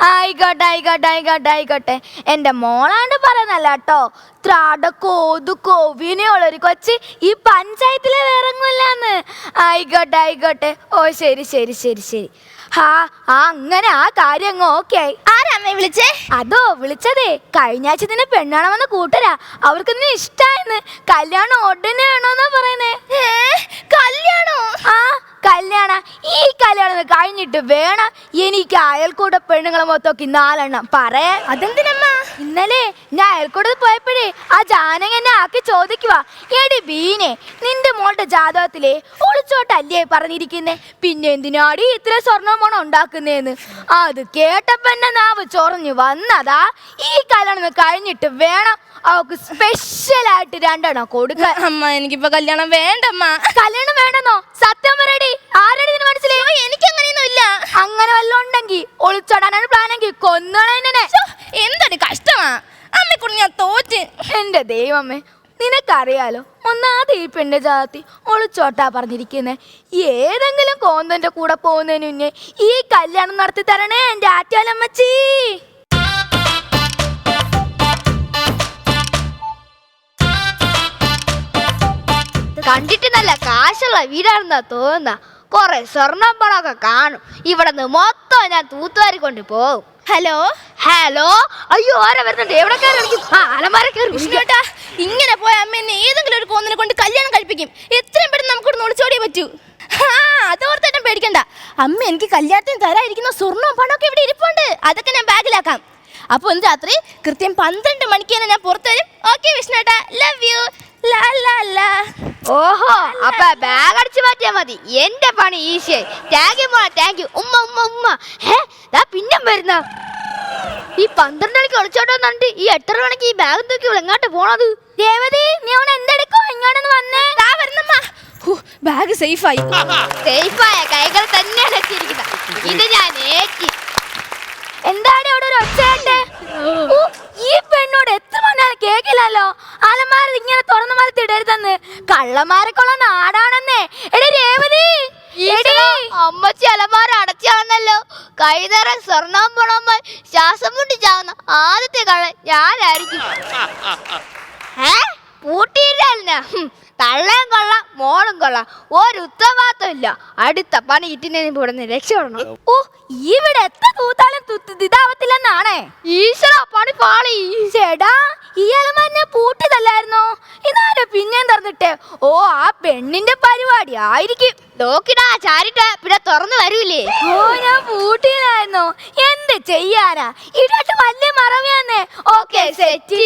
ആയിക്കോട്ടെ. എന്റെ മോളാണ്ട് പറയുന്നല്ല കേട്ടോ, ത്രാടക്കോ ഒതുക്കോ വിനയുള്ളൊരു കൊച്ച് ഈ പഞ്ചായത്തിലെ ഇറങ്ങില്ലാന്ന്. ആയിക്കോട്ടെ. ഓ ശരി. അങ്ങനെ ആ കാര്യം അങ്ങ് ഓക്കെ ആയി. ആരാമ്മ വിളിച്ചേ? അതോ വിളിച്ചതേ കഴിഞ്ഞ ആഴ്ച നിന്നെ പെണ്ണാണെന്ന് കൂട്ടരാ, അവർക്ക് നിന്നെ ഇഷ്ടായെന്ന്. കല്യാണം ഉടനെ വേണോന്നാ പറയുന്നേ. കല്യാണോ? കല്യാണ ഈ കല്യാണം കഴിഞ്ഞിട്ട് വേണം എനിക്ക് അയൽക്കൂടെ പെണ്ണുങ്ങളെ മൊത്തമൊക്കെ 4 എണ്ണം പറയാ. അതെന്തിനമ്മ? ഇന്നലെ ഞാൻ അയൽക്കൂടത്ത് പോയപ്പോഴേ ആ ജാനക എന്നെ ആക്കി ചോദിക്കുവാ, എടി ബീനെ, നിന്റെ മോളുടെ ജാതകത്തിലെ ഒളിച്ചോട്ടല്ലേ പറഞ്ഞിരിക്കുന്നേ, പിന്നെ എന്തിനാടി ഇത്ര സ്വർണ്ണമോണം ഉണ്ടാക്കുന്നേന്ന്. അത് കേട്ടപ്പോ എന്നെ നാവ് ചൊറഞ്ഞു വന്നതാ. ഈ കല്യാണം കഴിഞ്ഞിട്ട് വേണം അവക്ക് സ്പെഷ്യലായിട്ട് 2 എണ്ണം കൊടുക്കാൻ. അമ്മ എനിക്കിപ്പോ കല്യാണം വേണ്ടമ്മ. കല്യാണം വേണ്ടെന്നോ? സത്യം പറയടി, ആരടി ഇതിന് മനസ്സിലായി? എനിക്ക് അങ്ങനെയൊന്നും ഇല്ല. അങ്ങനെ വല്ലതും ഉണ്ടെങ്കിൽ ഒളിച്ചോടാനാണ് പ്ലാനെങ്കിൽ കൊന്നോളെ. എന്തൊരു കഷ്ടമാ അമ്മക്കൂടെ, ഞാൻ തോറ്റ്. എന്റെ ദൈവമേ, നിനക്കറിയാലോ ഒന്നാമത് ഈ പെണ്ണ് ജാതി ഒളിച്ചോട്ടാ പറഞ്ഞിരിക്കുന്നേ. ഏതെങ്കിലും കോന്തന്റെ കൂടെ പോകുന്നതിന് മുന്നേ ഈ കല്യാണം നടത്തി തരണേ എന്റെ ആറ്റാലമ്മച്ചി. കണ്ടിട്ട് നല്ല കാശുള്ള വീടാണെന്നാ തോന്നുന്ന. കൊറേ സ്വർണ്ണപ്പണമൊക്കെ കാണും. ഇവിടെ നിന്ന് മൊത്തം ഞാൻ തൂത്തുവാരി കൊണ്ട് പോകും. ഹലോ ഹലോ, അയ്യോ ആരാ വരുന്നുണ്ട്? എവിടെ കയറി കളിക്കും? അലമാര കയറി വിഷ്ണുട്ടാ, ഇങ്ങനെ പോയ അമ്മ എന്നെ ഏതെങ്കിലും ഒരു കോന്നിനെ കൊണ്ട് കല്യാണം കഴിപ്പിക്കും. എത്രയും പെട്ടെന്ന് നമുക്കിവിടെ ഒളിച്ചോടിയേ പറ്റൂ. അതോർത്തേട്ടൻ പേടിക്കണ്ട. അമ്മ എനിക്ക് കല്യാണത്തിന് തരാതിരിക്കുന്ന സ്വർണ്ണവും പണമൊക്കെ ഇവിടെ ഇരിപ്പുണ്ട്. അതൊക്കെ ഞാൻ ബാഗിലാക്കാം. അപ്പൊ ഇന്ന് രാത്രി കൃത്യം 12 മണിക്ക് തന്നെ ഞാൻ പുറത്തു വരും. ഓക്കെ വിഷ്ണുട്ടാ, ലവ് യു. ഓഹോ, അപ്പൊ ബാഗ് അടിച്ചു മാറ്റിയാ മതി. എന്റെ പണി ഈസിയായി. താങ്ക് യു മോളെ, താങ്ക് യു. ഉമ്മ ഉമ്മ ഉമ്മ. പിന്നെ വരുന്ന ഈ 12 മണിക്ക് ഒളിച്ചോട്ടോ എന്നിട്ട് ഈ 8:30 മണിക്ക് ഈ ബാഗ് തൂക്കി എങ്ങോട്ട് പോണത്? ദേവതി, നീ അവൻ എന്തെടുക്കോ? ഇങ്ങോട്ടൊന്ന് വന്നേ. ബാഗ് സേഫായി. സേഫായ കൈകൾ തന്നെയാണ് എത്തിയിരിക്കുന്നത്. ഇത് ഞാൻ ഏറ്റി. എന്താണ് അവിടെ ഒരു ഒച്ചയാട്ടെ? ഈ പെണ്ണോട് എത്ര പറഞ്ഞാലും കേക്കില്ലല്ലോ. അലമാര ഇങ്ങനെ തുറന്ന മാലത്ത് ഇടരുതെന്ന്. കള്ളന്മാരെക്കൊള്ള നാടാണെന്നേ. എടി രേവതി, അമ്മച്ചി അലമാര അടച്ചാണെന്നല്ലോ. കൈതറ സ്വർണ്ണം പണമായി ശ്വാസം മുട്ടി ചാവുന്ന ആദ്യത്തെ കള്ളൻ ഞാനായിരിക്കും. പൂട്ടിയില്ല. തള്ളയും കൊള്ളാം, മോളും കൊള്ളാം. ഒരു ഉത്തരവാദിത്വം ഇല്ല. അടുത്ത പണി ഇട്ടിനെ ഇവിടെ നിന്ന് രക്ഷപ്പെടണം. ഓ, ഇവിടെ എത്ര തൂത്താലും ഇതാവത്തില്ലെന്നാണേ. ഈശ്വര, പണി പാളി. ചേടാ, ഈ അലമാരിനെ പൂട്ടിയതല്ലായിരുന്നോ? ഇതാരോ പിന്നെയും തുറന്നിട്ടേ. ഓ, ആ പെണ്ണിന്റെ പരിപാടി ആയിരിക്കും. നോക്കിടാ, ചാരിട്ട് പിന്നെ തുറന്നു വരൂലേ. ഓ, ഞാൻ പൂട്ടിയില്ലായിരുന്നോ? എന്ത് ചെയ്യാനാ, ഇടട്ട് വലിയ മറവിയാന്നേ. Okay, set.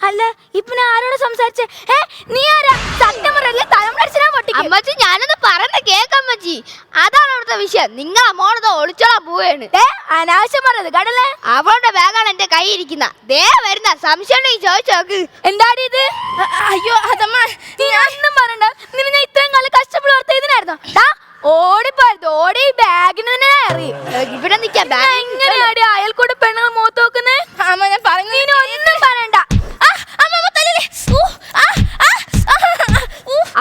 അല്ല, ഇപ്പൊ ഞാൻ ആരോട് സംസാരിച്ചേ? നീ ആരാ? സത്യം പറയല്ലേ, അമ്മച്ചി ഞാനൊന്ന് പറഞ്ഞ കേക്കമ്മച്ചി. അതാണ് അവിടുത്തെ വിഷയം. നിങ്ങൾ അമ്മോടത് ഒളിച്ചോളാൻ പോവേണ്. അനാവശ്യം പറഞ്ഞത് കടല്ലേ. അവളുടെ ബാഗാണ് എന്റെ കൈ ഇരിക്കുന്ന. ദേ വരുന്ന സംശയം ഉണ്ടെങ്കിൽ ചോദിച്ചു നോക്ക്. എന്താടി ഇത്? അയ്യോ അതമ്മ, ഒന്നും പറയണ്ട. നിന്നെ ഞാൻ ഇത്രയും കാലം കഷ്ടപ്പെട്ട് വളർത്ത ഇതിനായിരുന്നോ? ഓടിപ്പോയത് ഓടി ബാഗിന് തന്നെ അറിയും. ഇവിടെ നിൽക്കാൻ എങ്ങനെയാടി അയൽക്കൂടെ പെണ്ണുങ്ങൾ മൂത്ത് നോക്കുന്നേ? അമ്മ ഞാൻ പറഞ്ഞു. ഒന്നും പറയണ്ട.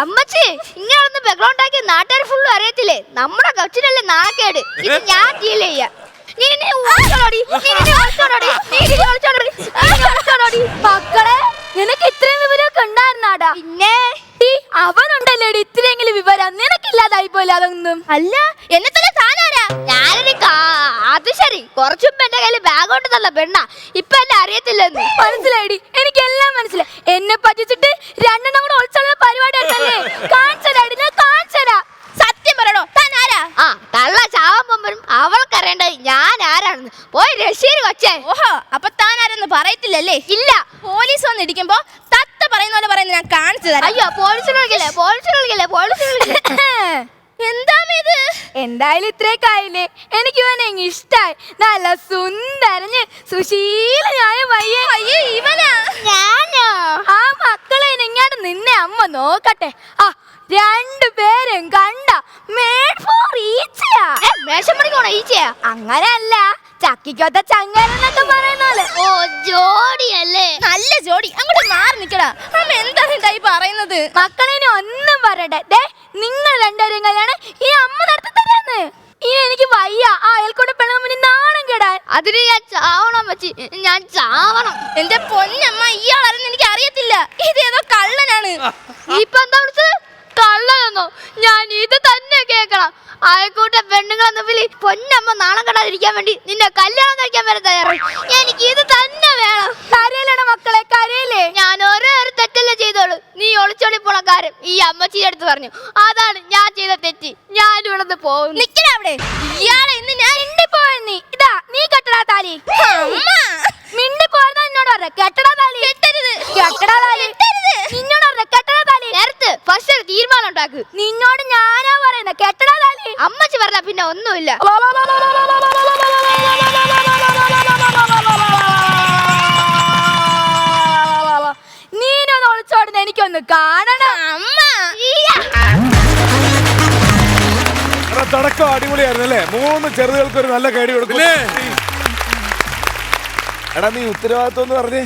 അമ്മച്ചി, ഇങ്ങനെ ബാക്ക്ഗ്രൗണ്ട് ആക്കി നാട്ടുകാർ ഫുള്ളും അറിയത്തില്ലേ? നമ്മുടെ കൊച്ചിനല്ലേ നാണക്കേട്. ഇത് ഞാൻ ഡീൽ ചെയ്യാം. മക്കളെ, നിനക്ക് ഇത്രയും വിവരമൊക്കെ ഉണ്ടായിരുന്നാടാ? പിന്നെ അവനുണ്ടല്ലേടി ഇത്രയെങ്കിലും വിവരം. നിനക്കില്ലാതായി പോലെ അതൊന്നും. അല്ല, എന്നെ തന്നെ താനാരാ? ഞാനൊരു അത് ശരി, കുറച്ചും എന്റെ കയ്യിൽ ബാഗ് കൊണ്ട് തന്ന പെണ്ണ. ഇപ്പൊ എന്നെ അറിയത്തില്ലെന്ന് മനസ്സിലായിടി. എനിക്കെല്ലാം മനസ്സിലായി. എന്നെ പറ്റിച്ചിട്ട് 2 എണ്ണം കൂടെ ഒളിച്ചുള്ള പരിപാടി ആയിരുന്നല്ലേ? കാണിച്ചരാടി, ഞാൻ കാണിച്ചരാ. സത്യം പറയണോ, താൻ ആരാ? തള്ള ചാവാൻ പോകുമ്പോഴും അവൾക്കറിയണ്ടത് ഞാൻ ആരാണെന്ന്. പോയി രശീര് കൊച്ചേ. ഓഹോ, അപ്പൊ താൻ ആരെന്ന് പറയത്തില്ലല്ലേ? ഇല്ല. പോലീസ് വന്ന് ഇടിക്കുമ്പോ തത്ത പറയുന്ന പോലെ പറയുന്നത് ഞാൻ കാണിച്ചു തരാം. അയ്യോ, പോലീസിനെ വിളിക്കല്ലേ, പോലീസിനെ വിളിക്കല്ലേ, പോലീസിനെ വിളിക്കല്ലേ. എന്താ ഇത്? എന്തായാലും ഇത്രയൊക്കെ എനിക്ക് ഇവനെ ഇഷ്ടായി. നല്ല സുന്ദരന് സുശീലനായ പയ്യൻ. അയ്യോ, ഇവനാ? ഞാനോ? ആ മക്കളെ ഇങ്ങോട്ട് നിന്നെ അമ്മ നോക്കട്ടെ. 2 പേരും കണ്ട ഈച്ചയാ? അങ്ങനെയല്ല, ചക്കിക്കൊത്ത ചങ്ങലെന്നൊക്കെ പറയുന്നല്ലേ. ഓ, ജോഡിയല്ലേ? നല്ല ജോഡി. അങ്ങോട്ട് മാറി നിക്കടാ. അമ്മ എന്താണ് ഈ പറയുന്നത്? മക്കളെ ഒന്നും പറയട്ടെ. നിങ്ങൾ 2 പേരും കല്യാണം ഈ അമ്മ നടത്തി തരാന്ന്. ഇനി എനിക്ക് വയ്യ ആ അയൽക്കൂടെ പെണ്ണും മുന്നിൽ നാണം കേടാൻ. അതിന് ഞാൻ ചാവണം വെച്ച്, ഞാൻ ചാവണം. എന്റെ പൊന്നമ്മ, ഇയാളാരെന്ന് എനിക്ക് അറിയത്തില്ല. ഇതേതോ കള്ളനാണ്. ഇപ്പൊ എന്താ വിളിച്ചത്? കള്ളനെന്നോ? ഞാൻ ഇത് തന്നെ കേക്കണം. അയൽക്കൂട്ട പെണ്ണുങ്ങളെന്ന് വിളി. പൊന്നമ്മ നാണം കെടാതിരിക്കാൻ വേണ്ടി നിന്നെ കല്യാണം കഴിക്കാൻ വരെ തയ്യാറായി. എനിക്ക് ഇത് തന്നെ വേണം. കരയിലാണ് മക്കളെ, കരയില്ലേ? ഞാൻ ഓരോ തെറ്റല്ലേ ചെയ്തോളൂ. നീ ഒളിച്ചോളി പോണ കാര്യം ഈ അമ്മച്ചിയുടെ അടുത്ത് പറഞ്ഞു. അതാണ് ഞാൻ ചെയ്ത തെറ്റ്. ഞാൻ ഇവിടെ പോകും. നിക്കണ അവിടെ. ഇയാളെ ഇന്ന് ഞാൻ നീ ഇതാ, നീ കെട്ടടാ താലി. മിണ്ടി പോയതാ എന്നോട് പറഞ്ഞ കെട്ടടാ താലി. കെട്ടരുത്. കെട്ടടാ താലി. നിന്നോട് പറഞ്ഞ കെട്ടടാ താലി. നേരത്തെ ഫസ്റ്റ് ഒരു തീരുമാനം ഉണ്ടാക്ക്. നിന്നോട് ഞാനാ പറയുന്നത്, കെട്ടടാ താലി. അമ്മച്ചി പറഞ്ഞ പിന്നെ ഒന്നുമില്ല. നീനൊന്ന് ഒളിച്ചോടുന്ന എനിക്കൊന്ന് കാണണം. അമ്മ തുടക്കം അടിപൊളിയായിരുന്നു അല്ലേ? 3 ചെറുതുകൾക്ക് ഒരു നല്ല കേടി കൊടുക്കും. എടാ, നീ ഉത്തരവാദിത്വം എന്ന് പറഞ്ഞേ.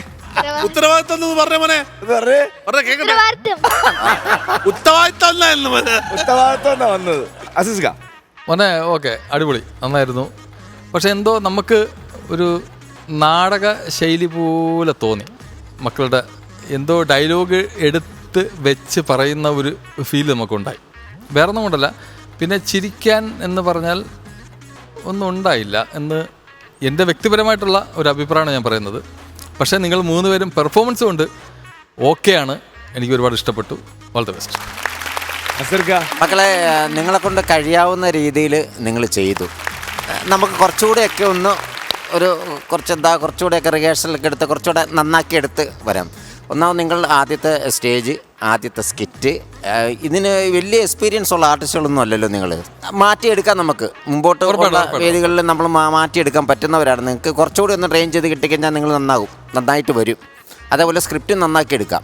ഉത്തരവാദിത്തം എന്ന് പറഞ്ഞ മോനെ, ഉത്തരവാദിത്വം വന്നത്. അസിസ്ക മോനെ, ഓക്കെ, അടിപൊളി, നന്നായിരുന്നു. പക്ഷെ എന്തോ നമുക്ക് ഒരു നാടക ശൈലി പോലെ തോന്നി. മക്കളുടെ എന്തോ ഡയലോഗ് എടുത്ത് വെച്ച് പറയുന്ന ഒരു ഫീൽ നമുക്കുണ്ടായി. വേറെ ഒന്നും കൊണ്ടല്ല, പിന്നെ ചിരിക്കാൻ എന്ന് പറഞ്ഞാൽ ഒന്നും ഉണ്ടായില്ല എന്ന് എൻ്റെ വ്യക്തിപരമായിട്ടുള്ള ഒരു അഭിപ്രായമാണ് ഞാൻ പറയുന്നത്. പക്ഷേ നിങ്ങൾ 3 പേരും പെർഫോമൻസ് കൊണ്ട് ഓക്കെയാണ്, എനിക്ക് ഒരുപാട് ഇഷ്ടപ്പെട്ടു. All the best. മക്കളെ, നിങ്ങളെ കൊണ്ട് കഴിയാവുന്ന രീതിയിൽ നിങ്ങൾ ചെയ്തു. നമുക്ക് കുറച്ചുകൂടെയൊക്കെ ഒന്ന് കുറച്ചുകൂടെയൊക്കെ റിഹേഴ്സലൊക്കെ എടുത്ത് കുറച്ചുകൂടെ നന്നാക്കി എടുത്ത് വരാം. ഒന്നാമത് നിങ്ങൾ ആദ്യത്തെ സ്റ്റേജ്, ആദ്യത്തെ സ്കിറ്റ്, ഇതിന് വലിയ എക്സ്പീരിയൻസ് ഉള്ള ആർട്ടിസ്റ്റുകളൊന്നും അല്ലല്ലോ നിങ്ങൾ. മാറ്റിയെടുക്കാം, നമുക്ക് മുമ്പോട്ട് വേദികളിൽ നമ്മൾ മാറ്റിയെടുക്കാൻ പറ്റുന്നവരാണ്. നിങ്ങൾക്ക് കുറച്ചുകൂടി ഒന്ന് ട്രെയിൻ ചെയ്ത് കിട്ടിക്കഴിഞ്ഞാൽ നിങ്ങൾ നന്നായിട്ട് വരും. അതേപോലെ സ്ക്രിപ്റ്റ് നന്നാക്കി എടുക്കാം.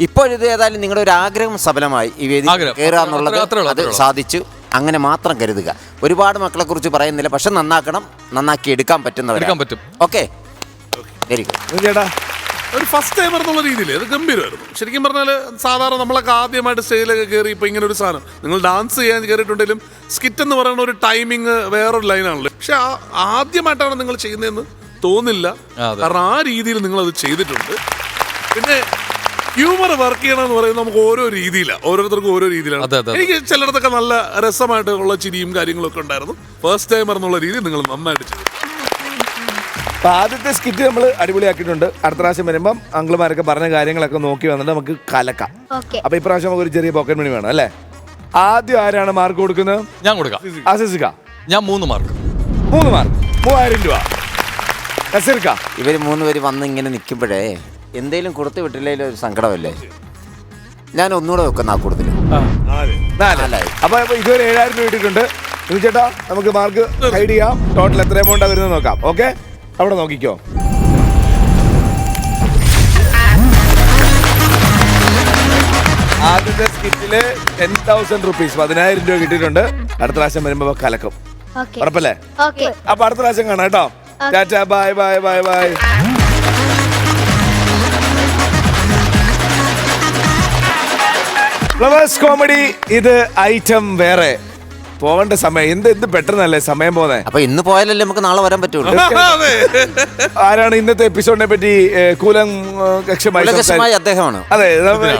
ഇപ്പോഴിത് ഏതായാലും നിങ്ങളുടെ ഒരു ആഗ്രഹം സഫലമായി, ഈ വേദി കയറുക എന്നുള്ളത് അത് സാധിച്ചു. അങ്ങനെ മാത്രം കരുതുക. ഒരുപാട് മക്കളെ കുറിച്ച് പറയുന്നില്ല, പക്ഷെ നന്നാക്കി എടുക്കാൻ പറ്റും. Okay, very good. ചേട്ടാ, ഒരു ഫസ്റ്റ് ടൈമർ എന്നുള്ള രീതിയിൽ അത് ഗംഭീരമായിരുന്നു. ശരിക്കും പറഞ്ഞാൽ സാധാരണ നമ്മളൊക്കെ ആദ്യമായിട്ട് സ്റ്റേജിലൊക്കെ കയറി ഇപ്പോൾ ഇങ്ങനെ ഒരു സാധനം നിങ്ങൾ ഡാൻസ് ചെയ്യാൻ കയറിയിട്ടുണ്ടെങ്കിലും സ്കിറ്റ് എന്ന് പറയുന്ന ഒരു ടൈമിങ് വേറൊരു ലൈനാണല്ലോ. പക്ഷെ ആദ്യമായിട്ടാണ് നിങ്ങൾ ചെയ്യുന്നതെന്ന് തോന്നില്ല, കാരണം ആ രീതിയിൽ നിങ്ങളത് ചെയ്തിട്ടുണ്ട്. പിന്നെ ഹ്യൂമർ വർക്ക് ചെയ്യണമെന്ന് പറയുന്നത് നമുക്ക് ഓരോ രീതിയിലാണ്, ഓരോരുത്തർക്കും ഓരോ രീതിയിലാണ്. എനിക്ക് ചിലയിടത്തൊക്കെ നല്ല രസമായിട്ട് ഉള്ള ചിരിയും കാര്യങ്ങളൊക്കെ ഉണ്ടായിരുന്നു. ഫസ്റ്റ് ടൈമർ എന്നുള്ള രീതിയിൽ നിങ്ങൾ നന്നായിട്ട് ചെയ്തു. ആദ്യത്തെ സ്കിറ്റ് നമ്മൾ അടിപൊളിയാക്കിയിട്ടുണ്ട്. അടുത്ത പ്രാവശ്യം വരുമ്പം അങ്കിൾമാരൊക്കെ പറഞ്ഞ കാര്യങ്ങളൊക്കെ നോക്കി വന്നിട്ട് നമുക്ക് കലക്കാം. അപ്പൊ ഇപ്രാവശ്യം നമുക്ക് ഒരു ചെറിയ പോക്കറ്റ് മണി വേണം അല്ലേ? ആദ്യം ആരാണ് മാർക്ക് കൊടുക്കുന്നത്? ഞാൻ കൊടുക്കാം. അസിസിക, ഞാൻ 3 മാർക്ക്. 3 മാർക്ക്, 3000 രൂപ. നസീർക്ക, ഇവർ 3 പേര് വന്ന് ഇങ്ങനെ നിൽക്കുമ്പോഴേ എന്തേലും കൊടുത്തു വിട്ടില്ലെങ്കിൽ ഒരു സങ്കടമല്ലേ? ഞാൻ ഒന്നുകൂടെ വെക്കുന്ന ആ കൂടുതൽ 4. അപ്പൊ ഇതുവരെ 7000 രൂപ ഇട്ടിട്ടുണ്ട്. ചേട്ടാ, നമുക്ക് മാർക്ക് ഹൈഡ് ചെയ്യാം. ടോട്ടൽ എത്ര എമൗണ്ടാ വരുന്നത് നോക്കാം. ഓക്കെ, അവിടെ നോക്കിക്കോ. ആദ്യത്തെ സ്കിറ്റില് 10,000 റുപ്പീസ്, 10,000 രൂപ കിട്ടിയിട്ടുണ്ട്. അടുത്ത പ്രാവശ്യം വരുമ്പോ കലക്കും. ഉറപ്പല്ലേ? അപ്പൊ അടുത്ത പ്രാവശ്യം കാണാം കേട്ടോ. Tata, by bye bye by. Flowers comedy, ഇത് ഐറ്റം വേറെ. പോവേണ്ട സമയം എന്ത് പെട്ടെന്നല്ലേ സമയം പോന്നെ. അപ്പൊ ഇന്ന് പോയാലല്ലേ നമുക്ക് നാളെ വരാൻ പറ്റുള്ളൂ. ആരാണ് ഇന്നത്തെ എപ്പിസോഡിനെ പറ്റി അദ്ദേഹമാണ്. അതെ,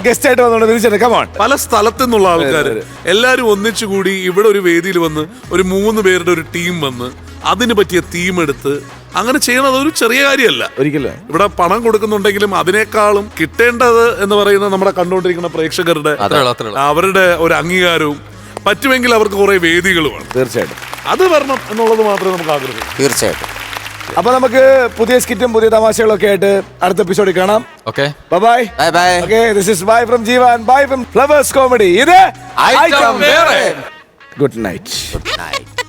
ഗസ്റ്റ് ആയിട്ട് വന്നോണ്ട് പല സ്ഥലത്തു നിന്നുള്ള ആൾക്കാർ എല്ലാരും ഒന്നിച്ചുകൂടി ഇവിടെ ഒരു വേദിയിൽ വന്ന് ഒരു 3 പേരുടെ ഒരു ടീം വന്ന് അതിന് പറ്റിയ തീം എടുത്ത് അങ്ങനെ ചെയ്യണത് ഒരു ചെറിയ കാര്യമല്ല ഒരിക്കലും. ഇവിടെ പണം കൊടുക്കുന്നുണ്ടെങ്കിലും അതിനേക്കാളും കിട്ടേണ്ടത് എന്ന് പറയുന്നത് നമ്മുടെ കണ്ടുകൊണ്ടിരിക്കുന്ന പ്രേക്ഷകരുടെ അവരുടെ ഒരു അംഗീകാരവും പറ്റുമെങ്കിൽ അവർക്ക് കുറെ വേദികളുമാണ്. തീർച്ചയായിട്ടും അത് വരണം എന്നുള്ളത് മാത്രമേ നമുക്ക് ആഗ്രഹം. തീർച്ചയായിട്ടും. അപ്പൊ നമുക്ക് പുതിയ സ്കിറ്റും പുതിയ തമാശകളൊക്കെ ആയിട്ട് അടുത്ത എപ്പിസോഡിൽ കാണാം. Okay, bye bye. Okay, this is bye from Jeevan, bye from flowers comedy. ഇത് ഐറ്റം വേറെ. Good night. Good night.